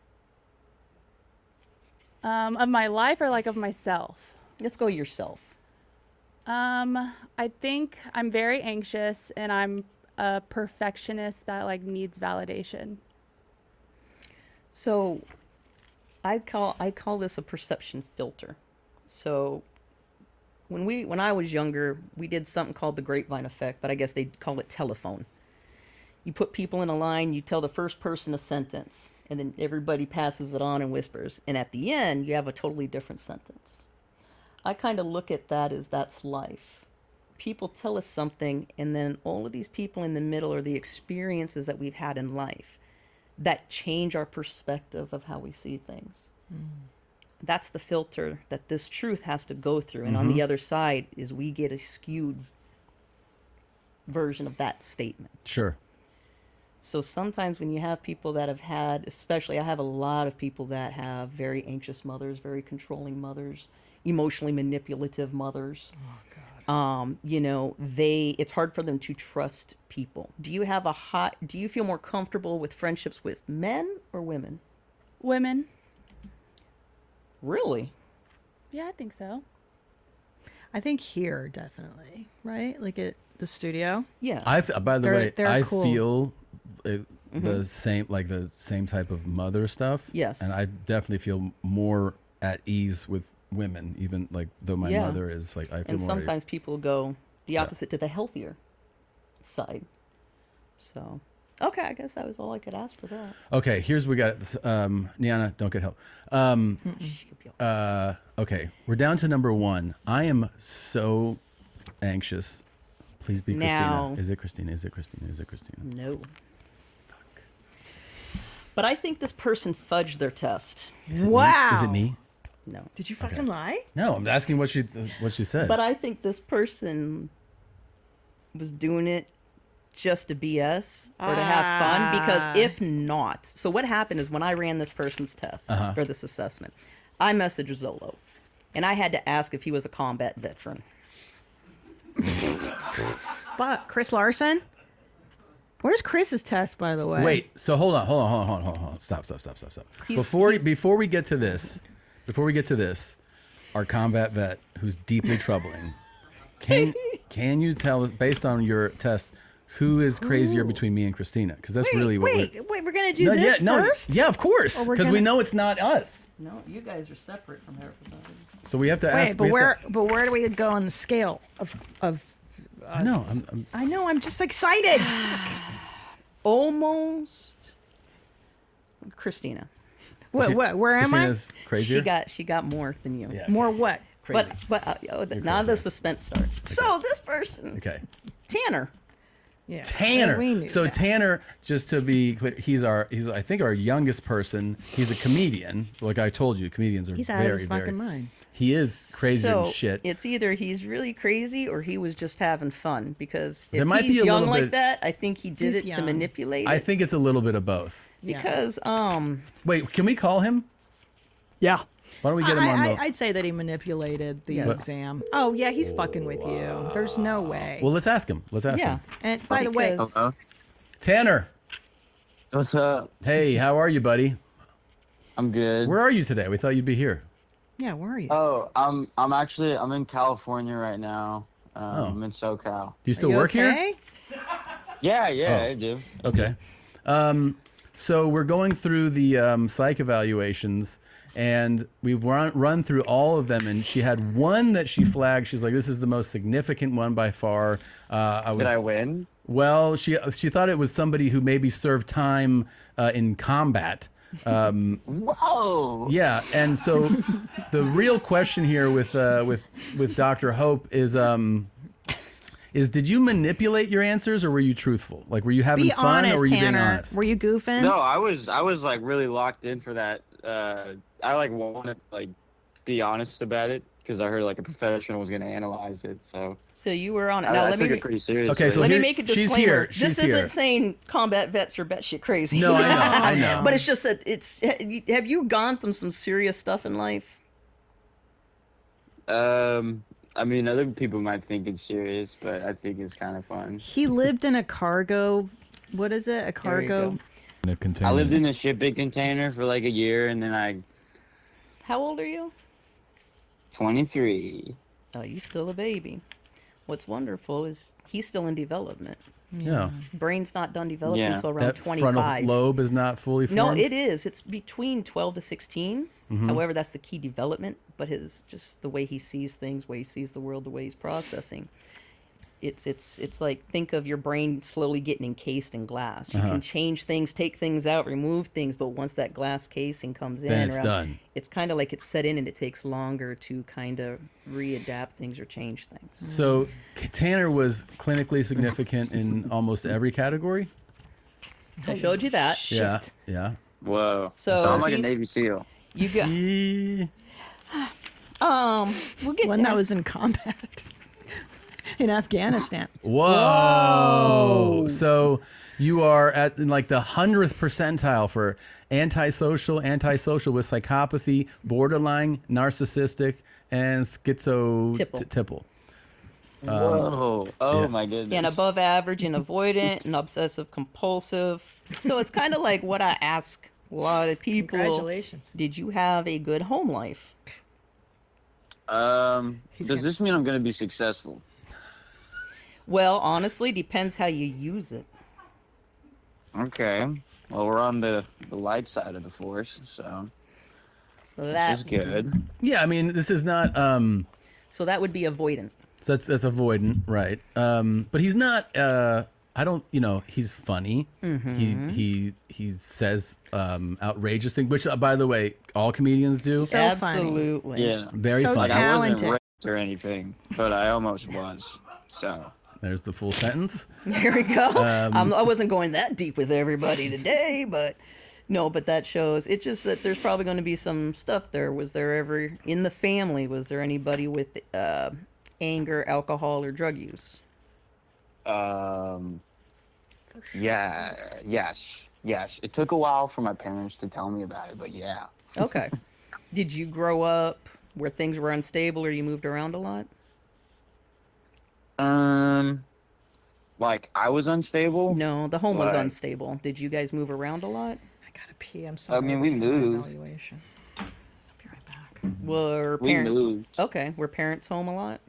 T: Of my life or like of myself?
Q: Let's go yourself.
T: I think I'm very anxious and I'm a perfectionist that like needs validation.
Q: So, I call this a perception filter. So, when I was younger, we did something called the grapevine effect, but I guess they'd call it telephone. You put people in a line, you tell the first person a sentence, and then everybody passes it on and whispers. And at the end, you have a totally different sentence. I kind of look at that as that's life. People tell us something, and then all of these people in the middle are the experiences that we've had in life that change our perspective of how we see things. That's the filter that this truth has to go through. And on the other side is we get a skewed version of that statement.
A: Sure.
Q: So sometimes when you have people that have had, especially I have a lot of people that have very anxious mothers, very controlling mothers, emotionally manipulative mothers. Oh God. It's hard for them to trust people. Do you feel more comfortable with friendships with men or women?
T: Women.
Q: Really?
T: Yeah, I think so.
C: I think here, definitely. Right? Like at the studio.
Q: Yeah.
A: By the way,
C: they're
A: I
C: cool.
A: feel the same type of mother stuff.
Q: Yes.
A: And I definitely feel more at ease with women, even like though my mother is like, I feel
Q: and
A: more.
Q: sometimes people go the opposite to the healthier side. So, okay, I guess that was all I could ask for that.
A: Okay, here's we got. Niana, don't get help. Okay, we're down to number 1. I am so anxious. Please be
Q: Now-
A: Christina. Is it Christina? Is it Christina? Is it Christina?
Q: No. Fuck. But I think this person fudged their test.
A: Is it me?
C: Wow.
A: Is it me?
Q: No.
C: Did you fucking lie?
A: No, I'm asking what she said.
Q: But I think this person was doing it just to BS or to have fun, because if not, so what happened is when I ran this person's test or this assessment, I messaged Zolo and I had to ask if he was a combat veteran.
C: Fuck, Chris Larson? Where's Chris's test, by the way?
A: Wait, so hold on. Stop. Before we get to this, our combat vet who's deeply troubling, can you tell us, based on your test, Who is crazier between me and Christina? Because that's really what
C: Wait, we're gonna do this first?
A: Yeah, of course. Because we know it's not us.
Q: No, you guys are separate from everybody.
A: So we have to ask.
C: But where do we go on the scale of
A: I know.
C: I know. I'm just excited.
Q: Almost. Christina.
C: Where am I?
A: Christina's crazier?
Q: She got more than you.
A: Yeah.
C: More what?
Q: But now the suspense starts. So this person.
A: Okay.
Q: Tanner.
C: Yeah.
A: Tanner.
C: We knew
A: So
C: that.
A: Tanner, just to be clear, he's I think our youngest person. He's a comedian. Like I told you, comedians are
C: He's out
A: very,
C: of his
A: very.
C: fucking mind.
A: He is crazy
Q: So
A: and shit.
Q: it's either he's really crazy or he was just having fun. Because
A: There
Q: if
A: might
Q: he's
A: be a
Q: young
A: little
Q: like
A: bit-
Q: that, I think he did
C: He's
Q: it
C: young.
Q: to manipulate it.
A: I think it's a little bit of both.
Q: Because
A: Wait, can we call him?
N: Yeah.
A: Why don't we get him on the?
C: I'd say that he manipulated the
A: Yes.
C: exam. Oh yeah, he's fucking with you. There's no way.
A: Well, let's ask him. Let's ask him.
C: And by the way,
A: Tanner.
U: What's up?
A: Hey, how are you, buddy?
U: I'm good.
A: Where are you today? We thought you'd be here.
C: yeah, where are you?
U: Oh, I'm in California right now. I'm in SoCal.
A: Do you still work here?
U: Yeah,
A: Oh.
U: I do.
A: Okay. So we're going through the psych evaluations, and we've run through all of them, and she had one that she flagged. She's like, "This is the most significant one by far."
U: Did I win?
A: Well, she thought it was somebody who maybe served time in combat.
U: Whoa!
A: Yeah, and so the real question here with Dr. Hope is did you manipulate your answers or were you truthful? Like, were you having
C: Be
A: fun
C: honest,
A: or were you being
C: Tanner.
A: honest?
C: Were you goofing?
U: No, I was like really locked in for that. I like wanted to like be honest about it because I heard like a professional was going to analyze it. So
Q: you were on it.
U: I,
Q: Now
U: I
Q: let
U: took
Q: me
U: it pretty seriously.
A: Okay, so
Q: let
A: here-
Q: me make a
A: she's
Q: disclaimer.
A: here.
Q: This
A: She's
Q: isn't
A: here.
Q: saying combat vets are batshit crazy.
A: No, I know, I know.
Q: But it's just that it's. Have you gone through some serious stuff in life?
U: I mean, other people might think it's serious, but I think it's kind of fun.
C: He lived in a cargo. What is it? A cargo.
D: In a container.
U: I lived in a shipping container for like a year, and then
Q: How old are you?
U: 23.
Q: Oh, you still a baby. What's wonderful is he's still in development.
A: Yeah.
Q: Brain's not done developing
U: Yeah.
Q: until around
A: That
Q: 25.
A: frontal lobe is not fully formed?
Q: No, it is. It's between 12 to 16.
A: Mhm.
Q: However, that's the key development. But just the way he sees things, the way he sees the world, the way he's processing. It's like, think of your brain slowly getting encased in glass. You can change things, take things out, remove things, but once that glass casing comes in,
A: Then it's done.
Q: It's kind of like it's set in, and it takes longer to kind of readapt things or change things.
A: So Tanner was clinically significant in almost every category?
Q: I showed you that.
A: Yeah, yeah.
U: Whoa.
Q: So
U: I'm like a
Q: he's-
U: Navy SEAL.
Q: You got. We'll get
C: One
Q: there.
C: that was in combat in Afghanistan.
A: Whoa. So you are at like the 100th percentile for antisocial with psychopathy, borderline, narcissistic, and schizo-tipple.
U: Whoa. Oh
A: yeah.
U: my goodness.
Q: And above average and avoidant and obsessive compulsive. So it's kind of like what I ask a lot of people.
C: Congratulations.
Q: Did you have a good home life?
U: Does this mean I'm going to be successful?
Q: Well, honestly, depends how you use it.
U: Okay. Well, we're on the light side of the force, so
Q: So
U: this is good.
A: Yeah, I mean, this is not.
Q: So that would be avoidant.
A: So that's avoidant, right? But he's not. I don't. He's funny.
Q: Mhm.
A: He says outrageous things, which, by the way, all comedians do.
C: So
Q: Absolutely.
U: Yeah.
A: Very
C: So
A: funny.
U: I wasn't
C: talented.
U: raped or anything, but I almost was. So
A: There's the full sentence.
Q: There we go. I wasn't going that deep with everybody today, but no, but that shows. It's just that there's probably going to be some stuff there. Was there ever in the family? Was there anybody with anger, alcohol, or drug use?
U: Yes. It took a while for my parents to tell me about it, but yeah.
Q: Okay. Did you grow up where things were unstable, or you moved around a lot?
U: Like I was unstable?
Q: No, the home was
U: Like-
Q: unstable. Did you guys move around a lot?
C: I gotta pee. I'm sorry.
U: I mean, we
C: This is an
U: moved.
C: evaluation.
Q: Were
U: We
Q: parents
U: moved.
Q: okay? Were parents home a lot?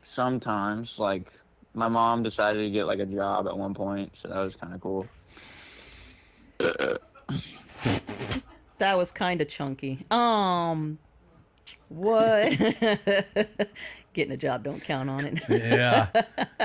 U: Sometimes, like my mom decided to get like a job at one point, so that was kind of cool.
Q: That was kind of chunky. What? Getting a job don't count on it.
A: Yeah.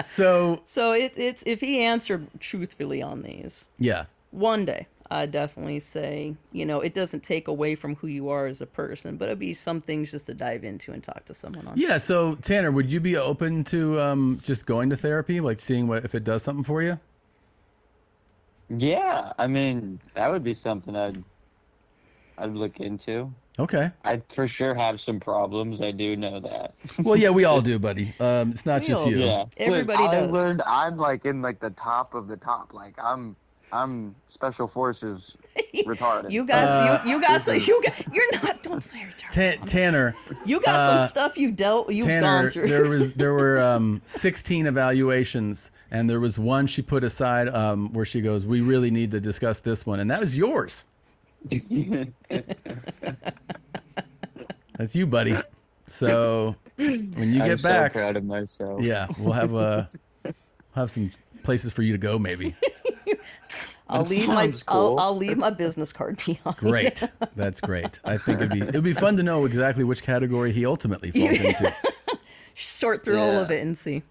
A: So
Q: it's if he answered truthfully on these.
A: Yeah.
Q: One day, I'd definitely say, it doesn't take away from who you are as a person, but it'd be some things just to dive into and talk to someone on.
A: Yeah. So Tanner, would you be open to just going to therapy, like seeing if it does something for you?
U: Yeah, I mean, that would be something I'd look into.
A: Okay.
U: I for sure have some problems. I do know that.
A: Well, yeah, we all do, buddy. It's not just you.
U: Yeah,
Q: Everybody
U: I
Q: does.
U: learned I'm like in like the top of the top. Like I'm special forces retarded.
Q: You're not. Don't say retarded.
A: Tanner.
Q: You got some stuff you've
A: Tanner,
Q: gone through.
A: there were 16 evaluations, and there was one she put aside where she goes, "We really need to discuss this one," and that was yours. That's you, buddy. So when you get back,
U: so proud of myself.
A: Yeah, we'll have some places for you to go, maybe.
Q: I'll leave my business card behind.
A: Great, that's great. I think it'd be fun to know exactly which category he ultimately falls into.
Q: Sort through all of it and see.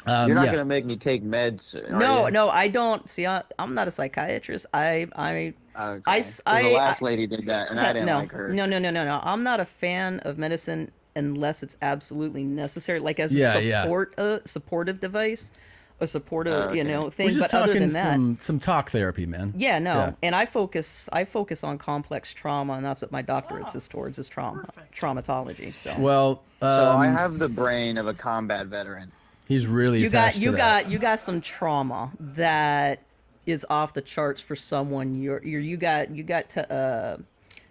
U: You're not gonna make me take meds.
Q: No, I don't. See, I'm not a psychiatrist.
U: Okay. The last lady did that, and I didn't like her.
Q: No. I'm not a fan of medicine unless it's absolutely necessary, like as a supportive device, a supportive, thing.
A: We're just
Q: but other
A: talking
Q: than that,
A: some talk therapy, man.
Q: Yeah, no. Yeah. And I focus on complex trauma, and that's what my doctorate is towards, is traumatology. So
U: so I have the brain of a combat veteran.
A: He's really attached to that.
Q: You got some trauma that is off the charts for someone. You got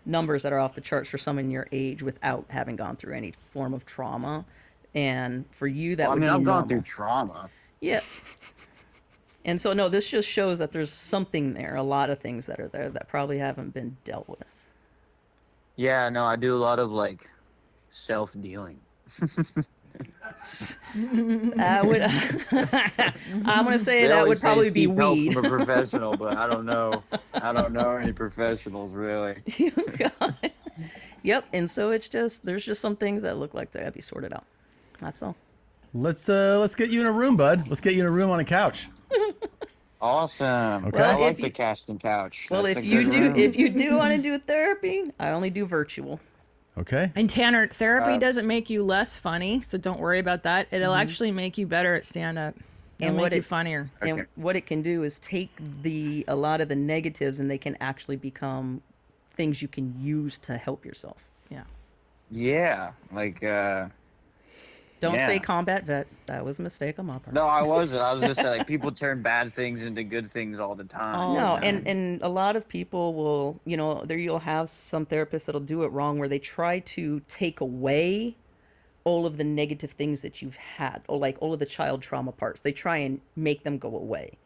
Q: numbers that are off the charts for someone your age without having gone through any form of trauma, and for you that would be
U: I've
Q: normal.
U: gone through trauma.
Q: Yeah. And so no, this just shows that there's something there, a lot of things that are there that probably haven't been dealt with.
U: Yeah, no, I do a lot of like self-dealing.
Q: I'm gonna say that would probably be
U: seek help
Q: weed.
U: from a professional, but I don't know any professionals really.
Q: Yep, and so there's just some things that look like they gotta be sorted out. That's all.
A: Let's get you in a room, bud. Let's get you in a room on a couch.
U: Awesome.
A: Okay.
U: I like the casting couch.
Q: Well,
U: That's
Q: if
U: a
Q: you
U: good
Q: do
U: room.
Q: want to do therapy, I only do virtual.
A: Okay.
C: And Tanner, therapy doesn't make you less funny, so don't worry about that. It'll
Q: Mhm.
C: actually make you better at stand-up. It'll make you funnier.
Q: And what it can do is take a lot of the negatives, and they can actually become things you can use to help yourself.
C: Yeah.
U: Yeah, like
Q: Don't
U: yeah.
Q: say combat vet. That was a mistake on my part.
U: No, I wasn't. I was just saying, like, people turn bad things into good things all the time.
Q: No, and a lot of people will, you'll have some therapists that'll do it wrong, where they try to take away all of the negative things that you've had, or like all of the child trauma parts. They try and make them go away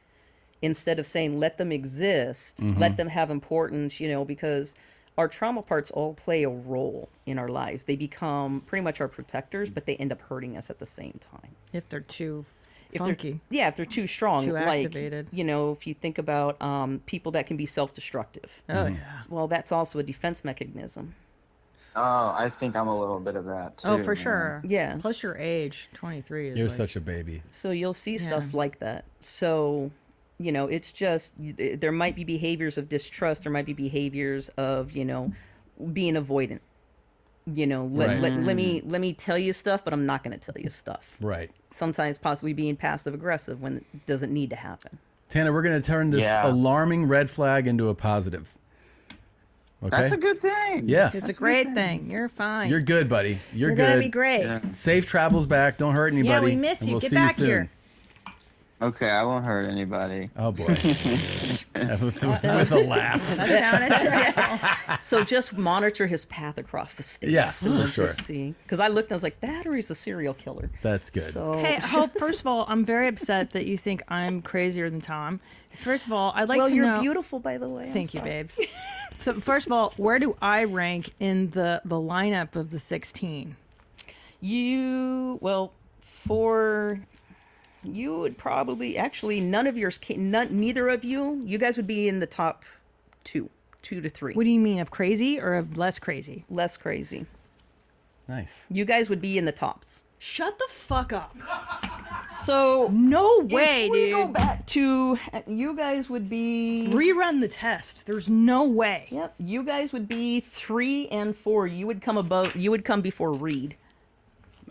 Q: instead of saying let them exist, let them have importance, because our trauma parts all play a role in our lives. They become pretty much our protectors, but they end up hurting us at the same time.
C: If they're too
Q: If
C: funky.
Q: if they're too strong,
C: Too
Q: like,
C: activated.
Q: if you think about people that can be self-destructive.
C: Oh, yeah.
Q: Well, that's also a defense mechanism.
U: Oh, I think I'm a little bit of that too.
C: Oh, for
U: man.
C: sure.
Q: Yeah.
C: Plus your age, 23 is
A: You're
C: like,
A: such a baby.
Q: So you'll see stuff
C: Yeah.
Q: like that. So, it's just, there might be behaviors of distrust. There might be behaviors of, being avoidant.
A: Right.
Q: Let me tell you stuff, but I'm not going to tell you stuff.
A: Right.
Q: Sometimes possibly being passive aggressive when it doesn't need to happen.
A: Tanner, we're going to turn this
U: Yeah.
A: alarming red flag into a positive. Okay?
U: That's a good thing.
A: Yeah.
C: It's a great thing. You're fine.
A: You're good, buddy. You're good.
C: gonna be great.
A: Safe travels back. Don't hurt anybody.
C: Yeah, we miss
A: and
C: you.
A: We'll
C: Get
A: see
C: back
A: you soon.
C: here.
U: Okay, I won't hurt anybody.
A: Oh boy. with a laugh.
C: That sounded
Q: So just monitor his path across the states.
A: Yeah,
Q: and
A: for
Q: we'll
A: sure.
Q: just see. Because I looked and I was like, that, or he's a serial killer.
A: That's good.
Q: So,
C: Hey, Hope, first of all, I'm very upset that you think I'm crazier than Tom. First of all, I'd like
Q: well,
C: to
Q: you're
C: know...
Q: beautiful, by the way. I'm
C: Thank you,
Q: sorry.
C: babes. So first of all, where do I rank in the lineup of the 16?
Q: You would probably actually neither of you. You guys would be in the top 2 to 3.
C: What do you mean, of crazy or of less crazy?
Q: Less crazy.
A: Nice.
Q: You guys would be in the tops.
C: Shut the fuck up.
Q: So
C: no way,
Q: if we
C: dude.
Q: go back to you guys would be
C: rerun the test. There's no way.
Q: Yep. You guys would be 3 and 4. You would come before Reed.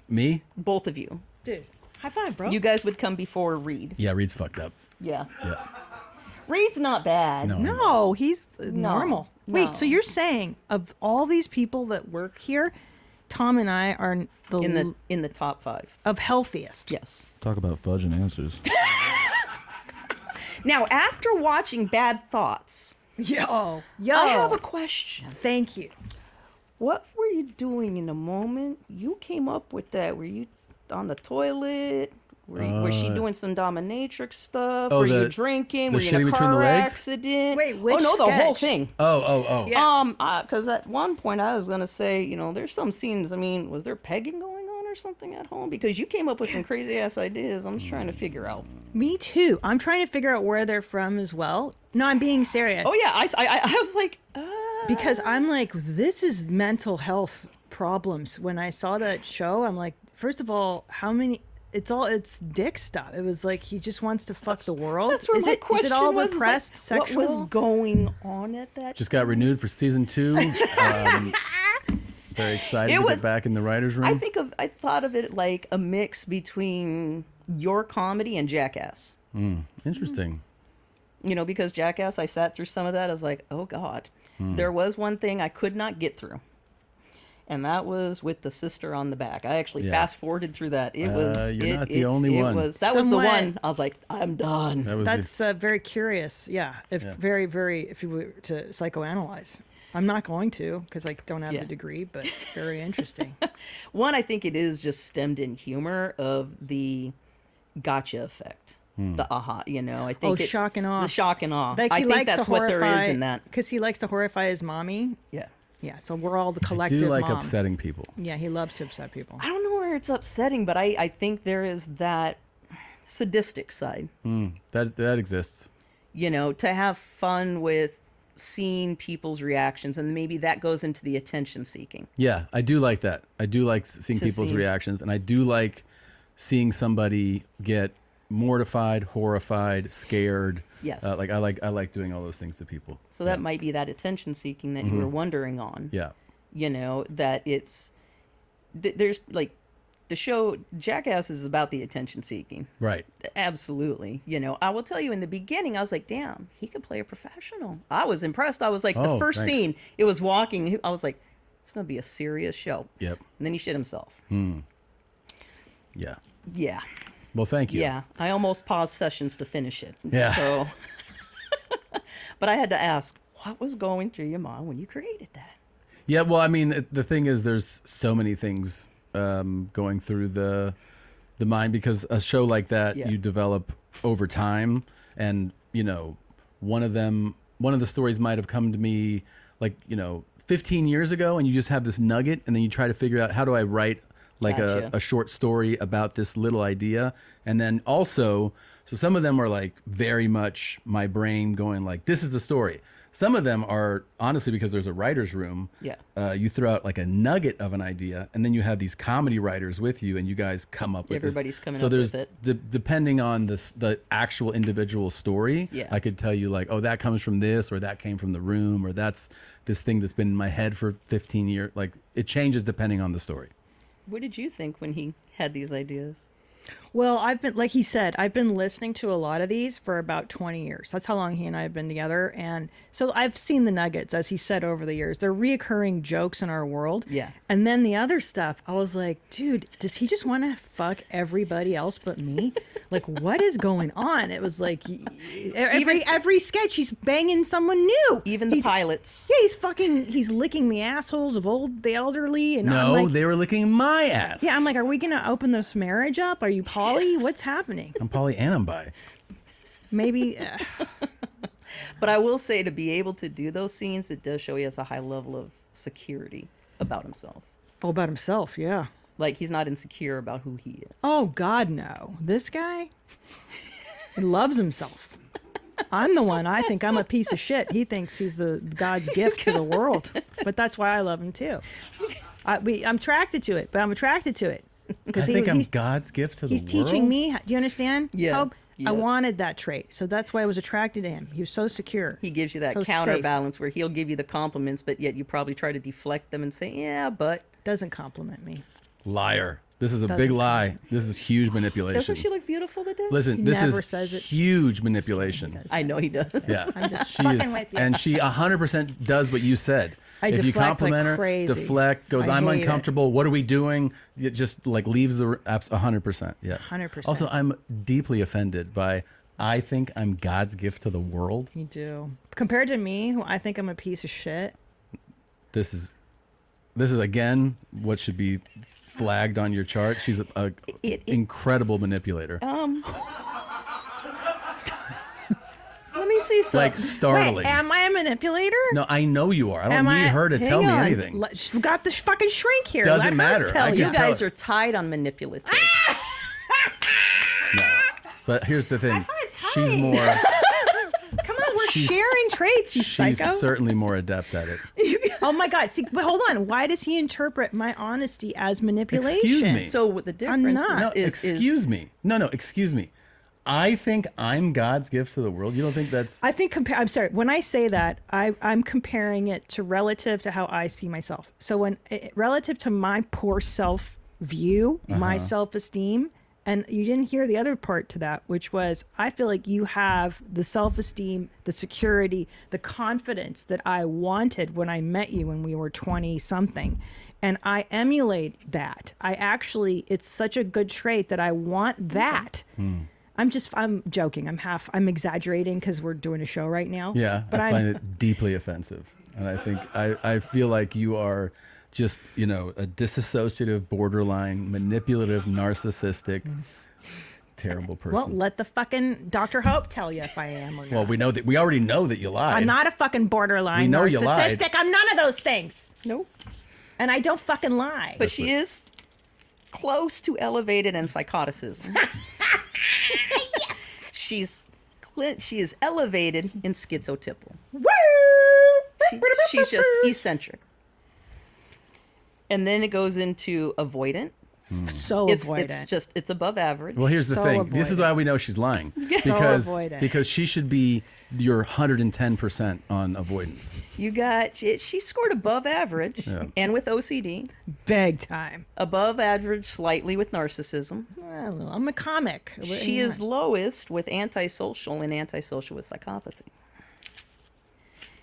A: Me?
Q: Both of you.
C: Dude, high five, bro.
Q: You guys would come before Reed.
A: Yeah, Reed's fucked up.
Q: Yeah.
A: Yeah.
Q: Reed's not bad.
C: No, he's normal.
Q: No.
C: Wait, so you're saying of all these people that work here, Tom and I are
Q: in the top 5
C: of healthiest.
Q: Yes.
D: Talk about fudging answers.
Q: Now, after watching Bad Thoughts,
C: yo,
Q: I have a question.
C: Thank you.
Q: What were you doing in the moment you came up with that? Were you on the toilet? Was she doing some dominatrix stuff?
A: Oh,
Q: were you drinking?
A: the
Q: Were you in
A: shitting
Q: a
A: between the
Q: car
A: legs?
Q: accident?
C: Wait, which
Q: Oh no, the whole
C: sketch?
Q: thing.
A: Oh.
C: Yeah.
Q: Because at one point I was gonna say, there's some scenes. I mean, was there pegging going on or something at home? Because you came up with some crazy ass ideas. I'm just trying to figure out.
C: Me too. I'm trying to figure out where they're from as well. No, I'm being serious.
Q: Oh yeah, I was like,
C: because I'm like, this is mental health problems. When I saw that show, I'm like, first of all, how many? It's dick stuff. It was like he just wants to fuck the world.
Q: That's where
C: is
Q: my
C: it
Q: question
C: all
Q: was,
C: repressed
Q: like,
C: sexual?
Q: What was going on at that?
A: Just got renewed for season 2. Very excited to get back in the writer's room.
Q: I thought of it like a mix between your comedy and Jackass.
A: Interesting.
Q: Because Jackass, I sat through some of that. I was like, oh God. There was one thing I could not get through. And that was with the sister on the back. I actually fast forwarded through that. It was.
A: You're not the only one.
Q: That was the one. I was like, I'm done.
C: That's very curious. Yeah. Very, very. If you were to psychoanalyze, I'm not going to because I don't have the degree. But very interesting.
Q: One, I think it is just stemmed in humor of the gotcha effect. The aha, I think it's
C: shock and awe.
Q: The shock and awe.
C: Like
Q: I
C: he
Q: think
C: likes
Q: that's
C: to
Q: what
C: horrify,
Q: there is in that.
C: Because he likes to horrify his mommy.
Q: Yeah.
C: Yeah, so we're all the
A: I
C: collective
A: do like
C: mom.
A: upsetting people.
C: Yeah, he loves to upset people.
Q: I don't know where it's upsetting, but I think there is that sadistic side.
A: That exists.
Q: To have fun with seeing people's reactions, and maybe that goes into the attention seeking.
A: Yeah, I do like that. I do like seeing people's reactions, and I do like seeing somebody get mortified, horrified, scared.
Q: Yes.
A: I like doing all those things to people.
Q: So that might be that attention seeking that you were wondering on.
A: Yeah.
Q: That it's there's like the show Jackass is about the attention seeking.
A: Right.
Q: Absolutely. I will tell you in the beginning I was like, damn, he could play a professional. I was impressed. I was like, the first scene, it was walking. I was like, it's going to be a serious show.
A: Yep.
Q: And then he shit himself.
A: Yeah.
Q: Yeah.
A: Well, thank you.
Q: Yeah. I almost paused sessions to finish it.
A: Yeah.
Q: So, but I had to ask, what was going through your mind when you created that?
A: Yeah. Well, I mean, the thing is, there's so many things going through the mind because a show like that you develop over time, and one of the stories might have come to me like 15 years ago, and you just have this nugget, and then you try to figure out how do I write like a short story about this little idea. And then also, so some of them are like very much my brain going like, this is the story. Some of them are honestly because there's a writer's room.
Q: Yeah.
A: You throw out like a nugget of an idea, and then you have these comedy writers with you, and you guys come up with
Q: Everybody's coming
A: so
Q: up
A: there's
Q: with it.
A: Depending on the actual individual story, I could tell you like, oh, that comes from this, or that came from the room, or that's this thing that's been in my head for 15 years. Like it changes depending on the story.
Q: What did you think when he had these ideas?
C: Well, like he said, I've been listening to a lot of these for about 20 years. That's how long he and I have been together. And so I've seen the nuggets, as he said, over the years. They're reoccurring jokes in our world.
Q: Yeah.
C: And then the other stuff, I was like, dude, does he just want to fuck everybody else but me? Like, what is going on? It was like every sketch, he's banging someone new.
Q: Even the pilots.
C: Yeah, he's licking the assholes of the elderly. And
A: No,
C: I'm like,
A: they were licking my ass.
C: yeah, I'm like, are we going to open this marriage up? Are you poly? What's happening?
A: I'm poly and I'm bi.
C: Maybe.
Q: But I will say, to be able to do those scenes, it does show he has a high level of security about himself.
C: Oh, about himself, yeah.
Q: Like he's not insecure about who he is.
C: Oh God, no. This guy, he loves himself. I'm the one. I think I'm a piece of shit. He thinks he's the God's gift to the world. But that's why I love him too. I'm attracted to it, but I'm attracted to it.
A: I think I'm God's gift to the world.
C: He's teaching me. Do you understand?
Q: Yeah.
C: Hope?
Q: Yes.
C: I wanted that trait. So that's why I was attracted to him. He was so secure.
Q: He gives you that
C: so
Q: counterbalance where he'll give you the compliments, but yet you probably try to deflect them and say, yeah, but.
C: Doesn't compliment me.
A: Liar. This is a
C: Doesn't
A: big lie. This is huge manipulation.
Q: Doesn't she look beautiful today?
A: Listen,
C: He
A: this
C: never
A: is
C: says it.
A: huge manipulation.
Q: I know he does.
A: Yeah.
C: I'm just
A: she
C: fucking
A: is,
C: with you.
A: and she 100% does what you said.
C: I
A: if you
C: deflect like
A: compliment her,
C: crazy.
A: deflect, goes,
C: I
A: I'm
C: hate it.
A: uncomfortable. What are we doing? It just like leaves the apps 100%. Yes.
C: 100%.
A: Also, I'm deeply offended by. I think I'm God's gift to the world.
C: You do. Compared to me, who I think I'm a piece of shit.
A: This is again what should be flagged on your chart. She's a incredible manipulator.
Q: Let me see something.
A: Like startling.
C: Wait, am I a manipulator?
A: No, I know you are. I don't need her to tell me anything.
C: We've got this fucking shrink here.
A: Doesn't
C: Let her
A: matter.
C: Tell
A: I
C: you.
A: can
Q: You guys are tied on manipulative.
A: No. But here's the thing. She's more.
C: Come on, we're sharing traits, you
A: She's
C: psycho.
A: certainly more adept at it.
C: Oh my God! See, but hold on. Why does he interpret my honesty as manipulation?
A: Excuse me.
Q: So what the difference
C: I'm not.
A: No,
Q: is
A: excuse me. No, excuse me. I think I'm God's gift to the world. You don't think that's?
C: I think I'm sorry. When I say that, I'm comparing it to relative to how I see myself. So when relative to my poor self view, my self-esteem, and you didn't hear the other part to that, which was I feel like you have the self-esteem, the security, the confidence that I wanted when I met you when we were 20 something. And I emulate that. It's such a good trait that I want that. I'm joking. I'm exaggerating because we're doing a show right now.
A: Yeah,
C: but
A: I find it deeply offensive. And I think, I feel like you are just, a disassociative, borderline, manipulative, narcissistic, terrible person.
C: Well, let the fucking Dr. Hope tell you if I am or not.
A: Well, we already know that you lied.
C: I'm not a fucking borderline
A: We know you lied.
C: narcissistic. I'm none of those things.
Q: Nope.
C: And I don't fucking lie.
Q: But she is close to elevated and psychoticism. Yes. She is elevated in schizotypal. She's just eccentric. And then it goes into avoidant.
C: So avoidant.
Q: It's above average.
A: Well, here's the thing. This is why we know she's lying. Because she should be your 110% on avoidance.
Q: She scored above average and with OCD.
C: Big time.
Q: Above average slightly with narcissism.
C: Well, I'm a comic.
Q: She is lowest with antisocial and antisocial with psychopathy.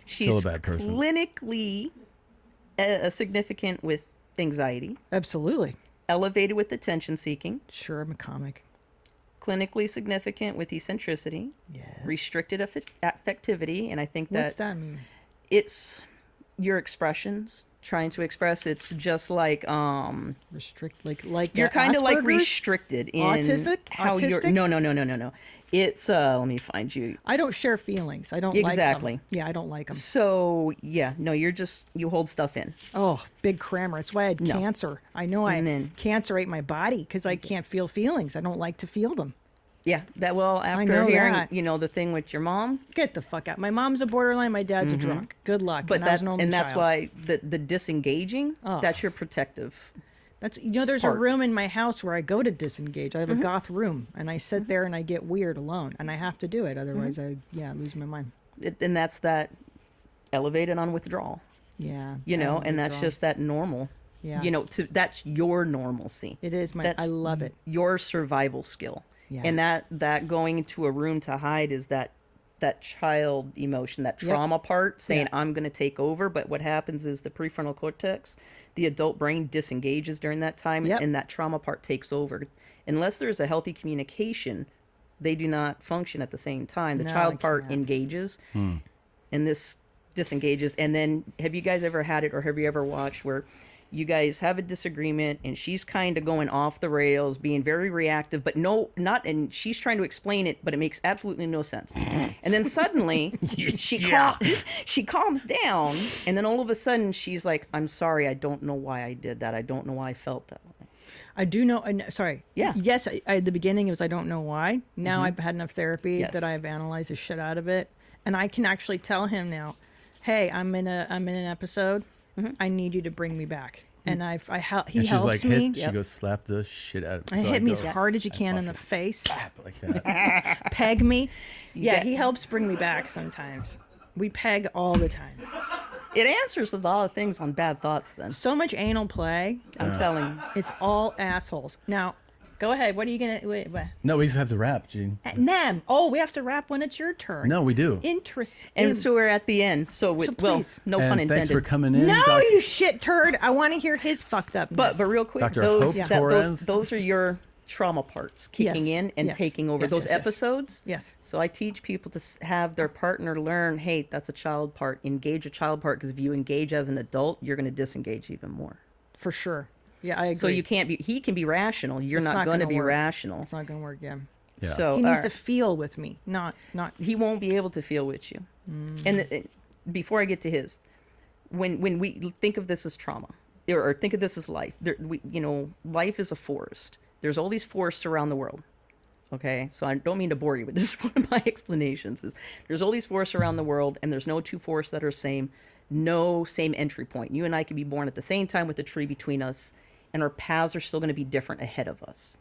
Q: She's
A: Still a bad person.
Q: Clinically significant with anxiety.
C: Absolutely.
Q: Elevated with attention seeking.
C: Sure, I'm a comic.
Q: Clinically significant with eccentricity.
C: Yes.
Q: Restricted affectivity. And I think
C: What's that mean?
Q: It's your expressions. Trying to express, it's just like
C: like
Q: you're kind of like
C: Asperger's?
Q: restricted in
C: Autistic?
Q: how you're.
C: Autistic?
Q: No. It's let me find you.
C: I don't share feelings. I don't
Q: exactly.
C: like them. Yeah, I don't like them.
Q: So you hold stuff in.
C: Oh, big crammer. It's why I had cancer. I know cancer ate my body because I can't feel feelings. I don't like to feel them.
Q: Yeah, after hearing the thing with your mom,
C: get the fuck out. My mom's a borderline. My dad's a drunk. Good luck.
Q: But
C: that's
Q: why the disengaging. That's your protective.
C: That's there's a room in my house where I go to disengage. I have a goth room, and I sit there and I get weird alone, and I have to do it. Otherwise, I lose my mind.
Q: And that's that elevated on withdrawal.
C: Yeah.
Q: And that's just that normal.
C: Yeah.
Q: That's your normalcy.
C: It is I love it.
Q: Your survival skill. Yeah. And that going into a room to hide is that child emotion, that trauma part saying, I'm going to take over. But what happens is the prefrontal cortex, the adult brain disengages during that time and that trauma part takes over. Unless there's a healthy communication, they do not function at the same time. The child part engages and this disengages. And then have you guys ever had it or have you ever watched where you guys have a disagreement and she's kind of going off the rails, being very reactive, but and she's trying to explain it, but it makes absolutely no sense. And then suddenly she calms down and then all of a sudden she's like, I'm sorry, I don't know why I did that. I don't know why I felt that way.
C: I do know. Sorry.
Q: Yeah.
C: Yes. At the beginning, it was I don't know why. Now I've had enough therapy
Q: Yes.
C: that I've analyzed the shit out of it, and I can actually tell him now, "Hey, I'm in an episode. I need you to bring me back." And he
A: And she's
C: helps
A: like,
C: me.
A: she goes, slap the shit out of me.
C: And
A: So
C: hit me
A: go,
C: as hard as you can in the face.
A: like that.
C: Peg me. Yeah,
Q: bet.
C: he helps bring me back sometimes. We peg all the time.
Q: It answers a lot of things on bad thoughts then.
C: So much anal play.
Q: I'm telling you.
C: It's all assholes. Now, go ahead. What are you going to... Wait.
A: No, we just have to wrap, Gene.
C: Nem. Oh, we have to wrap when it's your turn.
A: No, we do.
C: Interesting.
Q: And so we're at the end. So
C: please.
Q: no
A: And
Q: pun intended.
A: thanks for coming in.
C: No,
A: Dr.
C: you shit turd. I want to hear his fucked up.
Q: But real quick,
A: Dr.
Q: those
A: Hope Torres.
Q: those are your trauma parts kicking
C: Yes,
Q: in and
C: yes,
Q: taking over
C: yes,
Q: those
C: yes, yes.
Q: episodes.
C: Yes.
Q: So I teach people to have their partner learn, hey, that's a child part. Engage a child part, because if you engage as an adult, you're going to disengage even more.
C: For sure. Yeah, I agree.
Q: So you can't be. He can be rational. You're
C: It's
Q: not going to
C: gonna
Q: be
C: work.
Q: rational.
C: It's not going to work, yeah.
Q: So
C: he needs to feel with me, not.
Q: He won't be able to feel with you. And before I get to his, when we think of this as trauma, or think of this as life, life is a forest. There's all these forests around the world. Okay, so I don't mean to bore you, but this is one of my explanations. Is there's all these forests around the world, and there's no two forests that are same, no same entry point. You and I could be born at the same time with a tree between us, and our paths are still going to be different ahead of us.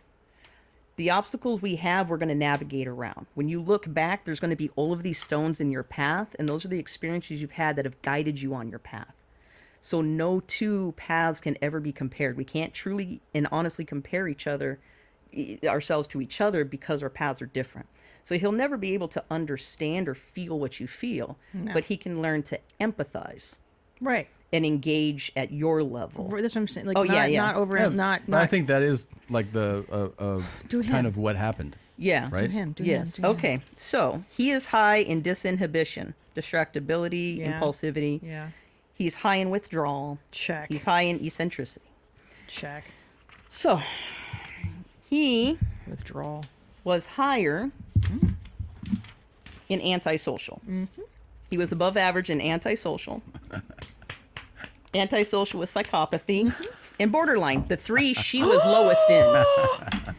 Q: The obstacles we have, we're going to navigate around. When you look back, there's going to be all of these stones in your path, and those are the experiences you've had that have guided you on your path. So no two paths can ever be compared. We can't truly and honestly compare ourselves to each other because our paths are different. So he'll never be able to understand or feel what you feel,
C: No.
Q: but he can learn to empathize.
C: Right.
Q: And engage at your level.
C: That's what I'm saying. Like,
Q: Oh,
C: not,
Q: yeah.
C: Not over.
A: Yeah,
C: Not.
A: but I think that is like the
C: Do
A: kind
C: him.
A: of what happened.
Q: Yeah.
A: Right?
Q: Yes.
C: Do him.
Q: Okay. So he is high in disinhibition, distractibility,
C: Yeah.
Q: impulsivity.
C: Yeah.
Q: He's high in withdrawal.
C: Check.
Q: He's high in eccentricity.
C: Check.
Q: So he
C: Withdrawal.
Q: was higher in antisocial. He was above average in antisocial. Antisocial with psychopathy and borderline. The three she was lowest in.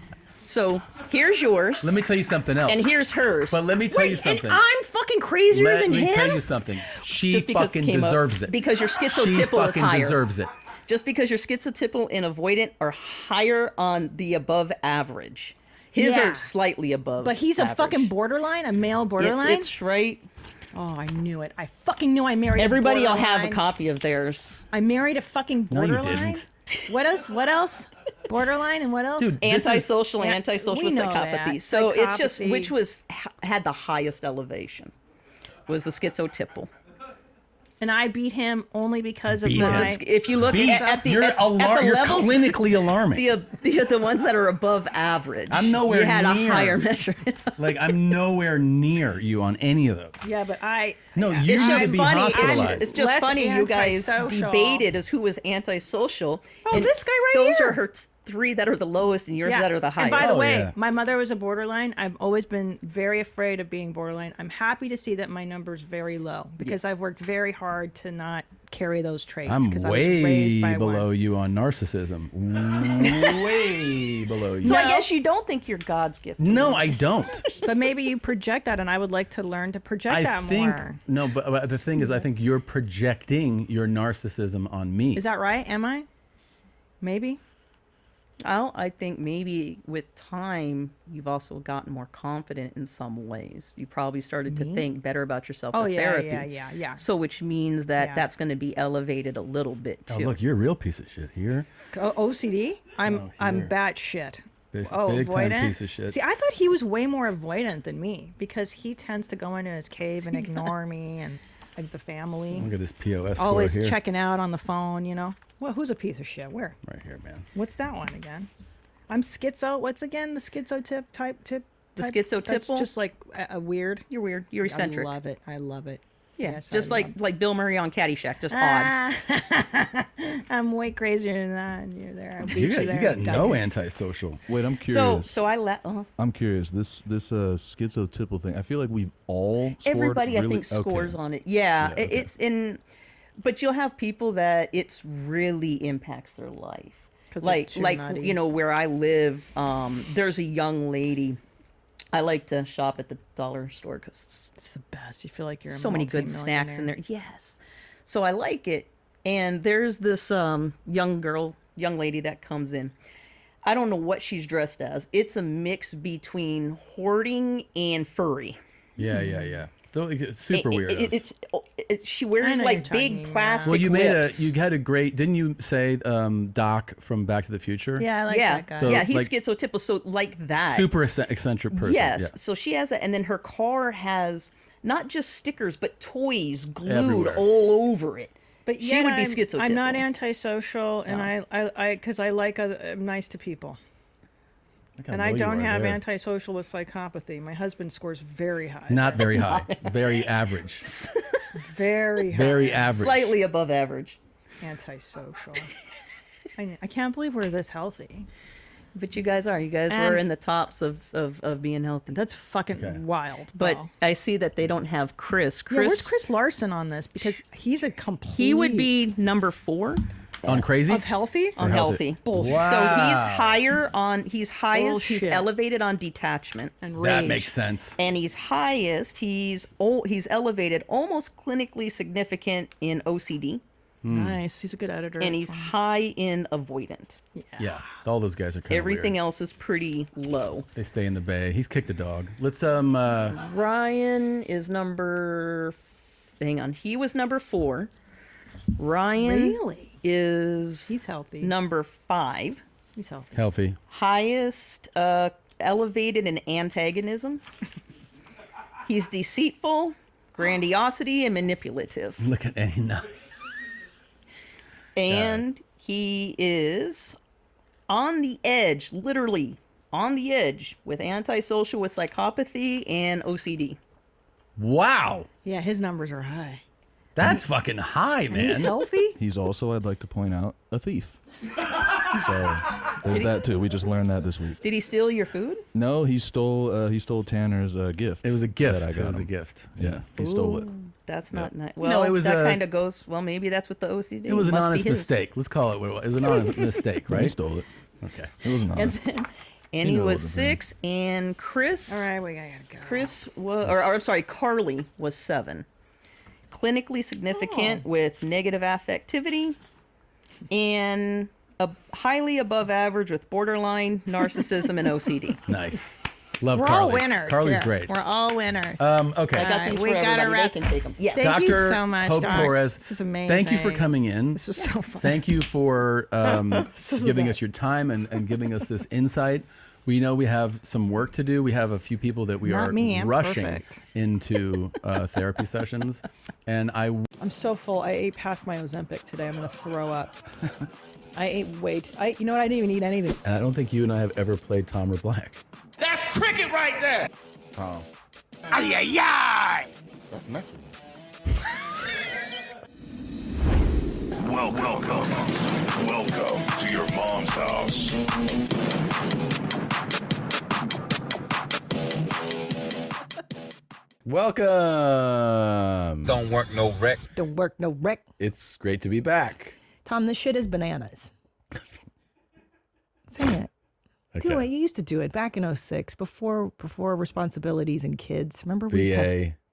Q: So here's yours.
A: Let me tell you something else.
Q: And here's hers.
A: But let me tell you something.
C: And I'm fucking crazier
A: Let
C: than
A: me
C: him.
A: tell you something. She
Q: Just because it
A: fucking
Q: came up-
A: deserves it.
Q: because your
A: She
Q: schizotypal is
A: fucking
Q: higher.
A: deserves it.
Q: Just because your schizotypal and avoidant are higher on the above average. His
C: Yeah.
Q: are slightly above.
C: But he's a
Q: average.
C: fucking borderline, a male borderline.
Q: It's right.
C: Oh, I knew it. I fucking knew I married.
Q: Everybody
C: a
Q: will have a
C: borderline.
Q: copy of theirs.
C: I married a fucking
A: No, you
C: borderline.
A: didn't.
C: What else? What else? Borderline and what else?
A: Dude, this is-
Q: Antisocial,
C: Yeah,
Q: antisocial
C: we
Q: with
C: know
Q: psychopathy.
C: that.
Q: So it's just
C: Psychopathy.
Q: had the highest elevation was the schizotypal.
C: And I beat him only because of
A: Beat
C: my.
A: him.
Q: If you look
A: Beat-
Q: at the
A: you're
Q: at the
A: you're
Q: levels,
A: clinically alarming.
Q: the ones that are above average.
A: I'm nowhere
Q: You had
A: near.
Q: a higher measurement.
A: Like I'm nowhere near you on any of those.
C: Yeah, but I.
A: No, you
Q: It's
A: need
Q: just
A: to be
Q: funny.
A: hospitalized.
Q: It's just
C: Less
Q: funny. You guys
C: antisocial.
Q: debated as who was antisocial.
C: Oh,
Q: and
C: this guy right
Q: those
C: here.
Q: are her three that are the lowest, and yours
C: Yeah.
Q: that are the highest.
C: And by the
A: Oh,
C: way,
A: yeah.
C: my mother was a borderline. I've always been very afraid of being borderline. I'm happy to see that my number's very low because I've worked very hard to not carry those traits.
A: I'm
C: 'cause I was raised
A: way
C: by
A: below
C: one.
A: you on narcissism. Way below you.
Q: So I guess you don't think you're God's gift.
A: No, I don't.
C: But maybe you project that, and I would like to learn to project
A: I
C: that
A: think
C: more.
A: no, but the thing is, I think you're projecting your narcissism on me.
C: Is that right? Am I? Maybe.
Q: I think maybe with time you've also gotten more confident in some ways. You probably started to
C: Me?
Q: think better about yourself
C: Oh,
Q: with
C: yeah,
Q: therapy.
C: yeah.
Q: So which means that
C: Yeah.
Q: that's going to be elevated a little bit
A: Oh,
Q: too.
A: look, you're a real piece of shit here.
C: OCD? I'm
A: here.
C: bat shit.
A: Big
C: avoidant.
A: time piece of shit.
C: See, I thought he was way more avoidant than me because he tends to go into his cave and ignore me and like the family.
A: Look at this POS
C: Always
A: score here.
C: checking out on the phone, you know. Well, who's a piece of shit? Where?
A: Right here, man.
C: What's that one again? I'm schizo. What's again the schizo type?
Q: The
C: That's
Q: schizotypal?
C: just like a weird.
Q: You're weird. You're eccentric.
C: I love it. I love it.
Q: Yeah,
C: Yes,
Q: just
C: I
Q: like Bill Murray on Caddyshack, just odd.
C: Ah, I'm way crazier than that, and you're there. I beat you, there.
A: You got
C: Done.
A: no antisocial.
D: Wait, I'm curious.
Q: So I
D: I'm curious. This schizotypal thing. I feel like we've all scored
Q: everybody
D: really,
Q: I think scores
D: okay.
Q: on it. Yeah,
D: Yeah, okay.
Q: it's in, but you'll have people that it's really impacts their life. like where I live, there's a young lady. I like to shop at the dollar store because
C: it's the best. You feel like you're
Q: so many good snacks in there. Yes, so I like it. And there's this young lady that comes in. I don't know what she's dressed as. It's a mix between hoarding and furry.
A: Yeah. Super weird.
Q: She wears like big plastic.
A: Well,
Q: lips.
A: you had a great. Didn't you say Doc from Back to the Future?
C: Yeah, I like that guy.
A: So,
Q: he's
A: like,
Q: schizotypical, so like that.
A: Super eccentric person.
Q: Yes.
A: Yeah.
Q: So she has that, and then her car has not just stickers but toys glued
A: Everywhere.
Q: all over it.
C: But
Q: she would be schizotypical.
C: I'm not antisocial, and I'm nice to people. And I don't have antisocial with psychopathy. My husband scores very high.
A: Not very high. Very average.
C: Very high.
A: Very average.
Q: Slightly above average.
C: Antisocial. I can't believe we're this healthy.
Q: But you guys are. You guys were in the tops of being healthy.
C: That's fucking wild.
Q: But I see that they don't have Chris.
C: Where's Chris Larson on this? Because he's a complete...
Q: He would be number 4.
A: On crazy?
C: Of healthy?
Q: On healthy.
C: Bullshit.
Q: Wow. So he's highest,
C: Bullshit.
Q: he's elevated on detachment.
C: And
A: That
C: rage.
A: makes sense.
Q: And he's highest, he's elevated, almost clinically significant in OCD.
C: Nice. He's a good editor.
Q: And he's high in avoidant.
A: Yeah. All those guys are kind of
Q: Everything
A: weird.
Q: else is pretty low.
A: They stay in the bay. He's kicked a dog. Let's
Q: Ryan is number... Hang on. He was number 4. Ryan
C: Really?
Q: He's
C: healthy.
Q: Number 5.
C: He's healthy.
A: Healthy.
Q: Highest elevated in antagonism. He's deceitful, grandiosity, and manipulative.
A: Look at Eddie now.
Q: And he is on the edge, literally on the edge, with antisocial, with psychopathy, and OCD.
A: Wow.
C: Yeah, his numbers are high.
A: That's fucking high, man.
C: He's healthy?
D: He's also, I'd like to point out, a thief. So there's that too. We just learned that this week.
Q: Did he steal your food?
D: No, he stole Tanner's gift.
A: It was a gift.
D: that I got
A: It was a
D: him.
A: gift.
D: Yeah, he stole it.
Q: That's not nice.
A: No,
Q: Well,
A: it was
Q: that
A: a-
Q: kind of goes. Well, maybe that's what the OCD.
A: It was an
Q: must be
A: honest
Q: his.
A: mistake. Let's call it what it was. It was an honest mistake, right?
D: He stole it.
A: Okay.
D: It was an
Q: And
D: honest.
Q: then,
D: You
Q: he
D: know
Q: was
D: what I'm
Q: 6, and Chris.
C: All right, we gotta go.
Q: Chris was, or I'm sorry, Carly was 7. Clinically significant with negative affectivity, and highly above average with borderline narcissism and OCD.
A: Nice. Love
C: We're
A: Carly.
C: all winners.
A: Carly's
C: here.
A: great.
C: We're all winners.
A: Okay.
Q: I got these
C: we
Q: for
C: gotta
Q: everybody.
C: wrap-
Q: They can take them. Yes.
C: Thank you
A: Dr.
C: so much,
A: Hope
C: Doc.
A: Torres.
C: This is amazing.
A: Thank you for coming in.
C: This was so fun.
A: Thank you for
C: This is
A: giving
C: the
A: us your time and giving us this insight. We know we have some work to do. We have a few people that we
C: Not
A: are
C: me, I'm
A: rushing
C: perfect.
A: into therapy sessions. And
C: I'm so full. I ate past my Ozempic today. I'm gonna throw up. I ate you know what? I didn't even eat anything.
A: I don't think you and I have ever played Tom or Black.
E: That's cricket right there.
A: Tom.
E: Ay, ay, ay.
J: That's Mexican.
B: Welcome to your mom's house.
A: Welcome.
E: Don't work no wreck.
C: Don't work no wreck.
A: It's great to be back.
C: Tom, this shit is bananas. Say it. Do it. You used to do it back in 06, before responsibilities and kids. Remember we used to have-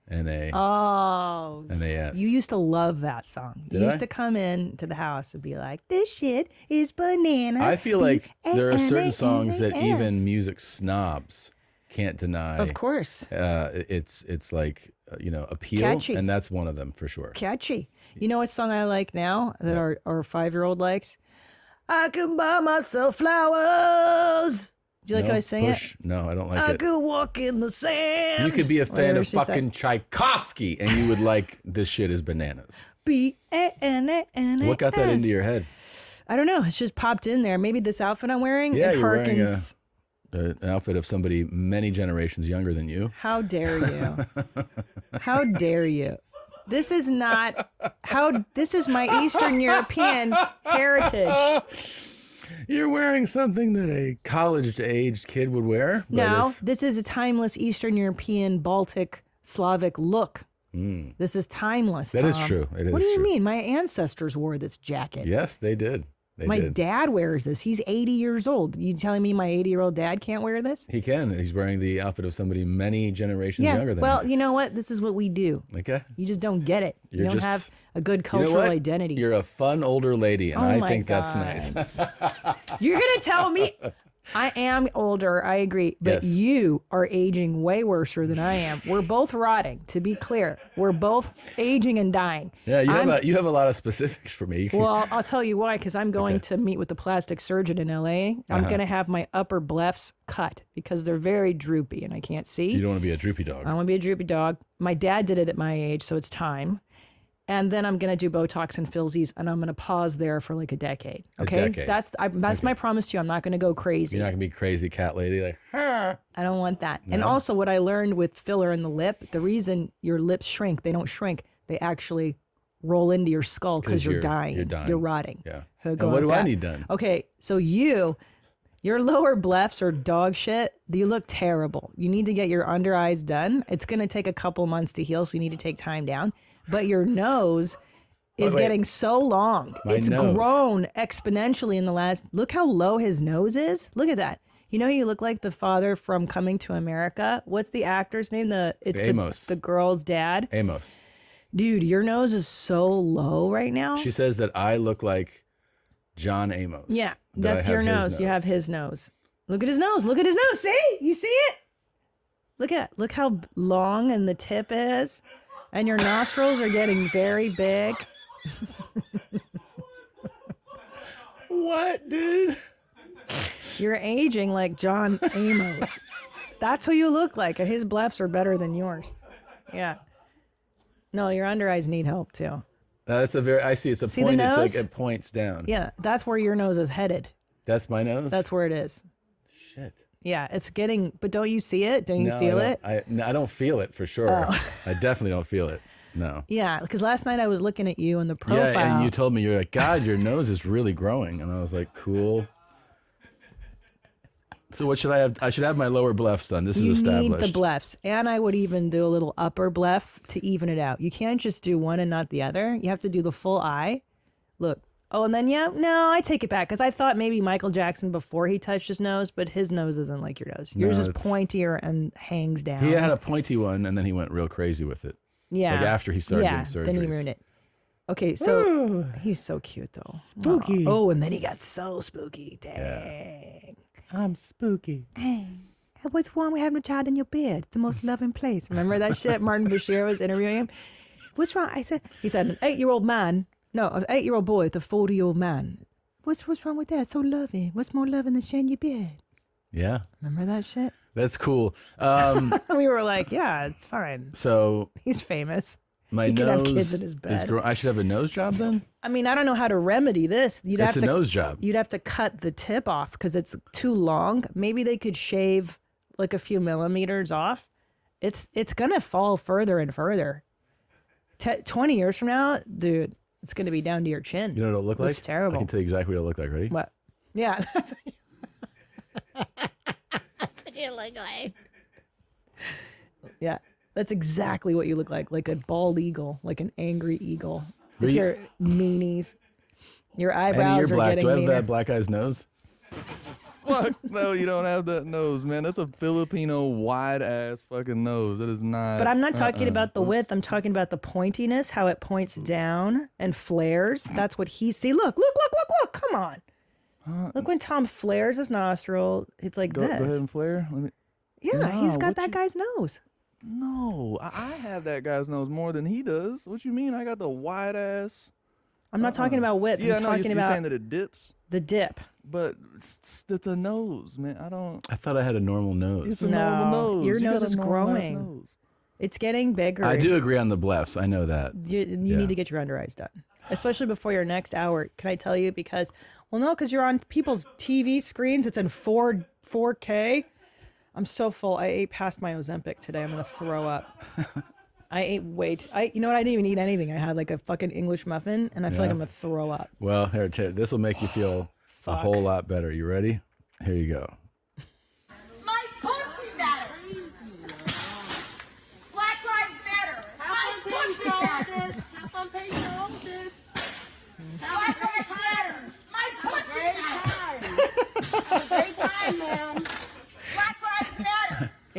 A: B-A-N-A.
C: Oh.
A: N-A-S.
C: You used to love that song. You
A: Did
C: used
A: I?
C: to come in to the house and be like, this shit is bananas.
A: I feel like there are certain songs that
C: B-A-N-A-N-A-S.
A: even music snobs can't deny.
C: Of course.
A: It's like, appeal.
C: Catchy.
A: And that's one of them for sure.
C: Catchy. You know what song I like now that our 5-year-old likes? I can buy myself flowers. Do you like how I sing
A: Push.
C: it?
A: No, I don't like
C: I
A: it.
C: could walk in the sand.
A: You could be a fan
C: Whatever
A: of
C: she said.
A: fucking Tchaikovsky and you would like This Shit Is Bananas.
C: B-A-N-A-N-A-S.
A: What got that into your head?
C: I don't know. It's just popped in there. Maybe this outfit I'm wearing.
A: Yeah,
C: it
A: you're wearing
C: harkens.
A: an outfit of somebody many generations younger than you.
C: How dare you? How dare you? This is not how. This is my Eastern European heritage.
A: You're wearing something that a college-aged kid would wear. but
C: No,
A: it's-
C: this is a timeless Eastern European, Baltic, Slavic look.
A: Mm.
C: This is timeless.
A: That is
C: Tom.
A: true. It
C: What
A: is
C: do you
A: true.
C: mean? My ancestors wore this jacket.
A: Yes, they did.
F: My
A: did.
F: dad wears this. He's 80 years old. You telling me my 80-year-old dad can't wear this?
A: He can. He's wearing the outfit of somebody many generations younger than
F: well,
A: him.
F: you know what? This is what we do.
A: Okay.
F: You just don't get it. You
A: You're
F: don't
A: just-
F: have a good
A: You know
F: cultural
A: what?
F: identity.
A: You're a fun older lady, and
F: Oh
A: I
F: my
A: think that's
F: God.
A: nice.
F: You're going to tell me I am older, I agree, but
A: Yes.
F: you are aging way worse than I am. We're both rotting, to be clear. We're both aging and dying.
A: Yeah, you have a lot of specifics for me.
F: Well, I'll tell you why, because I'm going to meet with the plastic surgeon in LA. I'm going to have my upper blephs cut because they're very droopy and I can't see.
A: You don't want to be a droopy dog.
F: I want to be a droopy dog. My dad did it at my age, so it's time. And then I'm going to do Botox and fillsies, and I'm going to pause there for like a decade.
A: A
F: Okay?
A: decade.
F: That's my promise to you. I'm not going to go crazy.
A: You're not gonna be crazy cat lady like.
F: I don't want that. And
A: No?
F: also, what I learned with filler in the lip, the reason your lips shrink, they don't shrink. They actually roll into your skull because you're dying.
A: You're dying.
F: You're rotting.
A: Yeah.
F: You're
A: And
F: going
A: what do I
F: back.
A: need done?
F: Okay, so your lower blephs are dog shit. You look terrible. You need to get your under eyes done. It's going to take a couple months to heal, so you need to take time down. But your nose is
A: wait.
F: getting so long.
A: My
F: It's
A: nose.
F: grown exponentially in the last. Look how low his nose is. Look at that. You know, you look like the father from Coming to America. What's the actor's name? It's
A: Amos.
F: the girl's dad.
A: Amos.
F: Dude, your nose is so low right now.
A: She says that I look like John Amos.
F: Yeah,
A: that I
F: that's
A: have
F: your
A: his
F: nose. You have his nose. Look at his nose. Look at his nose. See? You see it? Look how long and the tip is. And your nostrils are getting very big.
A: What, dude?
F: You're aging like John Amos. That's who you look like, and his blephs are better than yours. Yeah. No, your under eyes need help too.
A: That's a very. I see. It's a
F: See the
A: point. It's
F: nose?
A: like it points down.
F: Yeah, that's where your nose is headed.
A: That's my nose.
F: That's where it is.
A: Shit.
F: Yeah, it's getting. But don't you see it? Don't you
A: No,
F: feel
A: I
F: it?
A: don't- I don't feel it for sure.
F: Oh.
A: I definitely don't feel it. No.
F: Yeah, because last night I was looking at you in the profile.
A: Yeah, and you told me you're like, God, your nose is really growing, and I was like, cool. So what should I have? I should have my lower blephs done. This
F: you
A: is established.
F: need the blephs, and I would even do a little upper bleph to even it out. You can't just do one and not the other. You have to do the full eye. Look. Oh, and then no, I take it back because I thought maybe Michael Jackson before he touched his nose, but his nose isn't like your nose. Yours
A: No,
F: is
A: it's-
F: pointier and hangs down.
A: He had a pointy one, and then he went real crazy with it.
F: Yeah.
A: Like after he started
F: yeah,
A: doing surgeries.
F: then he ruined it. Okay, so he's so cute though.
A: Spooky.
F: Oh, and then he got so spooky. Dang.
A: I'm spooky.
F: Hey, what's wrong with having a child in your bed? It's the most loving place. Remember that shit? Martin Bashir was interviewing him. What's wrong? He said an 8-year-old man. No, an 8-year-old boy with a 40-year-old man. What's wrong with that? So loving. What's more loving than sharing your bed?
A: Yeah.
F: Remember that shit?
A: That's cool.
F: We were like, yeah, it's fine.
A: So
F: He's famous.
A: my
F: He can
A: nose
F: have kids in his
A: is
F: bed.
A: I should have a nose job then?
F: I mean, I don't know how to remedy this. You'd
A: It's
F: have
A: a
F: to
A: nose job.
F: You'd have to cut the tip off because it's too long. Maybe they could shave like a few millimeters off. It's gonna fall further and further. 20 years from now, dude, it's gonna be down to your chin.
A: You know what it'll look like?
F: It's terrible.
A: I can tell you exactly what it'll look like. Ready?
F: What? Yeah, that's what you look like. Yeah, that's exactly what you look like a bald eagle, like an angry eagle. With
A: Really?
F: your meanies. Your
A: Andy,
F: eyebrows
A: you're
F: are
A: black.
F: getting
A: Do I have
F: meaner.
A: that black guy's nose?
D: Fuck no, you don't have that nose, man. That's a Filipino wide ass fucking nose. That is not.
F: But I'm not talking about the
D: Oops.
F: width. I'm talking about the pointiness, how it points down and flares. That's what he see. Look. Come on. Look when Tom flares his nostril. It's like
D: Go
F: this.
D: ahead and flare. Let me.
F: Yeah,
D: Nah,
F: he's got
D: what
F: that
D: you-
F: guy's nose.
D: No, I have that guy's nose more than he does. What you mean? I got the wide ass.
F: I'm not talking about width.
D: Yeah,
F: I'm
D: no,
F: talking
D: you're
F: about
D: saying that it dips,
F: the dip.
D: but it's a nose, man. I don't.
A: I thought I had a normal nose.
D: It's a normal nose.
F: Your
D: You got
F: nose
D: a
F: is
D: normal ass
F: growing.
D: nose.
F: It's getting bigger.
A: I do agree on the blephs. I know that.
F: You
A: Yeah.
F: need to get your under eyes done, especially before your next hour. Can I tell you? Because, well, no, because you're on people's TV screens. It's in 4K. I'm so full. I ate past my Ozempic today. I'm gonna throw up. I ate you know what? I didn't even eat anything. I had like a fucking English muffin, and I feel like
A: Yeah.
F: I'm gonna throw up.
A: Well, here, this will make you feel a whole lot better. You ready? Here you go.
V: My pussy matters. Black lives matter. My pussy matters. Black lives matter. My pussy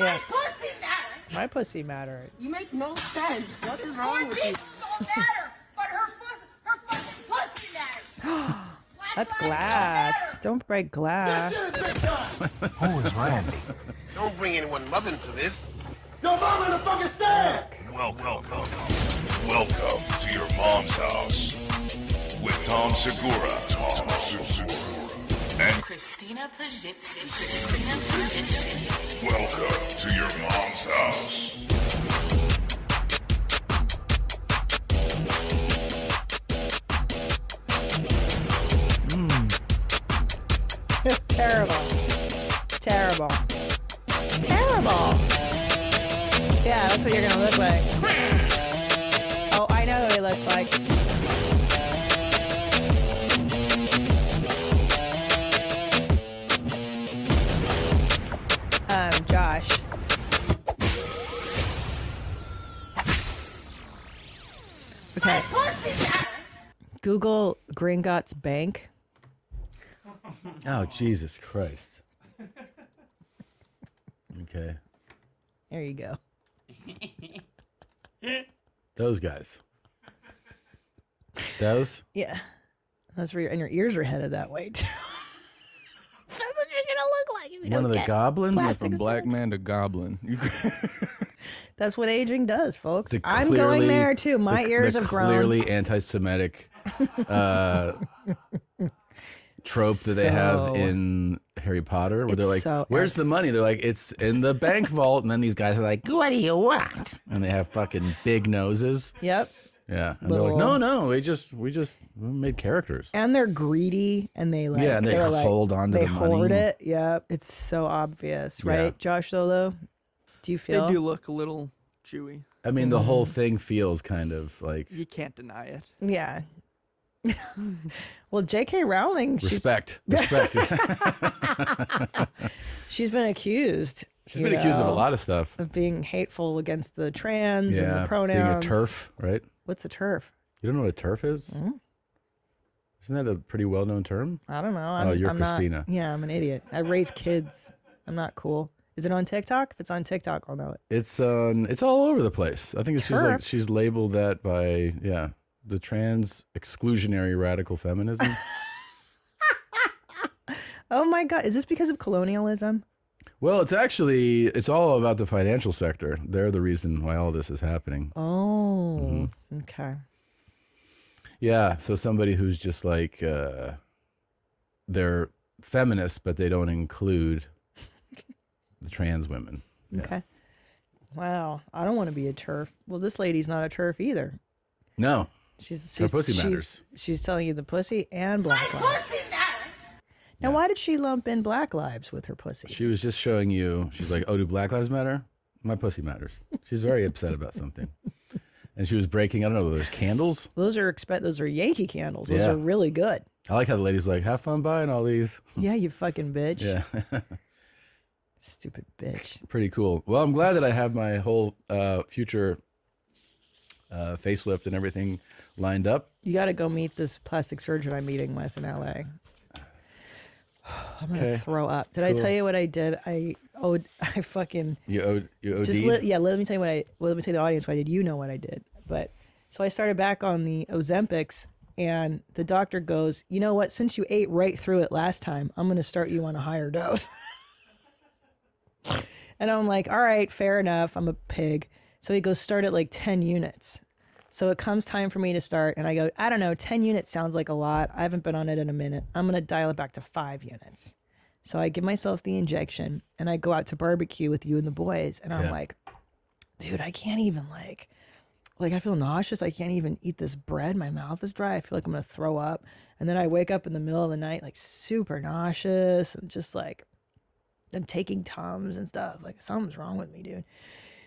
F: Yeah.
V: My pussy matters.
F: My pussy matter.
V: You make no sense. What is wrong with you? Her teeth don't matter, but her fucking pussy matters.
F: That's glass. Don't break glass.
B: Who is Randy? Don't bring anyone mother into this.
V: Your mom in the fucking stand.
G: Welcome to your mom's house with Tom Segura. And
L: Christina Pajitsin.
G: welcome to your mom's house.
F: Terrible. Terrible. Yeah, that's what you're gonna look like. Oh, I know what he looks like. Josh. Okay. Google Gringotts Bank.
A: Oh, Jesus Christ. Okay.
F: There you go.
A: Those guys. Those?
F: Yeah. That's where and your ears are headed that way too. That's what you're gonna look like if you
A: One
F: don't
A: of the
F: get
A: goblins?
F: plastic
D: From black
F: surgery.
D: man to goblin.
F: That's what aging does, folks.
A: The
F: I'm going
A: clearly-
F: there too. My ears
A: the
F: have grown.
A: clearly anti-Semitic trope that they have
F: So-
A: in Harry Potter, where they're
F: It's
A: like,
F: so
A: "Where's the money?" They're like, "It's in the bank vault," and then these guys are like, "What do you want?" And they have fucking big noses.
F: Yep.
A: Yeah, and they're like,
F: Little-
A: "No, we just made characters."
F: And they're greedy, and they like
A: Yeah, and they
F: they're like-
A: hold on to
F: they
A: the money.
F: hoard it. Yep, it's so obvious, right?
A: Yeah.
F: Josh Solo, do you
N: They
F: feel?
N: do look a little Jewy.
A: I mean, the whole
F: Mm-hmm.
A: thing feels kind of like
N: You can't deny it.
F: Yeah. Well, J.K. Rowling,
A: respect.
F: she's been accused.
A: She's been accused of a lot of stuff.
F: Of being hateful against the trans and
A: Yeah,
F: the pronouns.
A: being a TERF, right?
F: What's a TERF?
A: You don't know what a TERF is? Isn't that a pretty well-known term?
F: I don't know.
A: Oh, you're
F: I'm
A: Christina.
F: Not, yeah, I'm an idiot. I raise kids. I'm not cool. Is it on TikTok? If it's on TikTok, I'll know it.
A: It's all over the place. I think it's just like
F: TERF?
A: she's labeled that by the trans exclusionary radical feminism.
F: Oh my God. Is this because of colonialism?
A: Well, it's all about the financial sector. They're the reason why all this is happening.
F: Oh, okay.
A: Yeah, so somebody who's just like they're feminists, but they don't include the trans women. Yeah.
F: Okay. Wow. I don't want to be a TERF. Well, this lady's not a TERF either.
A: No.
F: She's
A: Her pussy matters.
F: She's telling you the pussy and black lives.
V: Pussy matters.
F: Now, why did she lump in black lives with her pussy?
A: She was just showing you, she's like, "Oh, do Black Lives Matter? My pussy matters." She's very upset about something. And she was breaking, I don't know, there's candles.
F: Those are Yankee candles. Those
A: Yeah.
F: are really good.
A: I like how the lady's like, "Have fun buying all these."
F: Yeah, you fucking bitch.
A: Yeah.
F: Stupid bitch.
A: Pretty cool. Well, I'm glad that I have my whole future facelift and everything lined up.
F: You got to go meet this plastic surgeon I'm meeting with in LA. I'm going to
A: Okay.
F: throw up. Did I
A: Cool.
F: tell you what I did? I fucking...
A: You OD'd?
F: let me tell you let me tell the audience what I did. You know what I did. But so I started back on the Ozempics, and the doctor goes, "You know what? Since you ate right through it last time, I'm going to start you on a higher dose." And I'm like, "All right, fair enough. I'm a pig." So he goes, "Start at like 10 units." So it comes time for me to start, and I go, "I don't know, 10 units sounds like a lot. I haven't been on it in a minute. I'm going to dial it back to 5 units." So I give myself the injection, and I go out to barbecue with you and the boys, and I'm
A: Yeah.
F: like, "Dude, I can't even like I feel nauseous. I can't even eat this bread. My mouth is dry. I feel like I'm going to throw up." And then I wake up in the middle of the night, like super nauseous and just like I'm taking Tums and stuff. Like something's wrong with me, dude.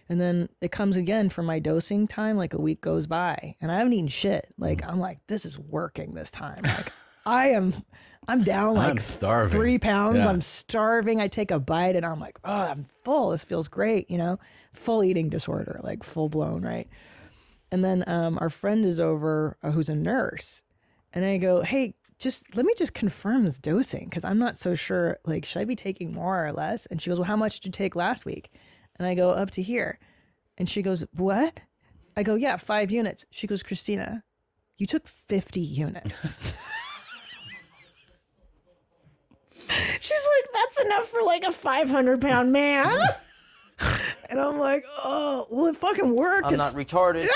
F: And then it comes again for my dosing time. Like a week goes by and I haven't eaten shit. Like I'm like, this is working this time. Like I'm down like
A: I'm starving.
F: 3 pounds.
A: Yeah.
F: I'm starving. I take a bite and I'm like, oh, I'm full. This feels great. You know, full eating disorder, like full blown. Right. And then our friend is over who's a nurse. And I go, "Hey, let me just confirm this dosing. Cause I'm not so sure, like, should I be taking more or less?" And she goes, "Well, how much did you take last week?" And I go, up to here. And she goes, what? I go, yeah, 5 units. She goes, Christina, you took 50 units. She's like, that's enough for like a 500-pound man. And I'm like, oh, well, it fucking worked.
J: I'm not retarded.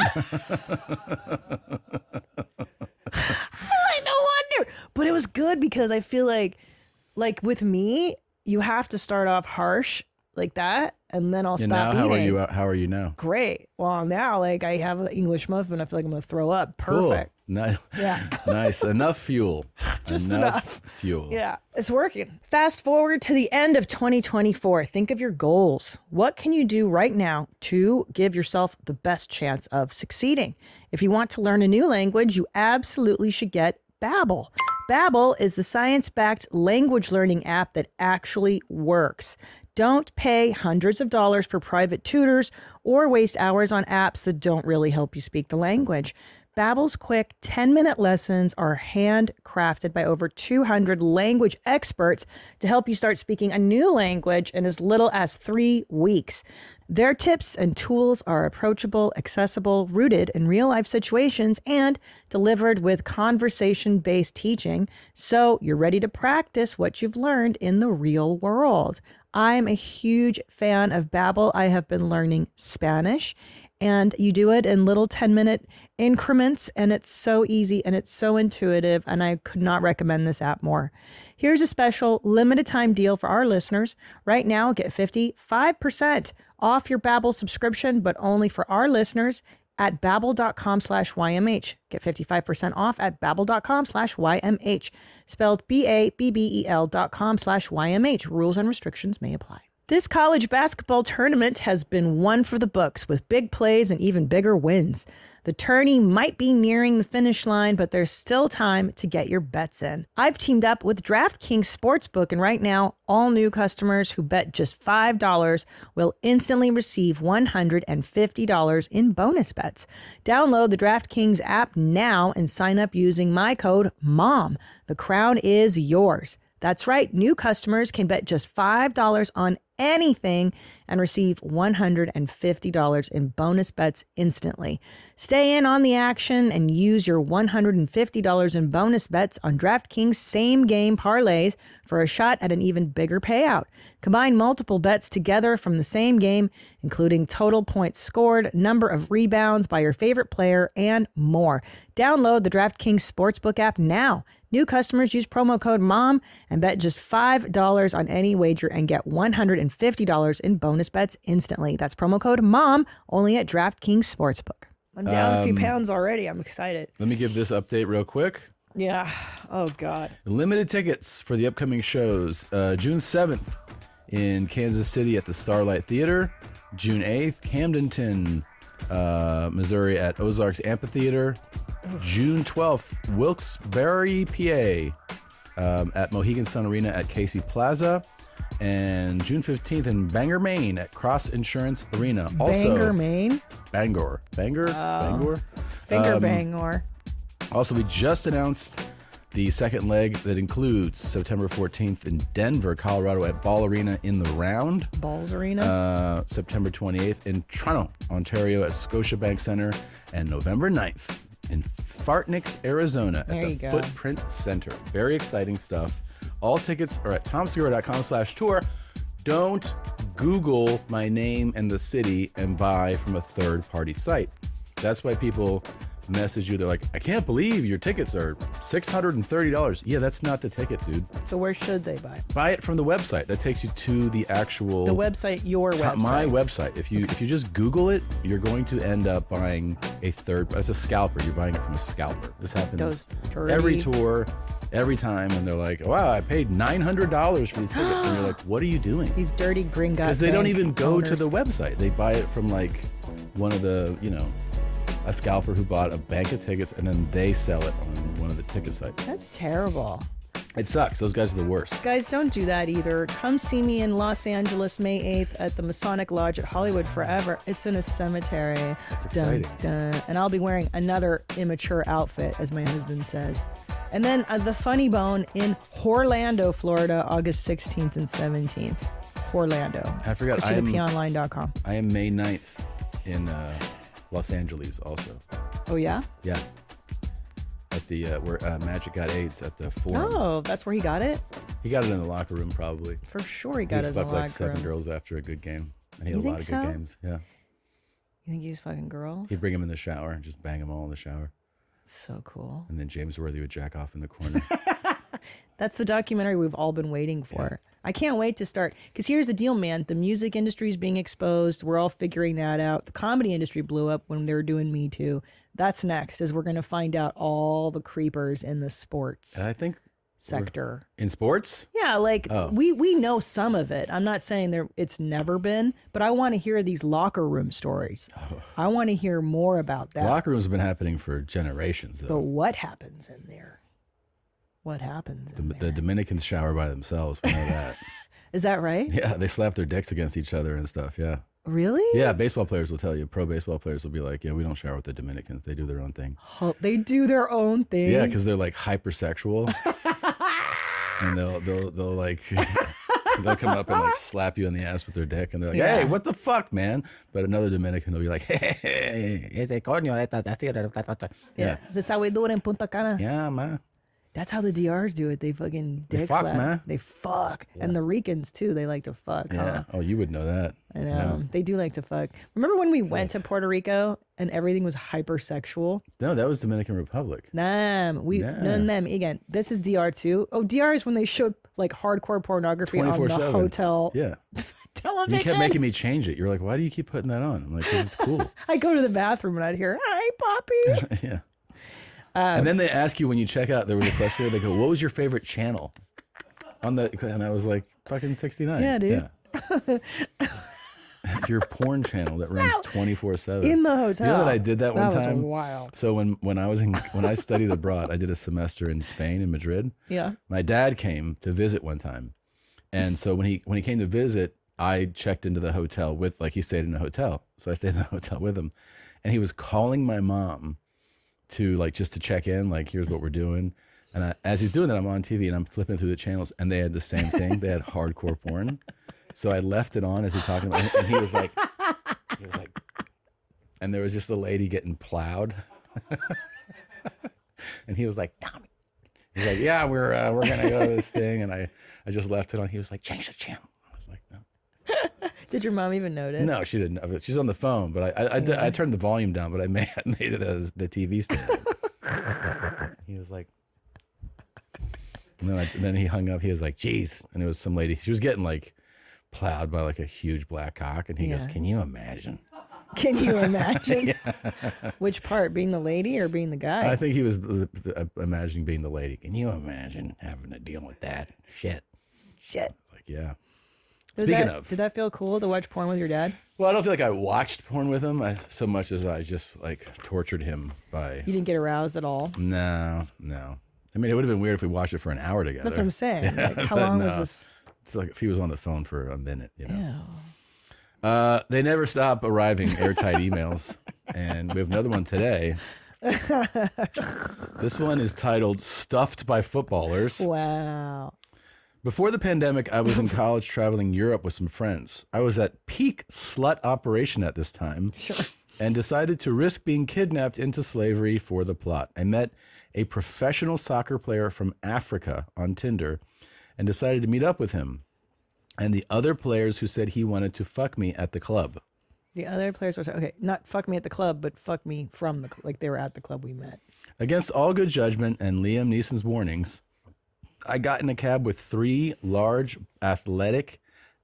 F: No wonder. But it was good because I feel like with me, you have to start off harsh like that, and then I'll stop eating.
A: How are you now?
F: Great. Well, now like I have an English muffin. I feel like I'm gonna throw up. Perfect.
A: Cool. Nice.
F: Yeah.
A: Nice. Enough fuel.
F: Just enough
A: fuel.
F: Yeah, it's working. Fast forward to the end of 2024. Think of your goals. What can you do right now to give yourself the best chance of succeeding? If you want to learn a new language, you absolutely should get Babbel. Babbel is the science-backed language learning app that actually works. Don't pay hundreds of dollars for private tutors or waste hours on apps that don't really help you speak the language. Babbel's quick 10-minute lessons are handcrafted by over 200 language experts to help you start speaking a new language in as little as 3 weeks. Their tips and tools are approachable, accessible, rooted in real-life situations, and delivered with conversation-based teaching, so you're ready to practice what you've learned in the real world. I'm a huge fan of Babbel. I have been learning Spanish, and you do it in little 10-minute increments, and it's so easy and it's so intuitive, and I could not recommend this app more. Here's a special limited time deal for our listeners. Right now, get 55% off your Babbel subscription, but only for our listeners at babbel.com/YMH. Get 55% off at babbel.com/YMH. Spelled BABBEL.com/YMH. Rules and restrictions may apply. This college basketball tournament has been one for the books with big plays and even bigger wins. The tourney might be nearing the finish line, but there's still time to get your bets in. I've teamed up with DraftKings Sportsbook, and right now, all new customers who bet just $5 will instantly receive $150 in bonus bets. Download the DraftKings app now and sign up using my code MOM. The crown is yours. That's right, new customers can bet just $5 on anything and receive $150 in bonus bets instantly. Stay in on the action and use your $150 in bonus bets on DraftKings same-game parlays for a shot at an even bigger payout. Combine multiple bets together from the same game, including total points scored, number of rebounds by your favorite player, and more. Download the DraftKings Sportsbook app now. New customers use promo code MOM and bet just $5 on any wager and get $150 in bonus bets instantly. That's promo code MOM only at DraftKings Sportsbook. I'm down a few pounds already. I'm excited.
A: Let me give this update real quick.
F: Yeah. Oh, God.
A: Limited tickets for the upcoming shows. June 7th in Kansas City at the Starlight Theater. June 8th, Camdenton, Missouri at Ozarks Amphitheater. June 12th, Wilkes-Barre, PA at Mohegan Sun Arena at Casey Plaza. And June 15th in Bangor, Maine at Cross Insurance Arena. Also,
F: Bangor, Maine?
A: Bangor. Bangor?
F: Finger Bangor.
A: Also, we just announced the second leg that includes September 14th in Denver, Colorado at Ball Arena in the Round.
F: Balls Arena.
A: September 28th in Toronto, Ontario at Scotiabank Center. And November 9th in Fartnix, Arizona at the Footprint Center. Very exciting stuff. All tickets are at tomsegura.com/tour. Don't Google my name and the city and buy from a third-party site. That's why people message you. They're like, I can't believe your tickets are $630. Yeah, that's not the ticket, dude.
F: So where should they buy?
A: Buy it from the website. That takes you to the actual...
F: The website, your website.
A: My website. If you just Google it, you're going to end up buying as a scalper. You're buying it from a scalper. This happens every tour, every time, and they're like, wow, I paid $900 for these tickets. And you're like, what are you doing?
F: These dirty Gringotts.
A: Because they don't even go to the website. They buy it from like one of the, a scalper who bought a bank of tickets, and then they sell it on one of the ticket sites.
F: That's terrible.
A: It sucks. Those guys are the worst.
F: Guys, don't do that either. Come see me in Los Angeles, May 8th at the Masonic Lodge at Hollywood Forever. It's in a cemetery.
A: That's exciting.
F: Dun, dun. And I'll be wearing another immature outfit, as my husband says. And then the Funny Bone in Orlando, Florida, August 16th and 17th. Orlando.
A: I forgot.
F: Go to theponline.com.
A: I am May 9th in Los Angeles also.
F: Oh, yeah?
A: Yeah. At the where Magic got AIDS at the Forum.
F: Oh, that's where he got it?
A: He got it in the locker room probably.
F: For sure he got it in the
A: fucked like
F: locker
A: 7
F: room.
A: girls after a good game. And he
F: You
A: had a lot
F: think
A: of good
F: so?
A: games. Yeah.
F: You think he's fucking girls?
A: He'd bring him in the shower and just bang them all in the shower.
F: So cool.
A: And then James Worthy would jack off in the corner.
F: That's the documentary we've all been waiting for. I can't wait to start. Because here's the deal, man. The music industry is being exposed. We're all figuring that out. The comedy industry blew up when they were doing Me Too. That's next, is we're going to find out all the creepers in the sports
A: And I think
F: sector.
A: In sports?
F: Yeah, like
A: Oh.
F: we know some of it. I'm not saying it's never been, but I want to hear these locker room stories. I want to hear more about that.
A: Locker rooms have been happening for generations,
F: But
A: though.
F: what happens in there? What happens?
A: The Dominicans shower by themselves. We know that.
F: Is that right?
A: Yeah, they slap their dicks against each other and stuff. Yeah.
F: Really?
A: Yeah, baseball players will tell you. Pro baseball players will be like, yeah, we don't shower with the Dominicans. They do their own thing.
F: Oh, they do their own thing.
A: Yeah, because they're like hypersexual. And they'll like they'll come up and like slap you in the ass with their dick, and they're like,
F: Yeah.
A: "Hey, what the fuck, man?" But another Dominican will be like, "Hey, ese coño,
F: Yeah, that's how we do it in Punta Cana.
A: Yeah, man.
F: That's how the DRs do it. They fucking
A: They
F: dick
A: fuck,
F: slap.
A: man.
F: They fuck. And the Ricans too. They like to fuck.
A: Yeah.
F: Huh?
A: Oh, you would know that.
F: I know. They do like to fuck. Remember when we went to Puerto Rico and everything was hypersexual?
A: No, that was Dominican Republic.
F: Nah, again. This is DR too. Oh, DR is when they showed like hardcore pornography on the
A: 24/7.
F: hotel
A: Yeah.
F: television.
A: You kept making me change it. You're like, why do you keep putting that on? I'm like, this is cool.
F: I go to the bathroom and I'd hear, "Hi, Poppy."
A: Yeah. And then they ask you when you check out, there was a question, they go, what was your favorite channel? And I was like, fucking 69.
F: Yeah, dude.
A: Yeah. Your porn channel that runs 24/7.
F: In the hotel.
A: You know that I did that one
F: That was
A: time?
F: wild.
A: So when I studied abroad, I did a semester in Spain, in Madrid.
F: Yeah.
A: My dad came to visit one time. And so when he came to visit, I checked into the hotel with, like, he stayed in a hotel. So I stayed in the hotel with him. And he was calling my mom to, like, just to check in, like, here's what we're doing. And as he's doing that, I'm on TV and I'm flipping through the channels, and they had the same thing. They had hardcore porn. So I left it on as he's talking about it, and he was like, and there was just a lady getting plowed. And he was like, Tommy. He's like, yeah, we're going to go to this thing. And I just left it on. He was like, change the channel. I was like, no.
F: Did your mom even notice?
A: No, she didn't. She's on the phone, but I turned the volume down, but I made it as the TV stand. He was like, and then he hung up. He was like, geez. And it was some lady. She was getting like plowed by like a huge black cock. And he goes, can you imagine?
F: Can you imagine?
A: Yeah.
F: Which part? Being the lady or being the guy?
A: I think he was imagining being the lady. Can you imagine having to deal with that shit? Like, yeah. Speaking of,
F: did that feel cool to watch porn with your dad?
A: Well, I don't feel like I watched porn with him so much as I just like tortured him by.
F: You didn't get aroused at all?
A: No. I mean, it would have been weird if we watched it for an hour together.
F: That's what I'm saying.
A: Yeah,
F: Like, how
A: but
F: long
A: no.
F: was this?
A: It's like if he was on the phone for a minute, you know. They never stop arriving airtight emails, and we have another one today. This one is titled "Stuffed by Footballers."
F: Wow.
A: Before the pandemic, I was in college traveling Europe with some friends. I was at peak slut operation at this time and decided to risk being kidnapped into slavery for the plot. I met a professional soccer player from Africa on Tinder and decided to meet up with him and the other players who said he wanted to fuck me at the club.
F: The other players were saying, okay, not fuck me at the club, but fuck me from the like they were at the club we met.
A: Against all good judgment and Liam Neeson's warnings, I got in a cab with 3 large, athletic,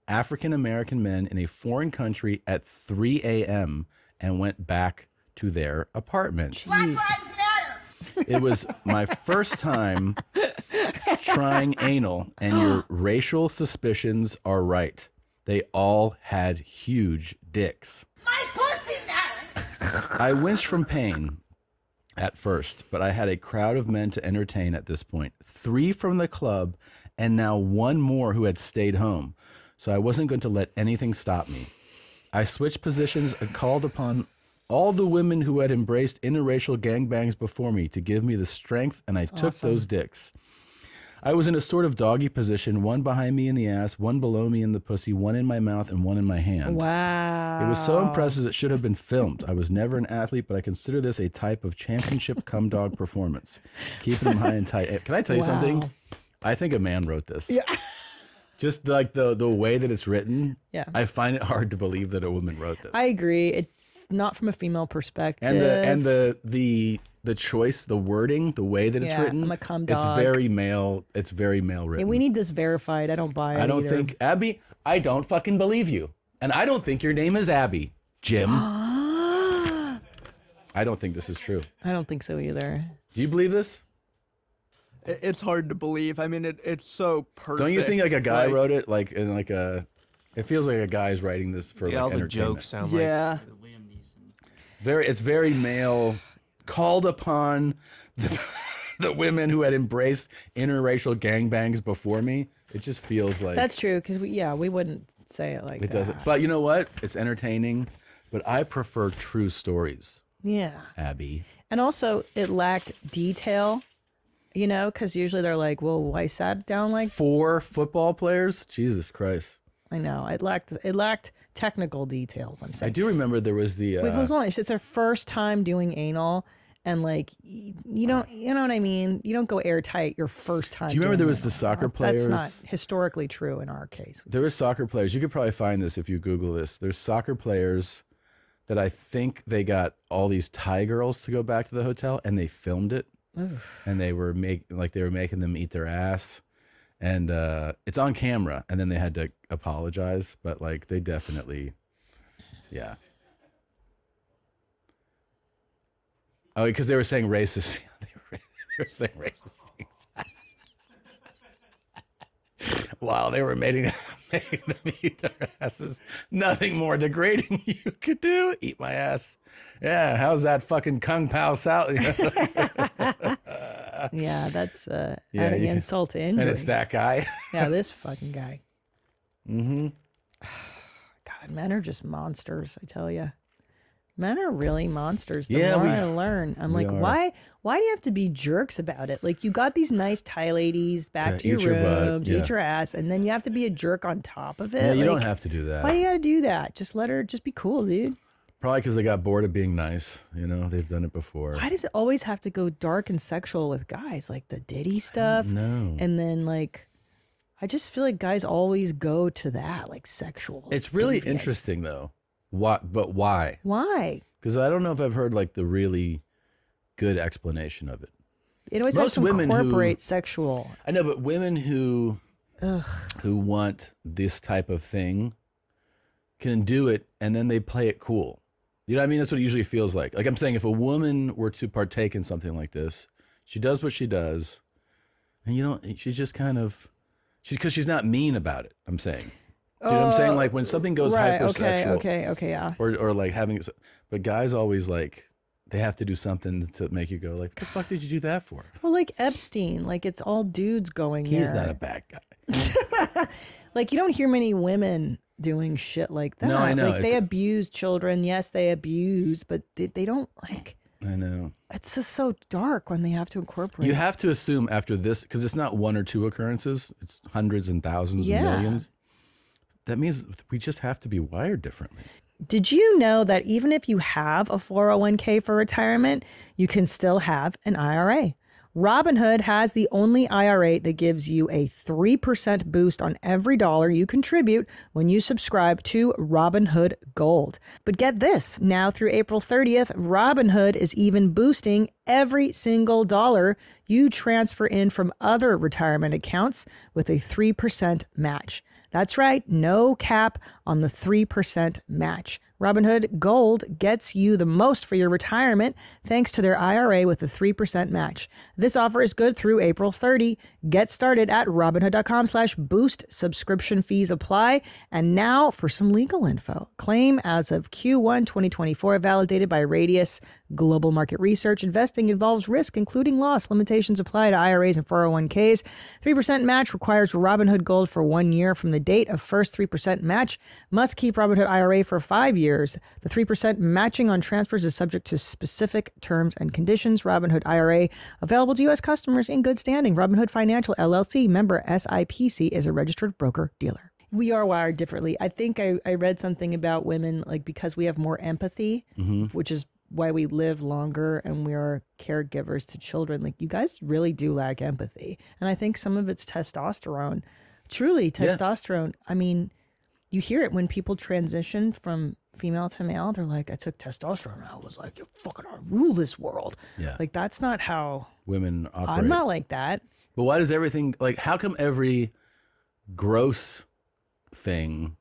A: African-American men in a foreign country at 3 a.m. and went back to their apartment.
V: Black Lives Matter.
A: It was my first time trying anal, and your racial suspicions are right. They all had huge dicks.
V: My pussy matters.
A: I winced from pain at first, but I had a crowd of men to entertain at this point. 3 from the club, and now 1 more who had stayed home. So I wasn't going to let anything stop me. I switched positions and called upon all the women who had embraced interracial gangbangs before me to give me the strength, and I took those dicks. I was in a sort of doggy position, one behind me in the ass, one below me in the pussy, one in my mouth, and one in my hand.
F: Wow.
A: It was so impressive it should have been filmed. I was never an athlete, but I consider this a type of championship cum dog performance. Keeping them high and tight. Can I tell you something? I think a man wrote this.
F: Yeah.
A: Just like the way that it's written,
F: Yeah.
A: I find it hard to believe that a woman wrote this.
F: I agree. It's not from a female perspective.
A: And the choice, the wording, the way that it's written,
F: I'm a cum dog.
A: it's very male. It's very male written.
F: Yeah, we need this verified. I don't buy it.
A: I don't
F: either.
A: think Abby. I don't fucking believe you, and I don't think your name is Abby, Jim. I don't think this is true.
F: I don't think so either.
A: Do you believe this?
N: It's hard to believe. I mean, it's so perfect.
A: Don't you think like a guy wrote it, like in like a? It feels like a guy's writing this for
L: Yeah, all
A: like
L: the
A: entertainment.
L: jokes sound
N: Yeah.
A: It's very male. Called upon the women who had embraced interracial gangbangs before me. It just feels like
F: That's true because we wouldn't say it like
A: it
F: that.
A: doesn't. But you know what? It's entertaining. But I prefer true stories.
F: Yeah.
A: Abby.
F: And also, it lacked detail. You know, because usually they're like, "Well, why sat down like
A: 4 football players?" Jesus Christ.
F: I know it lacked technical details. I'm saying.
A: I do remember there was the.
F: Wait, hold on. It's her first time doing anal, and like you know what I mean. You don't go airtight your first time.
A: Do you remember
F: doing
A: there was
F: anal.
A: the soccer players?
F: That's not historically true in our case.
A: There were soccer players. You could probably find this if you Google this. There's soccer players that I think they got all these Thai girls to go back to the hotel, and they filmed it.
F: Oof.
A: And they were making them eat their ass, and it's on camera. And then they had to apologize, but like they definitely, yeah. Oh, because they were saying racist. they were saying racist things. Wow, they were making them eat their asses. Nothing more degrading you could do. Eat my ass. Yeah, how's that fucking Kung Pao salad?
F: Yeah, that's adding insult to injury.
A: And it's that guy.
F: Yeah, this fucking guy.
A: Mm-hmm.
F: God, men are just monsters, I tell you. Men are really monsters. The
A: Yeah,
F: more
A: we-
F: I learn, I'm
A: we
F: like,
A: are.
F: why do you have to be jerks about it? Like, you got these nice Thai ladies back
A: To
F: to your
A: eat your butt,
F: room to
A: yeah.
F: eat your ass, and then you have to be a jerk on top of it.
A: Yeah, you
F: Like,
A: don't have to do that.
F: Why do you got to do that? Just let her just be cool, dude.
A: Probably because they got bored of being nice. You know, they've done it before.
F: Why does it always have to go dark and sexual with guys? Like the Diddy stuff.
A: know.
F: And then like, I just feel like guys always go to that, like sexual.
A: It's really
F: deviant.
A: interesting though. But why?
F: Why?
A: Because I don't know if I've heard like the really good explanation of it.
F: It always
A: Most
F: has to
A: women who-
F: incorporate sexual.
A: I know, but women who want this type of thing can do it, and then they play it cool. You know what I mean? That's what it usually feels like. Like I'm saying, if a woman were to partake in something like this, she does what she does, and you don't. She's just kind of, because she's not mean about it. I'm saying. Do you know what I'm saying? Like when something goes
F: right,
A: hypersexual,
F: Okay, yeah.
A: or like having, but guys always like they have to do something to make you go like, what the fuck did you do that for?
F: Well, like Epstein, like it's all dudes going
A: He's
F: there.
A: not a bad guy.
F: Like you don't hear many women doing shit like that.
A: No, I know.
F: Like they
A: It's-
F: abuse children. Yes, they abuse, but they don't like.
A: I know.
F: It's just so dark when they have to incorporate.
A: You have to assume after this, because it's not 1 or 2 occurrences, it's hundreds and thousands and
F: Yeah.
A: millions. That means we just have to be wired differently.
F: Did you know that even if you have a 401k for retirement, you can still have an IRA? Robinhood has the only IRA that gives you a 3% boost on every dollar you contribute when you subscribe to Robinhood Gold. But get this, now through April 30th, Robinhood is even boosting every single dollar you transfer in from other retirement accounts with a 3% match. That's right, no cap on the 3% match. Robinhood Gold gets you the most for your retirement thanks to their IRA with a 3% match. This offer is good through April 30. Get started at Robinhood.com/boost. Subscription fees apply. And now for some legal info. Claim as of Q1 2024, validated by Radius Global Market Research. Investing involves risk, including loss. Limitations apply to IRAs and 401ks. 3% match requires Robinhood Gold for 1 year from the date of first 3% match. Must keep Robinhood IRA for 5 years. The 3% matching on transfers is subject to specific terms and conditions. Robinhood IRA available to U.S. customers in good standing. Robinhood Financial LLC, member SIPC, is a registered broker-dealer. We are wired differently. I think I read something about women, like because we have more empathy, which is why we live longer and we are caregivers to children. Like you guys really do lack empathy. And I think some of it's testosterone. Truly testosterone. I mean, you hear it when people transition from female to male. They're like, I took testosterone. I was like, you fucking rule this world.
A: Yeah.
F: Like that's not how
A: women operate.
F: I'm not like that.
A: But why does everything, like, how come every gross thing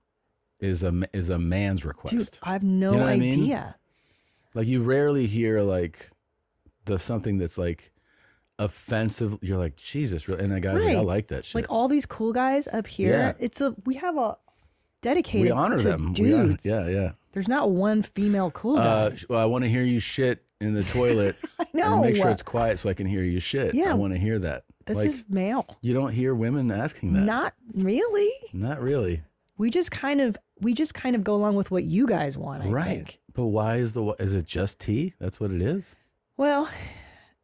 A: is a man's request?
F: Dude, I have no
A: You know what I mean?
F: idea.
A: Like you rarely hear like something that's like offensive. You're like, Jesus, really? And the guy's like, I like that shit.
F: Like all these cool guys up here.
A: Yeah.
F: We have a dedicated
A: We honor
F: to
A: them.
F: dudes.
A: Yeah.
F: There's not one female cool guy.
A: Well, I want to hear you shit in the toilet.
F: I know.
A: And make sure it's quiet so I can hear you shit.
F: Yeah.
A: I want to hear that.
F: This is male.
A: You don't hear women asking that.
F: Not really.
A: Not really.
F: We just kind of go along with what you guys want, I think.
A: But why is it just tea? That's what it is?
F: Well,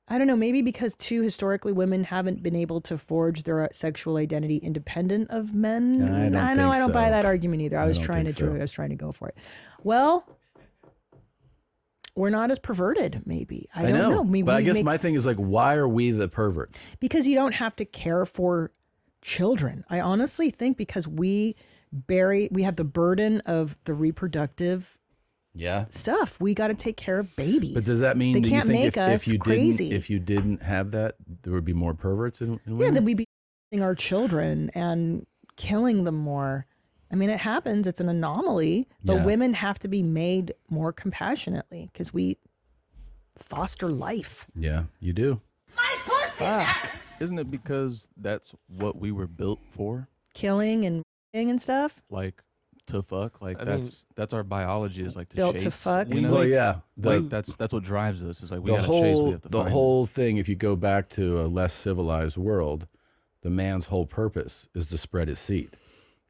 F: I don't know. Maybe because too historically women haven't been able to forge their sexual identity independent of men. I don't buy that argument either. I was trying to go for it. Well, we're not as perverted, maybe. I don't know.
A: But I guess my thing is like, why are we the perverts?
F: Because you don't have to care for children. I honestly think because we have the burden of the reproductive stuff. We got to take care of babies.
A: But does that mean
F: they
A: that
F: can't
A: you think
F: make us crazy?
A: if you didn't have that, there would be more perverts in women?
F: Yeah, then we'd be killing our children and killing them more. I mean, it happens. It's an anomaly. But women have to be made more compassionately because we foster life.
A: Yeah, you do.
D: Isn't it because that's what we were built for?
F: Killing and stuff?
D: Like to fuck, like
L: I
D: that's our biology is like to
F: built
D: chase.
F: to fuck.
D: You know?
A: Well, yeah,
D: like that's what drives us. Is like we gotta chase. We have to
A: the
D: find.
A: whole thing. If you go back to a less civilized world, the man's whole purpose is to spread his seed,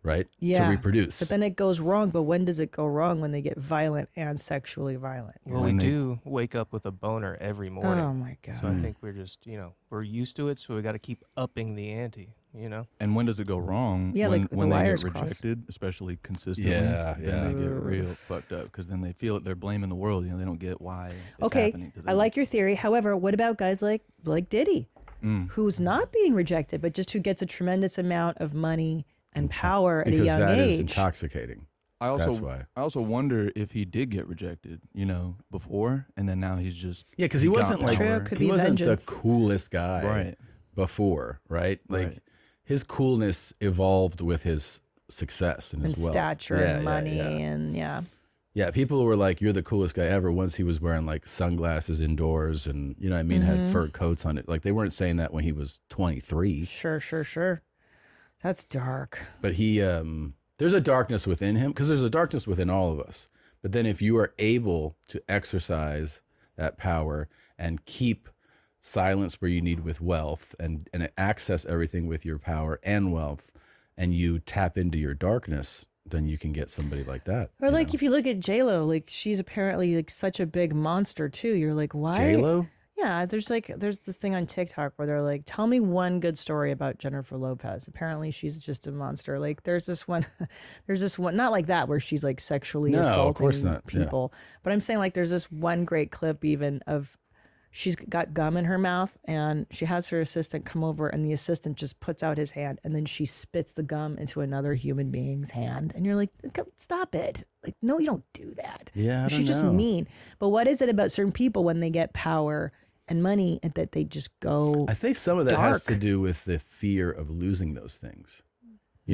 A: right?
F: Yeah,
A: to reproduce.
F: But then it goes wrong. But when does it go wrong? When they get violent and sexually violent.
L: Well, we do wake up with a boner every morning.
F: Oh my God.
L: So I think we're just, we're used to it. So we got to keep upping the ante,
D: And when does it go wrong?
F: Yeah,
D: when,
F: like
D: when
F: the
D: they
F: wires
D: get
F: cross.
D: rejected, especially consistently.
A: Yeah.
D: Then they get real fucked up because then they feel it. They're blaming the world. They don't get why it's happening to them.
F: I like your theory. However, what about guys like Diddy, who's not being rejected, but just who gets a tremendous amount of money and power at a young
A: that
F: age?
A: is intoxicating.
D: That's why. I also wonder if he did get rejected, before, and then now he's just
A: because he wasn't like he wasn't the coolest guy before, right? Like his coolness evolved with his success and his wealth.
F: Stature and money and
A: Yeah, people were like, "You're the coolest guy ever." Once he was wearing like sunglasses indoors and had fur coats on it. Like they weren't saying that when he was 23.
F: Sure. That's dark.
A: But he, there's a darkness within him because there's a darkness within all of us. But then if you are able to exercise that power and keep silence where you need with wealth and access everything with your power and wealth, and you tap into your darkness, then you can get somebody like that.
F: Or like if you look at J-Lo, like she's apparently like such a big monster too. You're like, why?
A: J-Lo?
F: Yeah, there's this thing on TikTok where they're like, tell me one good story about Jennifer Lopez. Apparently she's just a monster. Like there's this one, not like that where she's like sexually assaulting
A: of course not.
F: people. But I'm saying like there's this one great clip even of she's got gum in her mouth and she has her assistant come over and the assistant just puts out his hand and then she spits the gum into another human being's hand. And you're like, stop it. Like, no, you don't do that.
A: Yeah,
F: She's just mean. But what is it about certain people when they get power and money and that they just go
A: I think some of that
F: dark?
A: has to do with the fear of losing those things.